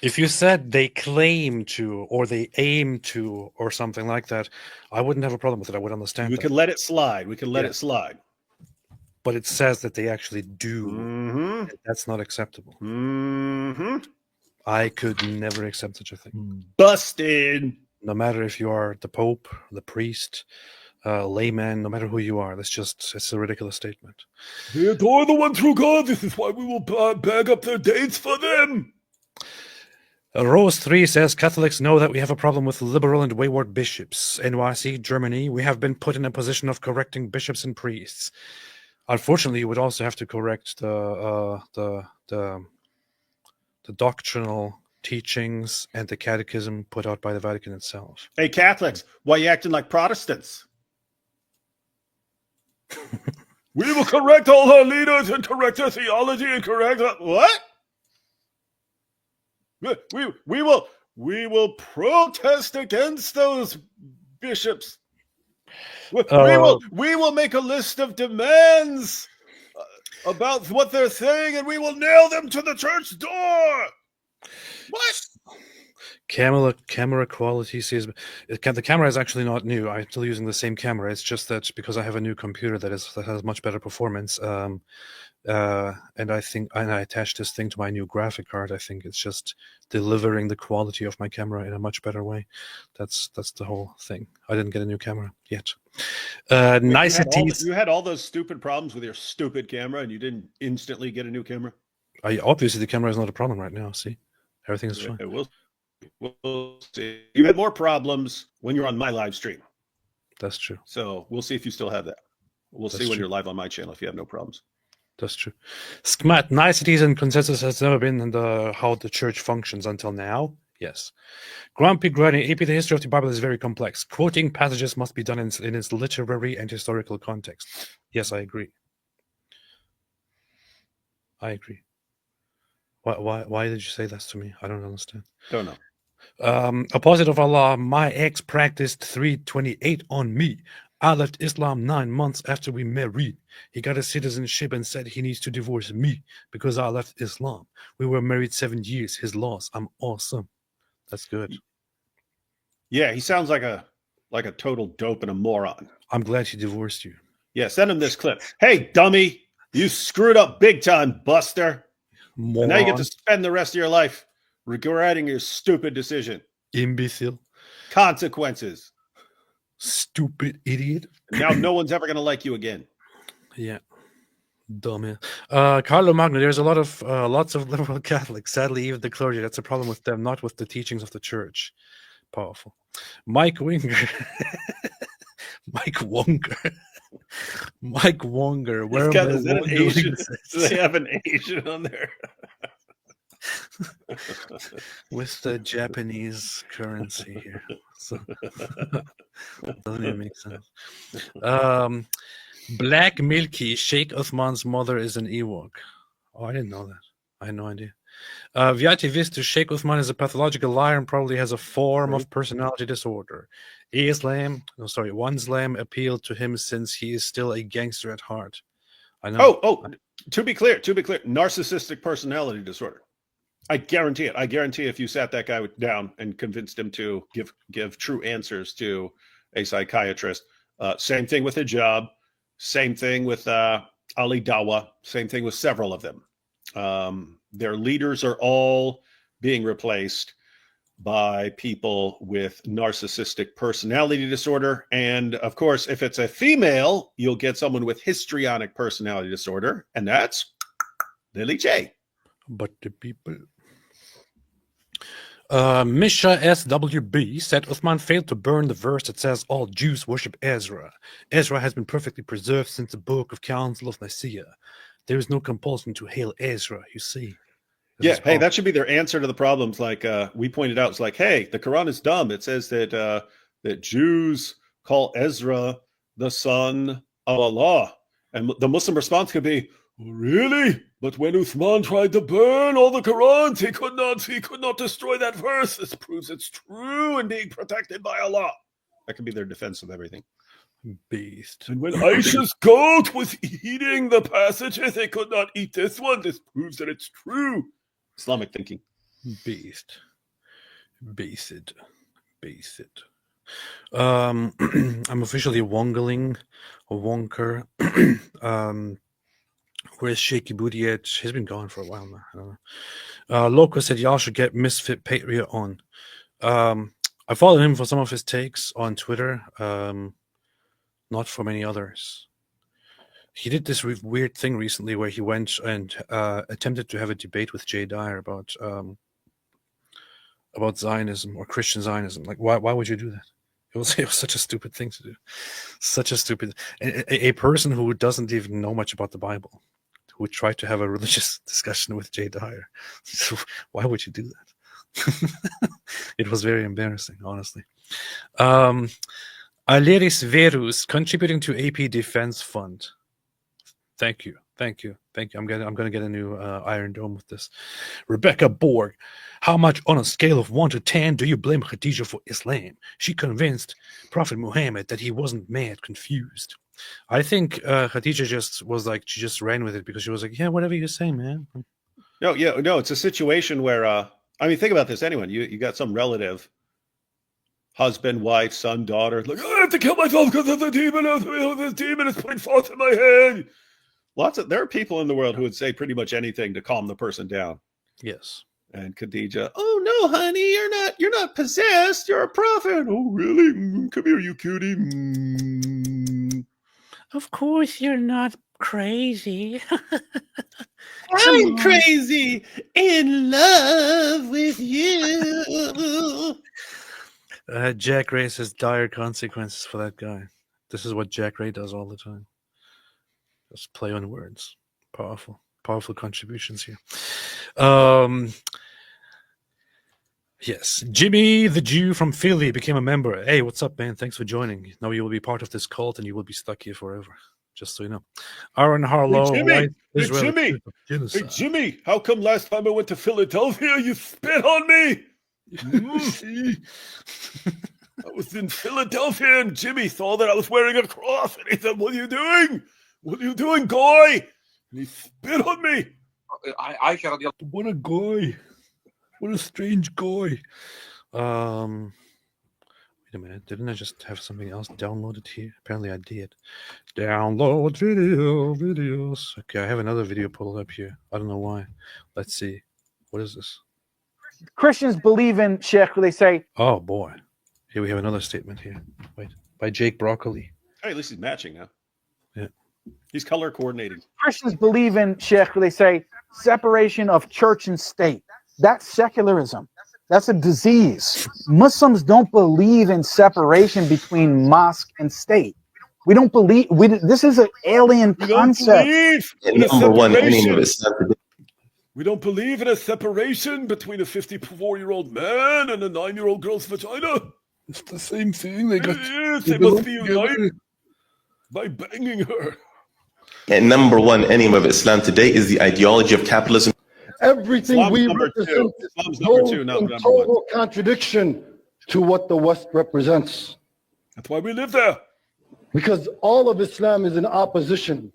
If you said they claim to, or they aim to, or something like that, I wouldn't have a problem with it. I would understand. We could let it slide. It slide. But it says that they actually do. Mm-hmm. That's not acceptable. Mm-hmm. I could never accept such a thing. Busted. No matter if you are the Pope, the priest, layman, no matter who you are, it's a ridiculous statement. They adore the one true God. This is why we will bag up their dates for them. Rose 3 says, Catholics know that we have a problem with liberal and wayward bishops. NYC, Germany, we have been put in a position of correcting bishops and priests. Unfortunately, you would also have to correct the doctrinal teachings and the catechism put out by the Vatican itself. Hey, Catholics, why are you acting like Protestants? We will correct all our leaders and correct their theology and correct what? We will protest against those bishops. We will make a list of demands about what they're saying, and we will nail them to the church door. What? Camera quality says the camera is actually not new. I'm still using the same camera. It's just that because I have a new computer that has much better performance. And I attached this thing to my new graphic card. I think it's just delivering the quality of my camera in a much better way. That's the whole thing. I didn't get a new camera yet. Niceties. You had all those stupid problems with your stupid camera, and you didn't instantly get a new camera. Obviously, the camera is not a problem right now. See, everything is fine. We'll see. You had more problems when you're on my live stream. That's true. So we'll see if you still have that. We'll see when you're live on my channel if you have no problems. That's true. Schmat, niceties and consensus has never been in how the church functions until now. Yes. Grumpy Granny, AP, the history of the Bible is very complex. Quoting passages must be done in its literary and historical context. Yes, I agree. Why did you say that to me? I don't understand. Don't know. Opposite of Allah, my ex practiced 328 on me. I left Islam 9 months after we married. He got a citizenship and said he needs to divorce me because I left Islam. We were married 7 years. His loss. I'm awesome. That's good. Yeah, he sounds like a total dope and a moron. I'm glad he divorced you. Yeah, send him this clip. Hey, dummy, you screwed up big time, Buster. Moron. And now you get to spend the rest of your life regretting your stupid decision. Imbecile. Consequences. Stupid idiot. Now no one's ever going to like you again. Yeah. Dumb. Carlo Magno, there's lots of liberal Catholics. Sadly, even the clergy, that's a problem with them, not with the teachings of the church. Powerful. Mike Winger. Mike Wonger. Where is that an Asian? Do they have an Asian on there? with the Japanese currency here. So doesn't even make sense. Black Milky, Sheikh Uthman's mother is an Ewok. Oh, I didn't know that. I had no idea. Vyati Vistu, Sheikh Uthman is a pathological liar and probably has a form of personality disorder. One Islam appealed to him since he is still a gangster at heart. I know. To be clear, narcissistic personality disorder. I guarantee it. I guarantee if you sat that guy down and convinced him to give true answers to a psychiatrist, same thing with hijab, same thing with Ali Dawa, same thing with several of them. Their leaders are all being replaced by people with narcissistic personality disorder. And of course, if it's a female, you'll get someone with histrionic personality disorder, and that's Lily J. But the people... Misha SWB said Uthman failed to burn the verse that says all Jews worship Ezra. Ezra has been perfectly preserved since the Book of Council of Nicaea. There is no compulsion to hail Ezra, you see. Yeah, hey, that should be their answer to the problems. Like we pointed out, it's like, hey, the Quran is dumb. It says that that Jews call Ezra the son of Allah. And the Muslim response could be, really? But when Uthman tried to burn all the Qurans, he could not destroy that verse. This proves it's true and being protected by Allah. That could be their defense of everything. Beast. And when Aisha's goat was eating the passages, they could not eat this one. This proves that it's true. Islamic thinking. Beast. I'm officially wongling, a wonker. Where's Shaky Booty at? He's been gone for a while now. I don't know. Loco said y'all should get Misfit Patriot on. I followed him for some of his takes on Twitter. Not for many others. He did this weird thing recently where he went and attempted to have a debate with Jay Dyer about Zionism or Christian Zionism. Like, why would you do that? It was such a stupid thing to do. Such a stupid... A person who doesn't even know much about the Bible, who would try to have a religious discussion with Jay Dyer. So why would you do that? It was very embarrassing, honestly. Aleris Verus, contributing to AP Defense Fund. Thank you. I'm gonna get a new Iron Dome with this. Rebecca Borg, how much on a scale of 1 to 10 do you blame Khadija for Islam? She convinced Prophet Muhammad that he wasn't mad, confused. I think Khadija just was like, she just ran with it because she was like, yeah, whatever you say, man. No, it's a situation where I mean, think about this. Anyone, you got some relative, husband, wife, son, daughter, like, I have to kill myself because of the demon. This demon is putting forth in my head. There are people in the world who would say pretty much anything to calm the person down. Yes. And Khadija, oh no, honey, you're not possessed. You're a prophet. Oh, really? Come here, you cutie. Of course you're not crazy. I'm crazy in love with you. Jack Ray says dire consequences for that guy. This is what Jack Ray does all the time. Just play on words. Powerful contributions here. Yes, Jimmy the Jew from Philly became a member. Hey, what's up, man? Thanks for joining. Now you will be part of this cult and you will be stuck here forever. Just so you know. Aaron Harlow. Hey, Jimmy, how come last time I went to Philadelphia, you spit on me? I was in Philadelphia and Jimmy saw that I was wearing a cross and he said, what are you doing? What are you doing, guy? And he spit on me. What a guy. What a strange guy. Wait a minute. Didn't I just have something else downloaded here? Apparently I did. Download videos. Okay, I have another video pulled up here. I don't know why. Let's see. What is this? Christians believe in Sheikh, they say. Oh, boy. Here we have another statement here. Wait. By Jake Broccoli. Hey, at least he's matching now. Yeah. He's color coordinating. Christians believe in Sheikh, they say separation of church and state. That's secularism. That's a disease. Muslims don't believe in separation between mosque and state. We don't believe. This is an alien concept. Number one enemy of Islam today. We don't believe in a separation between a 54-year-old man and a 9-year-old girl's vagina. It's the same thing. They got. Yes, they they must belong be together. united by banging her. And number one enemy of Islam today is the ideology of capitalism. Everything Islam's we number represent two. Islam's number goes two, not in number one. total contradiction to what the West represents. That's why we live there. Because all of Islam is in opposition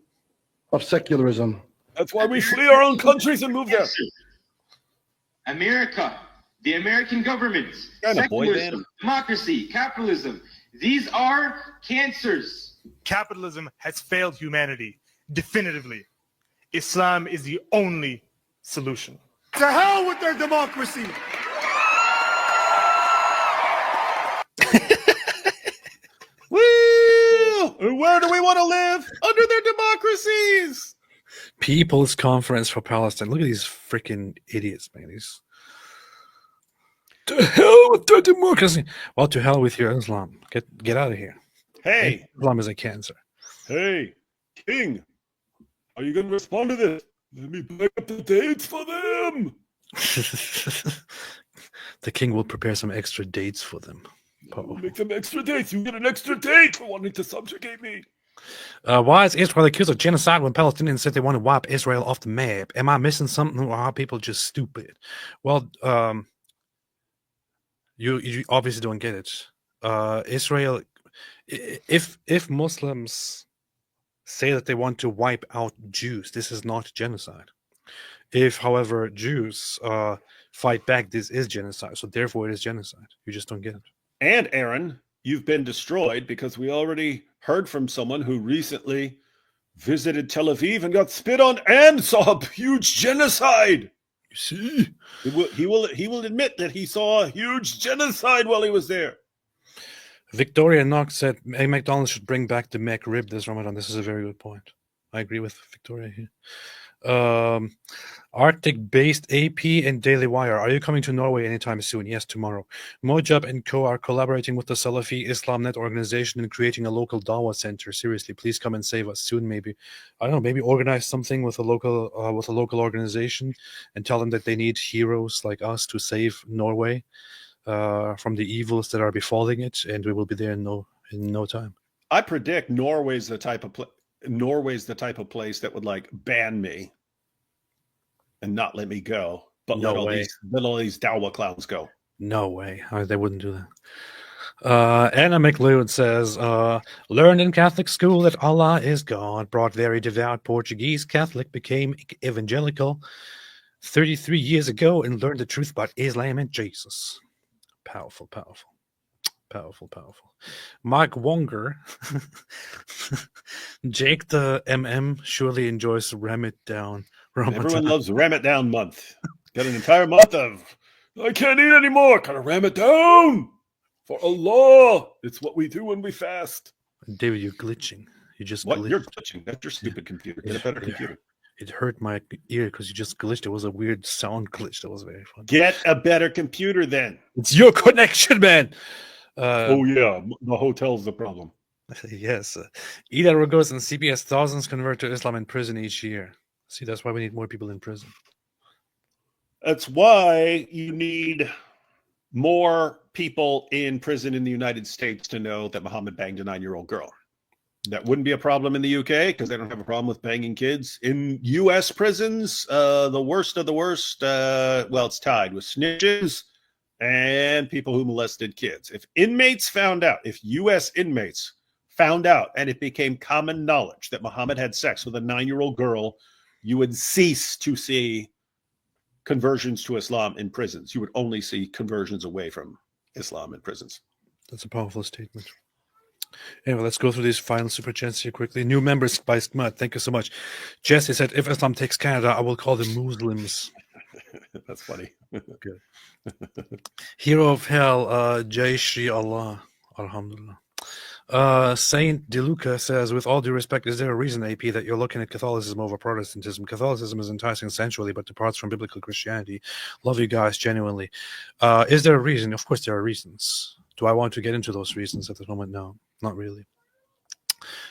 of secularism. That's why we flee our own countries and move there. America, the American government, secularism, democracy, capitalism, these are cancers. Capitalism has failed humanity definitively. Islam is the only solution. To hell with their democracy! Woo! Where do we want to live? Under their democracies. People's Conference for Palestine. Look at these freaking idiots, man. These. To hell with their democracy. Well, to hell with your Islam. Get out of here. Hey. Islam is a cancer. Hey, King, are you going to respond to this? Let me back up the dates for them. The king will prepare some extra dates for them. I'll make them extra dates. You get an extra date for wanting to subjugate me. Why is Israel accused of genocide when Palestinians said they want to wipe Israel off the map? Am I missing something, or are people just stupid? Well, you obviously don't get it. Israel, if Muslims say that they want to wipe out Jews, this is not genocide. If, however, Jews fight back, this is genocide. So therefore, it is genocide. You just don't get it. And Aaron, you've been destroyed because we already heard from someone who recently visited Tel Aviv and got spit on and saw a huge genocide. You see, he will admit that he saw a huge genocide while he was there. Victoria Knox said McDonald's should bring back the McRib this Ramadan. This is a very good point. I agree with Victoria here. Arctic-based AP and Daily Wire. Are you coming to Norway anytime soon? Yes, tomorrow. Mojab and Co. are collaborating with the Salafi Islamnet organization and creating a local Dawah center. Seriously, please come and save us soon. Maybe, I don't know, maybe organize something with a local organization and tell them that they need heroes like us to save Norway from the evils that are befalling it, and we will be there in no time. I predict Norway's the type of place that would like ban me and not let me go, but let all these Dawah clowns go. No way. They wouldn't do that. Anna McLeod says, learned in Catholic school that Allah is God, brought very devout Portuguese Catholic, became evangelical 33 years ago and learned the truth about Islam and Jesus. Powerful, powerful. Powerful, powerful. Mark Wonger. Jake the MM surely enjoys Ram It Down. Everyone loves Ram It Down month. Got an entire month of, I can't eat anymore. Gotta ram it down. For Allah. It's what we do when we fast. David, you're glitching. You just what? glitched. You're glitching. That's your stupid computer. Get a better computer. It hurt my ear because you just glitched. It was a weird sound glitch. That was very fun. Get a better computer then. It's your connection, man. Oh yeah, the hotel's the problem. Yes. Ida Rogos and CBS, thousands convert to Islam in prison each year. See, that's why we need more people in prison. That's why you need more people in prison in the United States to know that Muhammad banged a 9-year-old girl. That wouldn't be a problem in the UK because they don't have a problem with banging kids. In U.S. prisons, the worst of the worst, well, it's tied with snitches and people who molested kids. If U.S. inmates found out and it became common knowledge that Muhammad had sex with a 9-year-old girl, you would cease to see conversions to Islam in prisons. You would only see conversions away from Islam in prisons. That's a powerful statement. Anyway, let's go through these final super chats here quickly. New members by Smut, thank you so much. Jesse said, if Islam takes Canada, I will call them Muslims. That's funny. Good. Hero of Hell, Jai Shri Allah. Alhamdulillah. Saint DeLuca says, with all due respect, is there a reason, AP, that you're looking at Catholicism over Protestantism? Catholicism is enticing sensually, but departs from biblical Christianity. Love you guys, genuinely. Is there a reason? Of course there are reasons. Do I want to get into those reasons at this moment? No, not really.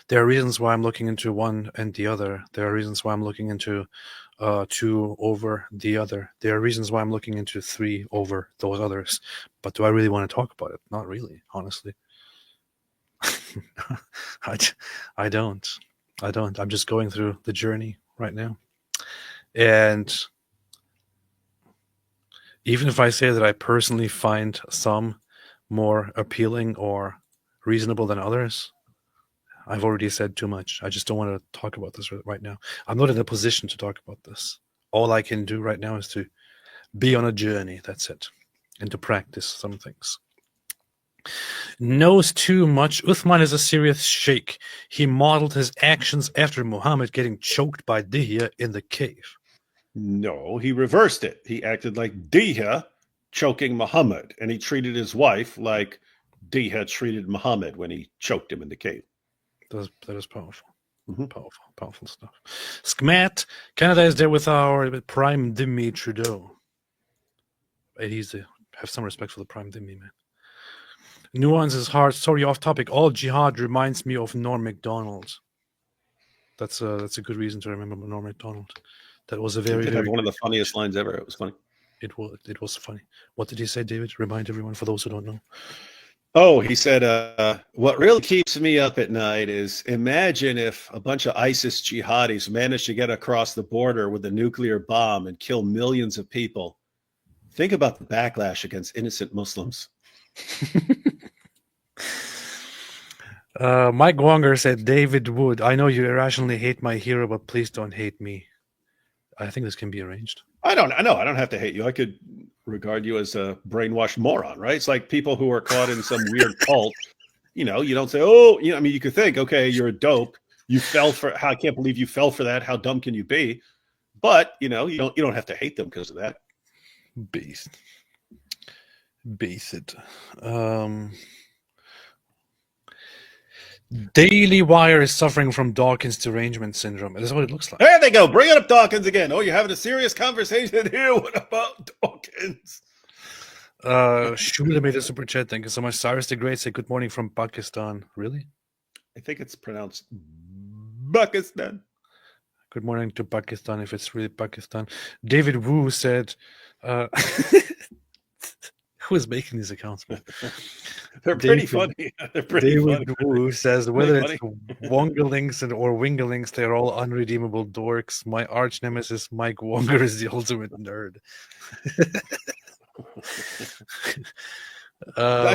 There are reasons why I'm looking into one and the other. There are reasons why I'm looking into 2 over the other. There are reasons why I'm looking into 3 over those others. But do I really want to talk about it? Not really, honestly. I don't. I'm just going through the journey right now. And even if I say that I personally find some more appealing or reasonable than others, I've already said too much. I just don't want to talk about this right now. I'm not in a position to talk about this. All I can do right now is to be on a journey. That's it. And to practice some things. Knows too much. Uthman is a serious sheikh. He modeled his actions after Muhammad getting choked by Dihya in the cave. No, he reversed it. He acted like Dihya choking Muhammad, and he treated his wife like Dihya treated Muhammad when he choked him in the cave. That is powerful. Powerful stuff. Skmat, Canada is there with our Prime Dhimmi Trudeau. Have some respect for the Prime Dhimmi, man. Nuance is hard. Sorry, off topic. All jihad reminds me of Norm Macdonald. That's a good reason to remember Norm Macdonald. That was a very one of the funniest lines ever. It was funny. It was funny. What did he say, David? Remind everyone for those who don't know. Oh, he said, what really keeps me up at night is imagine if a bunch of ISIS jihadis managed to get across the border with a nuclear bomb and kill millions of people. Think about the backlash against innocent Muslims. Mike Wonger said, David Wood, I know you irrationally hate my hero, but please don't hate me. I think this can be arranged. I don't have to hate you. I could regard you as a brainwashed moron, right? It's like people who are caught in some weird cult. You don't say, oh, I mean, you could think, okay, you're a dope. You fell for, I can't believe you fell for that. How dumb can you be? But, you don't have to hate them because of that. Beast it. Daily Wire is suffering from Dawkins derangement syndrome. That's what it looks like. There they go. Bring it up Dawkins again. Oh, you're having a serious conversation here. What about Dawkins? Shula made a super chat. Thank you so much. Cyrus the Great said, good morning from Pakistan. Really? I think it's pronounced Pakistan. Good morning to Pakistan, if it's really Pakistan. David Wu said, who is making these accounts, man? They're pretty funny. They're pretty David funny. Wu says, whether Really it's Wongalings or Wingalings, they're all unredeemable dorks. My arch nemesis, Mike Wonger, is the ultimate nerd.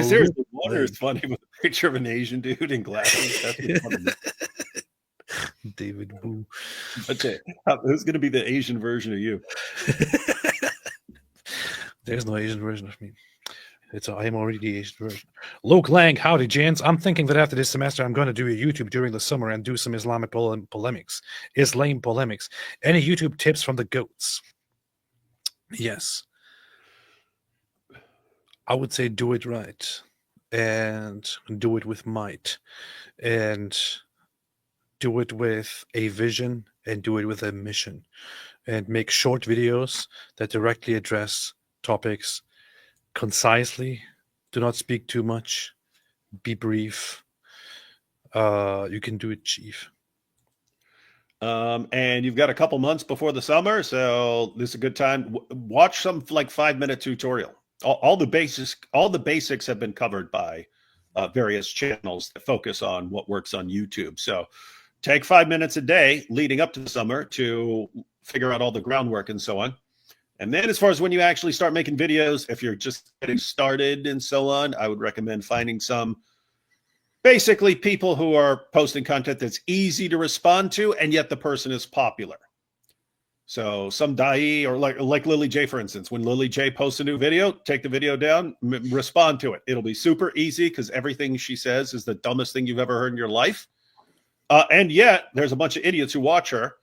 Seriously, Wonger is funny with a picture of an Asian dude in glasses. That's funny. David Wu. Okay. Who's going to be the Asian version of you? There's no Asian version of me. I am already the Asian version. Luke Lang, howdy, Jans. I'm thinking that after this semester, I'm going to do a YouTube during the summer and do some Islamic polemics. Islam polemics. Any YouTube tips from the goats? Yes. I would say do it right. And do it with might. And do it with a vision. And do it with a mission. And make short videos that directly address topics concisely. Do not speak too much. Be brief. You can do it, Chief. And you've got a couple months before the summer, so this is a good time. Watch some 5-minute tutorial. All the basics have been covered by various channels that focus on what works on YouTube. So take 5 minutes a day leading up to the summer to figure out all the groundwork and so on. And then as far as when you actually start making videos, if you're just getting started and so on, I would recommend finding some basically people who are posting content that's easy to respond to, and yet the person is popular. So some da'i, or like Lily J, for instance, when Lily J posts a new video, take the video down, respond to it. It'll be super easy because everything she says is the dumbest thing you've ever heard in your life. And yet there's a bunch of idiots who watch her,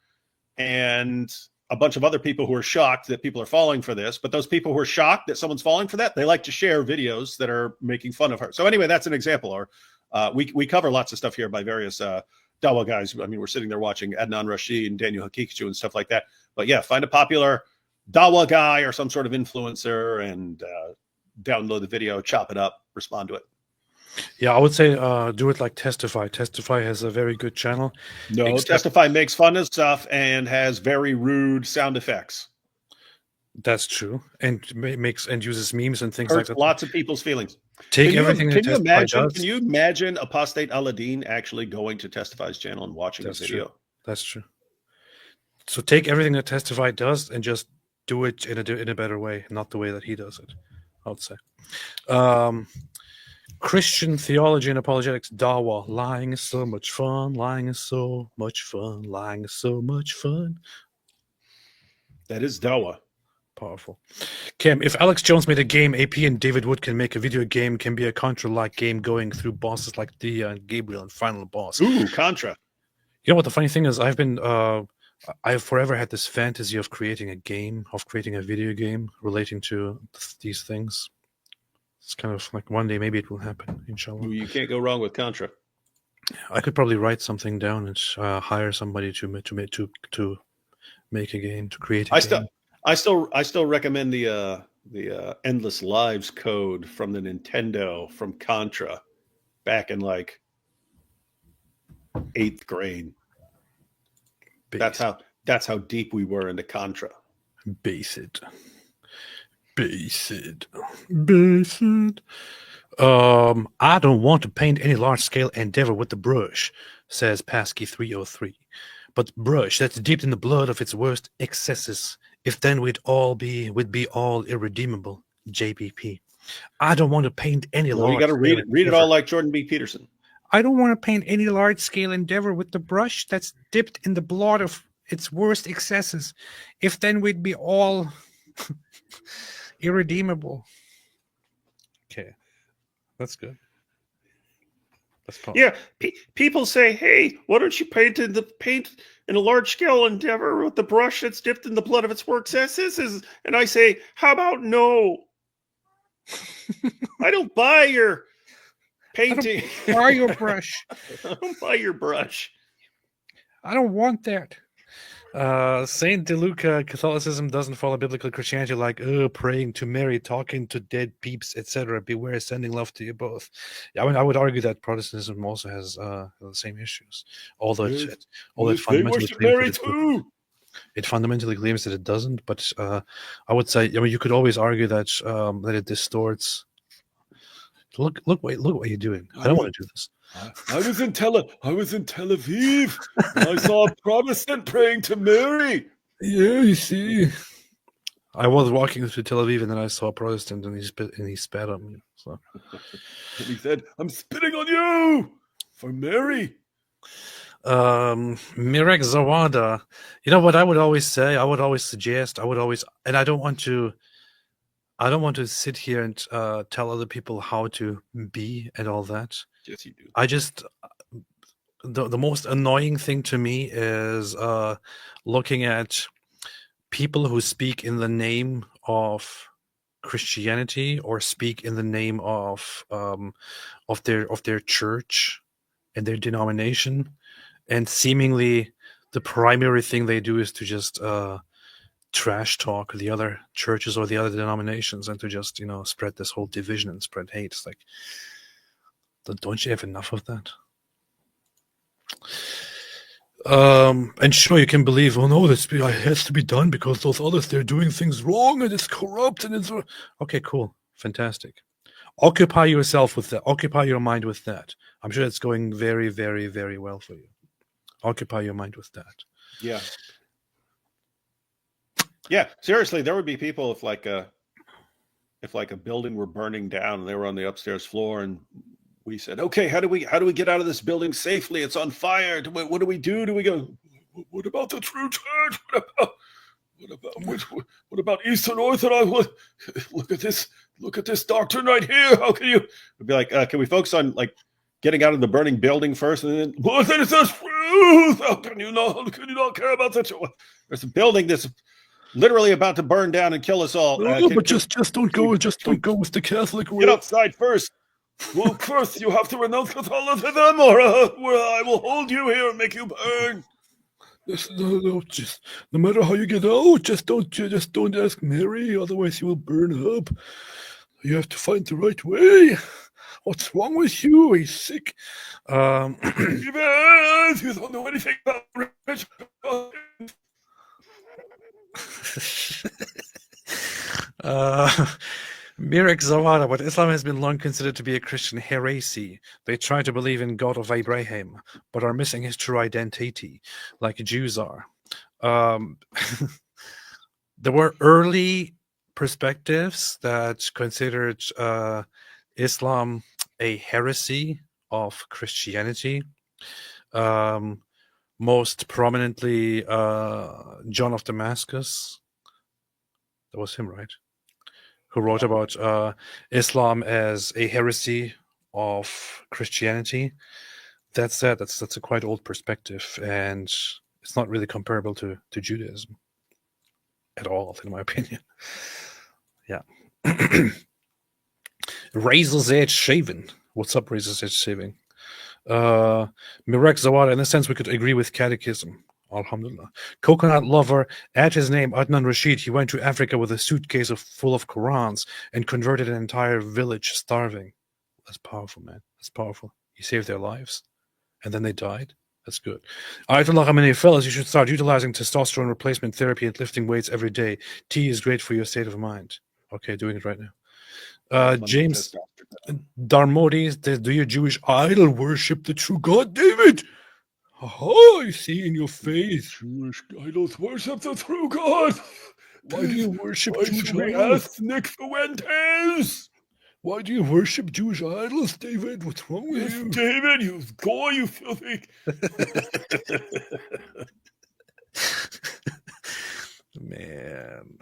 and a bunch of other people who are shocked that people are falling for this. But those people who are shocked that someone's falling for that, they like to share videos that are making fun of her. So anyway, that's an example. Or we cover lots of stuff here by various Dawa guys. I mean, we're sitting there watching Adnan Rashid and Daniel Haqiqatjou and stuff like that. But yeah, find a popular Dawa guy or some sort of influencer and download the video, chop it up, respond to it. Yeah, I would say do it like Testify. Testify has a very good channel. No, except Testify makes fun of stuff and has very rude sound effects. that's true, and makes and uses memes and things like Hurts that. lots of people's feelings. Take everything that Can you Testify imagine? does. Can you imagine Apostate Aladdin actually going to Testify's channel and watching That's a video? true. That's true. So take everything that Testify does and just do it in a better way, not the way that he does it. I would say. Christian theology and apologetics, Dawa. Lying is so much fun. Lying is so much fun. Lying is so much fun. That is Dawa. Powerful. Kim, if Alex Jones made a game, AP and David Wood can make a video game, can be a Contra-like game going through bosses like Dia and Gabriel and Final Boss. Ooh, Contra. You know what the funny thing is? I've forever had this fantasy of creating a game, of creating a video game relating to these things. It's kind of like one day maybe it will happen, inshallah. You can't go wrong with Contra. I could probably write something down and hire somebody to make a game, to create a game. I still recommend the Endless Lives code from the Nintendo from Contra back in like 8th grade. That's how deep we were into Contra. Base it. I don't want to paint any large-scale endeavor with the brush, says Pasky 303. But brush that's dipped in the blood of its worst excesses. If then we'd be all irredeemable. JBP. I don't want to paint any large. You got to read it all like Jordan B. Peterson. I don't want to paint any large-scale endeavor with the brush that's dipped in the blood of its worst excesses. If then we'd be all irredeemable. Okay, that's good. That's yeah. People say, "Hey, why don't you paint in a large-scale endeavor with the brush that's dipped in the blood of its worst excesses?" And I say, "How about no? I don't buy your painting. I don't buy your brush. I don't buy your brush. I don't want that." Saint DeLuca, Catholicism doesn't follow biblical Christianity like praying to Mary, talking to dead peeps, etc. Beware, sending love to you both. Yeah, I mean, I would argue that Protestantism also has the same issues, although it fundamentally claims it fundamentally claims that it doesn't. But I would say, I mean, you could always argue that that it distorts. Look what you're doing. I don't want to do this. I was in Tel Aviv. And I saw a Protestant praying to Mary. Yeah, you see. I was walking through Tel Aviv and then I saw a Protestant and he spat on me. So. And he said, "I'm spitting on you for Mary." Mirek Zawada. You know what I would always say? I would always suggest, and I don't want to sit here and tell other people how to be and all that. Yes, you do. I just the most annoying thing to me is looking at people who speak in the name of Christianity or speak in the name of their church and their denomination, and seemingly the primary thing they do is to just trash talk the other churches or the other denominations and to just spread this whole division and spread hate. It's like, don't you have enough of that? And sure, you can believe, oh no, this has to be done because those others, they're doing things wrong and it's corrupt and it's okay, cool, fantastic. Occupy yourself with that. Occupy your mind with that. I'm sure it's going very, very, very well for you. Occupy your mind with that. Yeah. Yeah, seriously, there would be people if like a building were burning down and they were on the upstairs floor and we said, "Okay, how do we get out of this building safely? It's on fire. What do we do? Do we go? What about the true church? What about Eastern Orthodox? Look at this doctrine right here. How can you?" We'd be like, "Can we focus on like getting out of the burning building first, and then what is this truth? How can you not care about the truth? There's a building that's literally about to burn down and kill us all." But just don't go. Just don't go with the Catholic way. Get outside first. Well, first you have to renounce Catholicism, or I will hold you here and make you burn. No, just no matter how you get out, just don't ask Mary, otherwise you will burn up. You have to find the right way. What's wrong with you? He's sick. You don't know anything about religion. Mirek Zawada, but Islam has been long considered to be a Christian heresy. They try to believe in God of Abraham, but are missing his true identity, like Jews are. There were early perspectives that considered Islam a heresy of Christianity. Most prominently, John of Damascus. That was him, right? Who wrote about Islam as a heresy of Christianity. That's that. That's a quite old perspective, and it's not really comparable to Judaism at all, in my opinion. Yeah. Razor's Edge Shaving. What's up, Razor's Edge Shaving? Mirek Zawada, in a sense, we could agree with Catechism. Alhamdulillah. Coconut Lover, add his name, Adnan Rashid. He went to Africa with a suitcase full of Qurans and converted an entire village starving. That's powerful, man. That's powerful. He saved their lives. And then they died. That's good. Ayatollah Khamenei, fellas, you should start utilizing testosterone replacement therapy and lifting weights every day. Tea is great for your state of mind. Okay, doing it right now. James Darmodi, do your Jewish idol worship the true God, David? Oh, I see in your face. Jewish idols worship the true God. Why do you worship Jewish idols? idols? Nick Fuentes. Why do you worship Jewish idols, David? What's wrong with you? David, you goy, you filthy. Man.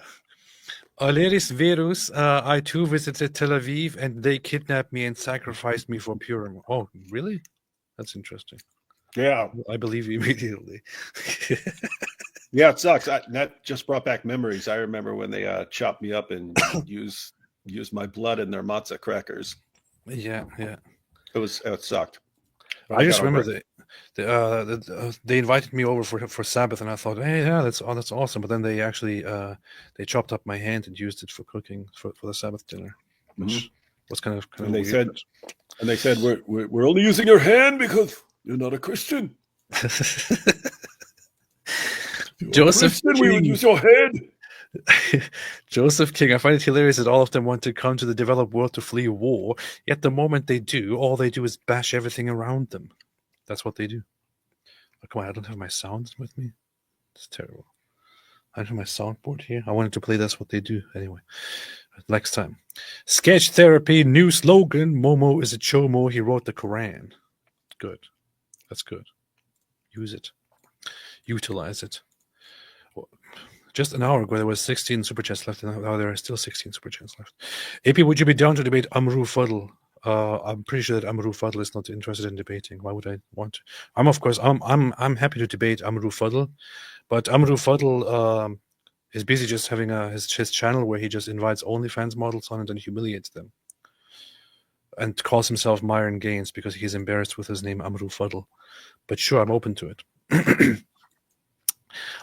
Aleris Verus, I too visited Tel Aviv and they kidnapped me and sacrificed me for Purim. Oh, really? That's interesting. Yeah. I believe you immediately. Yeah, it sucks. That just brought back memories. I remember when they chopped me up and used my blood in their matzah crackers. Yeah. It sucked. I just remember they invited me over for Sabbath, and I thought, hey, yeah, that's awesome. But then they actually they chopped up my hand and used it for cooking for the Sabbath dinner, which was kind of and they weird. They said we're only using your hand because you're not a Christian. Joseph Christian, King. we would use your head. Joseph King, I find it hilarious that all of them want to come to the developed world to flee war, yet the moment they do, all they do is bash everything around them. That's what they do. Oh, come on, I don't have my sounds with me. It's terrible. I don't have my soundboard here. I wanted to play That's What They Do. Anyway, next time. Sketch Therapy, new slogan. Momo is a chomo. He wrote the Quran. Good. That's good. Use it. Utilize it. Just an hour ago, there was 16 super chats left, and now there are still 16 super chats left. AP, would you be down to debate Amru Fadl? I'm pretty sure that Amru Fadl is not interested in debating. Why would I want to? I'm happy to debate Amru Fadl, but Amru Fadl is busy just having his channel where he just invites OnlyFans models on it and humiliates them, and calls himself Myron Gaines because he's embarrassed with his name Amru Fadl. But sure, I'm open to it.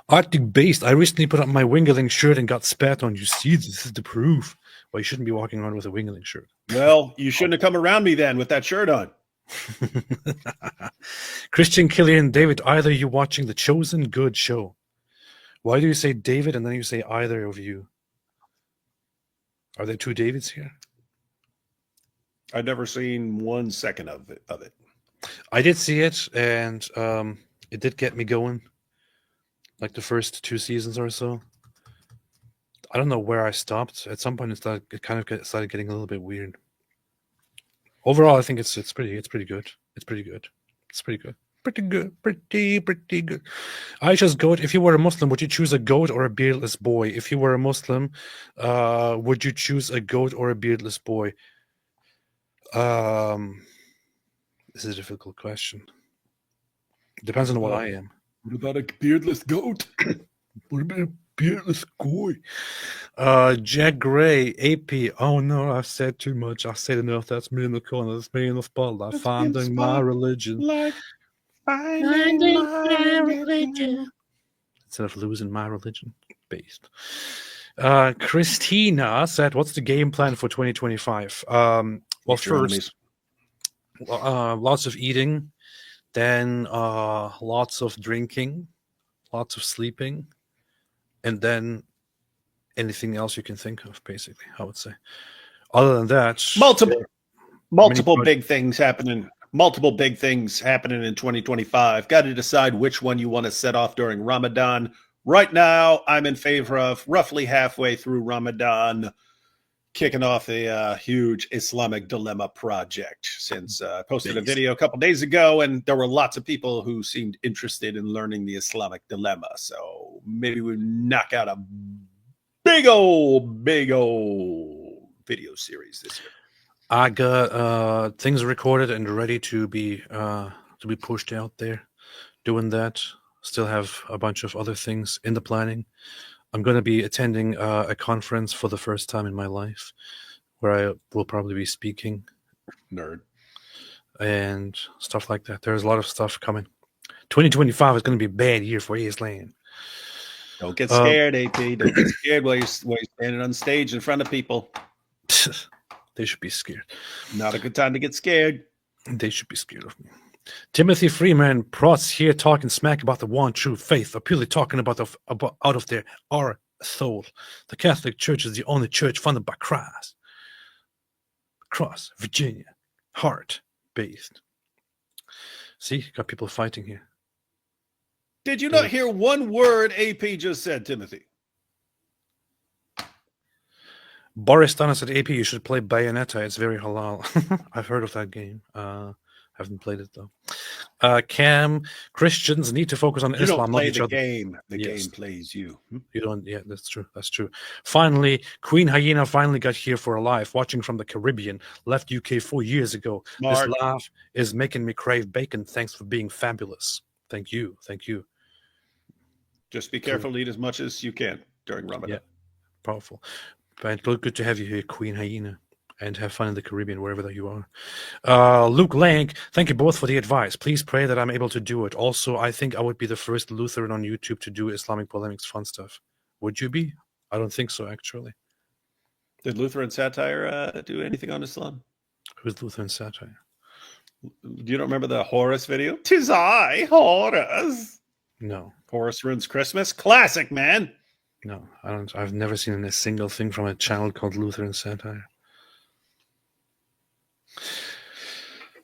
Arctic Based, I recently put up my Wingeling shirt and got spat on. You see, this is the proof. Well, you shouldn't be walking around with a Wingeling shirt. Well, you shouldn't have come around me then with that shirt on. Christian Killian, David, either you watching The Chosen? Good show. Why do you say David and then you say either of you? Are there two Davids here? I've never seen 1 second of it. I did see it, and it did get me going. Like the first 2 seasons or so. I don't know where I stopped. At some point, it started getting a little bit weird. Overall, I think it's pretty good. It's pretty good. Pretty good. Aisha's goat. If you were a Muslim, would you choose a goat or a beardless boy? If you were a Muslim, would you choose a goat or a beardless boy? This is a difficult question. Depends on what I am. What about a beardless goat? What about a beardless goy? Jack Gray, AP. Oh no, I've said too much. I said enough. That's me in the corner. That's me in the spotlight. Finding my religion. Like finding my religion. Instead of losing my religion. Based. Christina said, what's the game plan for 2025? Well, first, Lots of eating, then lots of drinking, lots of sleeping, and then anything else you can think of, basically, I would say. Other than that, multiple big things happening. Multiple big things happening in 2025. Got to decide which one you want to set off during Ramadan. Right now, I'm in favor of roughly halfway through Ramadan, kicking off a huge Islamic dilemma project. Since I posted a video a couple days ago, and there were lots of people who seemed interested in learning the Islamic dilemma. So maybe we knock out a big old video series this year. I got things recorded and ready to be pushed out there. Doing that. Still have a bunch of other things in the planning. I'm going to be attending a conference for the first time in my life, where I will probably be speaking. Nerd. And stuff like that. There's a lot of stuff coming. 2025 is going to be a bad year for Islam. Don't get scared, AP. Don't get scared while you're standing on stage in front of people. They should be scared. Not a good time to get scared. They should be scared of me. Timothy Freeman, prots here talking smack about the one true faith, or purely talking about out of their our soul. The Catholic Church is the only church funded by Christ. Cross, Virginia, heart-based. See, got people fighting here. Did you not hear one word AP just said, Timothy? Boris Dana said, AP, you should play Bayonetta. It's very halal. I've heard of that game. Haven't played it, though. Cam, Christians need to focus on Islam, don't play not each the other. game. The game plays you. You don't. Yeah, that's true. That's true. Finally, Queen Hyena finally got here for a life, watching from the Caribbean. Left UK 4 years ago. Smart. This laugh is making me crave bacon. Thanks for being fabulous. Thank you. Thank you. Just be careful. Eat as much as you can during Ramadan. Yeah, powerful. But good to have you here, Queen Hyena. And have fun in the Caribbean, wherever that you are. Luke Lank, thank you both for the advice. Please pray that I'm able to do it. Also, I think I would be the first Lutheran on YouTube to do Islamic polemics fun stuff. Would you be? I don't think so, actually. Did Lutheran Satire do anything on Islam? Who's Lutheran Satire? You don't remember the Horus video? 'Tis I, Horus. No. Horus Ruins Christmas? Classic, man. No, I don't. I've never seen a single thing from a channel called Lutheran Satire.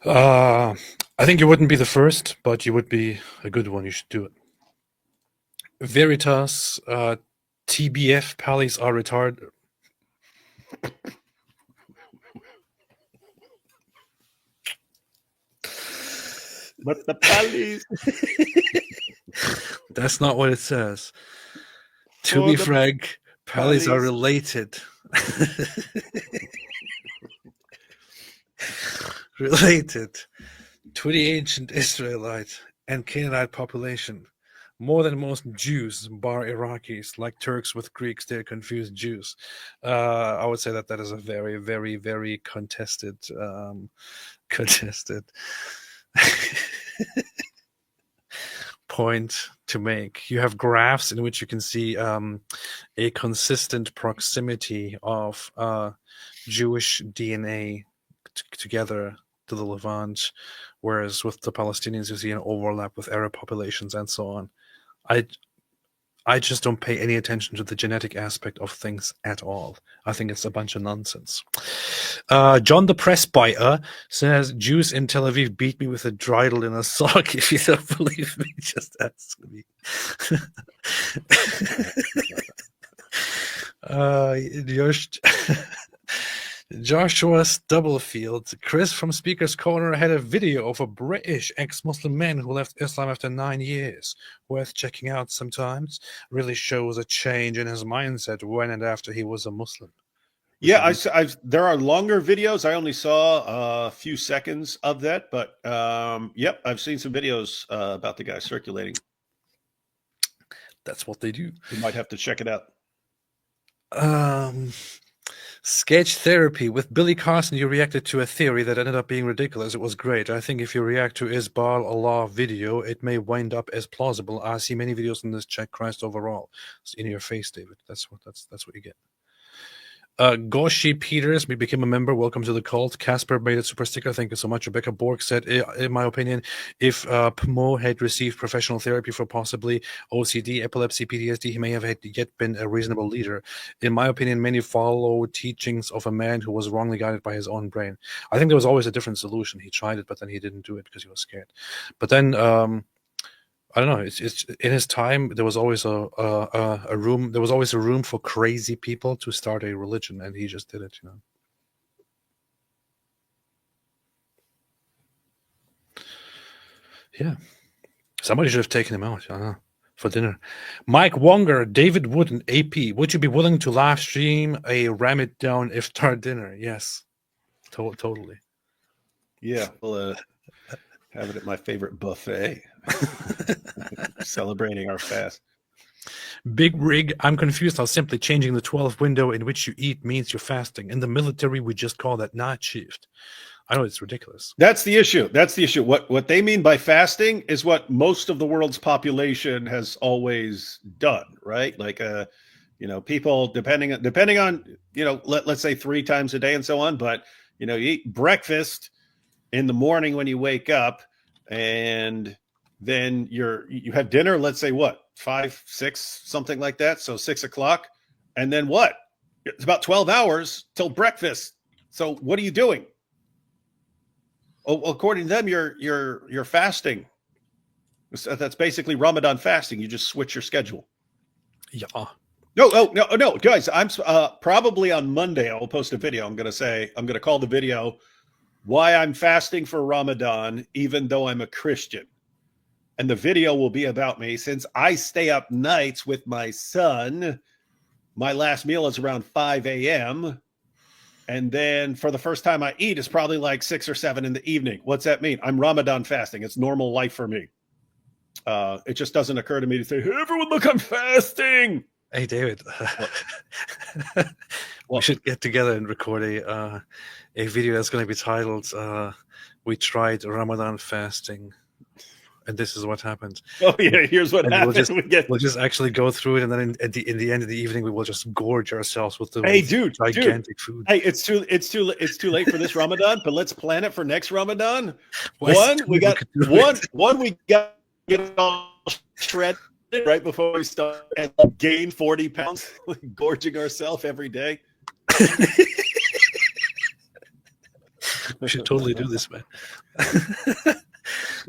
I think you wouldn't be the first, but you would be a good one. You should do it. Veritas, TBF, Pallies are retarded. But the Pallies. That's not what it says. To be frank, Pallies are related. Related to the ancient Israelite and Canaanite population. More than most Jews, bar Iraqis, like Turks with Greeks, they're confused Jews. I would say that is a very, very, very contested point to make. You have graphs in which you can see a consistent proximity of Jewish DNA together to the Levant, whereas with the Palestinians you see an overlap with Arab populations and so on. I just don't pay any attention to the genetic aspect of things at all. I think it's a bunch of nonsense. John the Presbyter says, Jews in Tel Aviv beat me with a dreidel in a sock. If you don't believe me, just ask me. Joshua Stubblefield, Chris from Speaker's Corner had a video of a British ex-Muslim man who left Islam after 9 years. Worth checking out sometimes. Really shows a change in his mindset when and after he was a Muslim. Yeah, there are longer videos. I only saw a few seconds of that, but yep, I've seen some videos about the guy circulating. That's what they do. You might have to check it out. Sketch therapy. With Billy Carson, you reacted to a theory that ended up being ridiculous. It was great. I think if you react to Isbal Allah video, it may wind up as plausible. I see many videos in this check Christ overall. It's in your face, David. That's what you get. Goshi Peters, we became a member. Welcome to the cult. Casper made a super sticker. Thank you so much. Rebecca Borg said, in my opinion, if Pmo had received professional therapy for possibly OCD, epilepsy, PTSD, he may have yet been a reasonable leader. In my opinion, many follow teachings of a man who was wrongly guided by his own brain. I think there was always a different solution. He tried it, but then he didn't do it because he was scared. But then I don't know. It's in his time there was always a room. There was always a room for crazy people to start a religion, and he just did it. Yeah, somebody should have taken him out for dinner. Mike Wonger, David Wood, and AP. Would you be willing to live stream a ram it down iftar dinner? Yes, totally. Yeah, we'll have it at my favorite buffet. Celebrating our fast. Big Rig, I'm confused how simply changing the 12 window in which you eat means you're fasting. In the military, we just call that night shift. I know it's ridiculous. That's the issue. What they mean by fasting is what most of the world's population has always done, right? Like, people depending on, let's say 3 times a day and so on. But, you eat breakfast in the morning when you wake up, and then you have dinner, let's say 5, 6, something like that. So 6 o'clock. And then what? It's about 12 hours till breakfast. So what are you doing? Oh, according to them, you're fasting. That's basically Ramadan fasting. You just switch your schedule. Yeah. No, guys. I'm probably on Monday. I'll post a video. I'm going to call the video "Why I'm Fasting for Ramadan, Even Though I'm a Christian." And the video will be about me since I stay up nights with my son. My last meal is around 5 a.m. And then for the first time I eat is probably like 6 or 7 in the evening. What's that mean? I'm Ramadan fasting. It's normal life for me. It just doesn't occur to me to say, hey, everyone, look, I'm fasting. Hey, David. We should get together and record a video that's going to be titled, We Tried Ramadan Fasting. And this is what happened. Oh yeah, here's what happened. We'll just actually go through it, and then in the end of the evening, we will just gorge ourselves with the gigantic food. Hey, it's too late for this Ramadan, but let's plan it for next Ramadan. We got to get all shredded right before we start and gain 40 pounds, gorging ourselves every day. We should totally do this, man.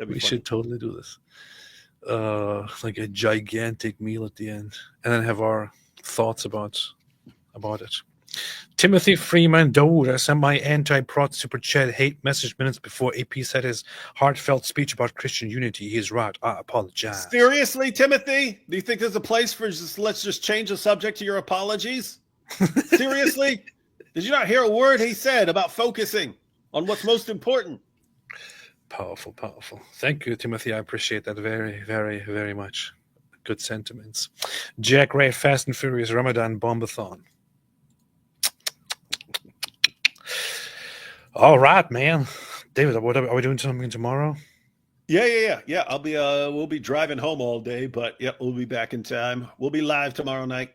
We should totally do this. Like a gigantic meal at the end, and then have our thoughts about it. Timothy Freeman Doura sent my anti-prot super chat hate message minutes before AP said his heartfelt speech about Christian unity. He's right. I apologize. Seriously, Timothy? Do you think there's a place for let's just change the subject to your apologies? Seriously? Did you not hear a word he said about focusing on what's most important? Powerful. Thank you, Timothy. I appreciate that very, very, very much. Good sentiments. Jack Ray, Fast and Furious Ramadan Bombathon. All right, man. David, are we doing something tomorrow? Yeah. I'll be we'll be driving home all day, but yep, we'll be back in time. We'll be live tomorrow night.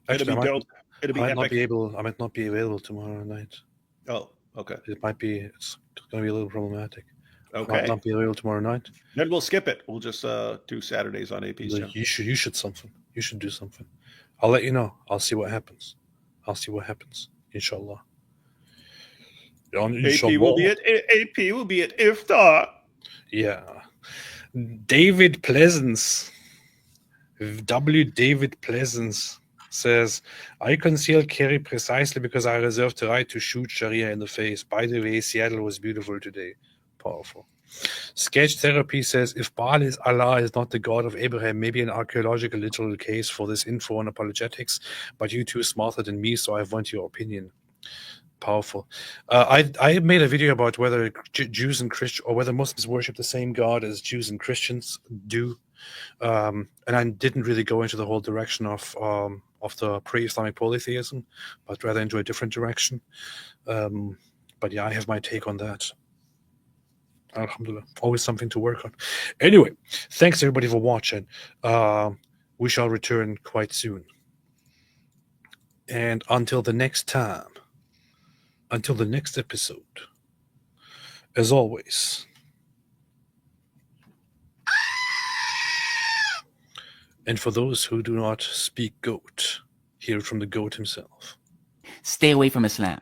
It'll be dope. It'll be epic. I might not be available tomorrow night. Oh, okay. It's gonna be a little problematic. Okay. I might not be available tomorrow night. Then we'll skip it. We'll just do Saturdays on AP's channel. You should do something. I'll let you know. I'll see what happens. Inshallah. AP will be at iftar. Yeah. David Pleasance. David Pleasance says, I conceal carry precisely because I reserve the right to shoot Sharia in the face. By the way, Seattle was beautiful today. Powerful. Sketch Therapy says, if Baal is Allah is not the God of Abraham, maybe an archaeological literal case for this info on apologetics, but you two are smarter than me, so I want your opinion. Powerful. I made a video about whether Jews and Christians, or whether Muslims worship the same God as Jews and Christians do, and I didn't really go into the whole direction of the pre-Islamic polytheism, but rather into a different direction. But yeah, I have my take on that. Alhamdulillah, always something to work on. Anyway, thanks everybody for watching. We shall return quite soon. And until the next time, until the next episode, as always, and for those who do not speak goat, hear it from the goat himself. Stay away from Islam.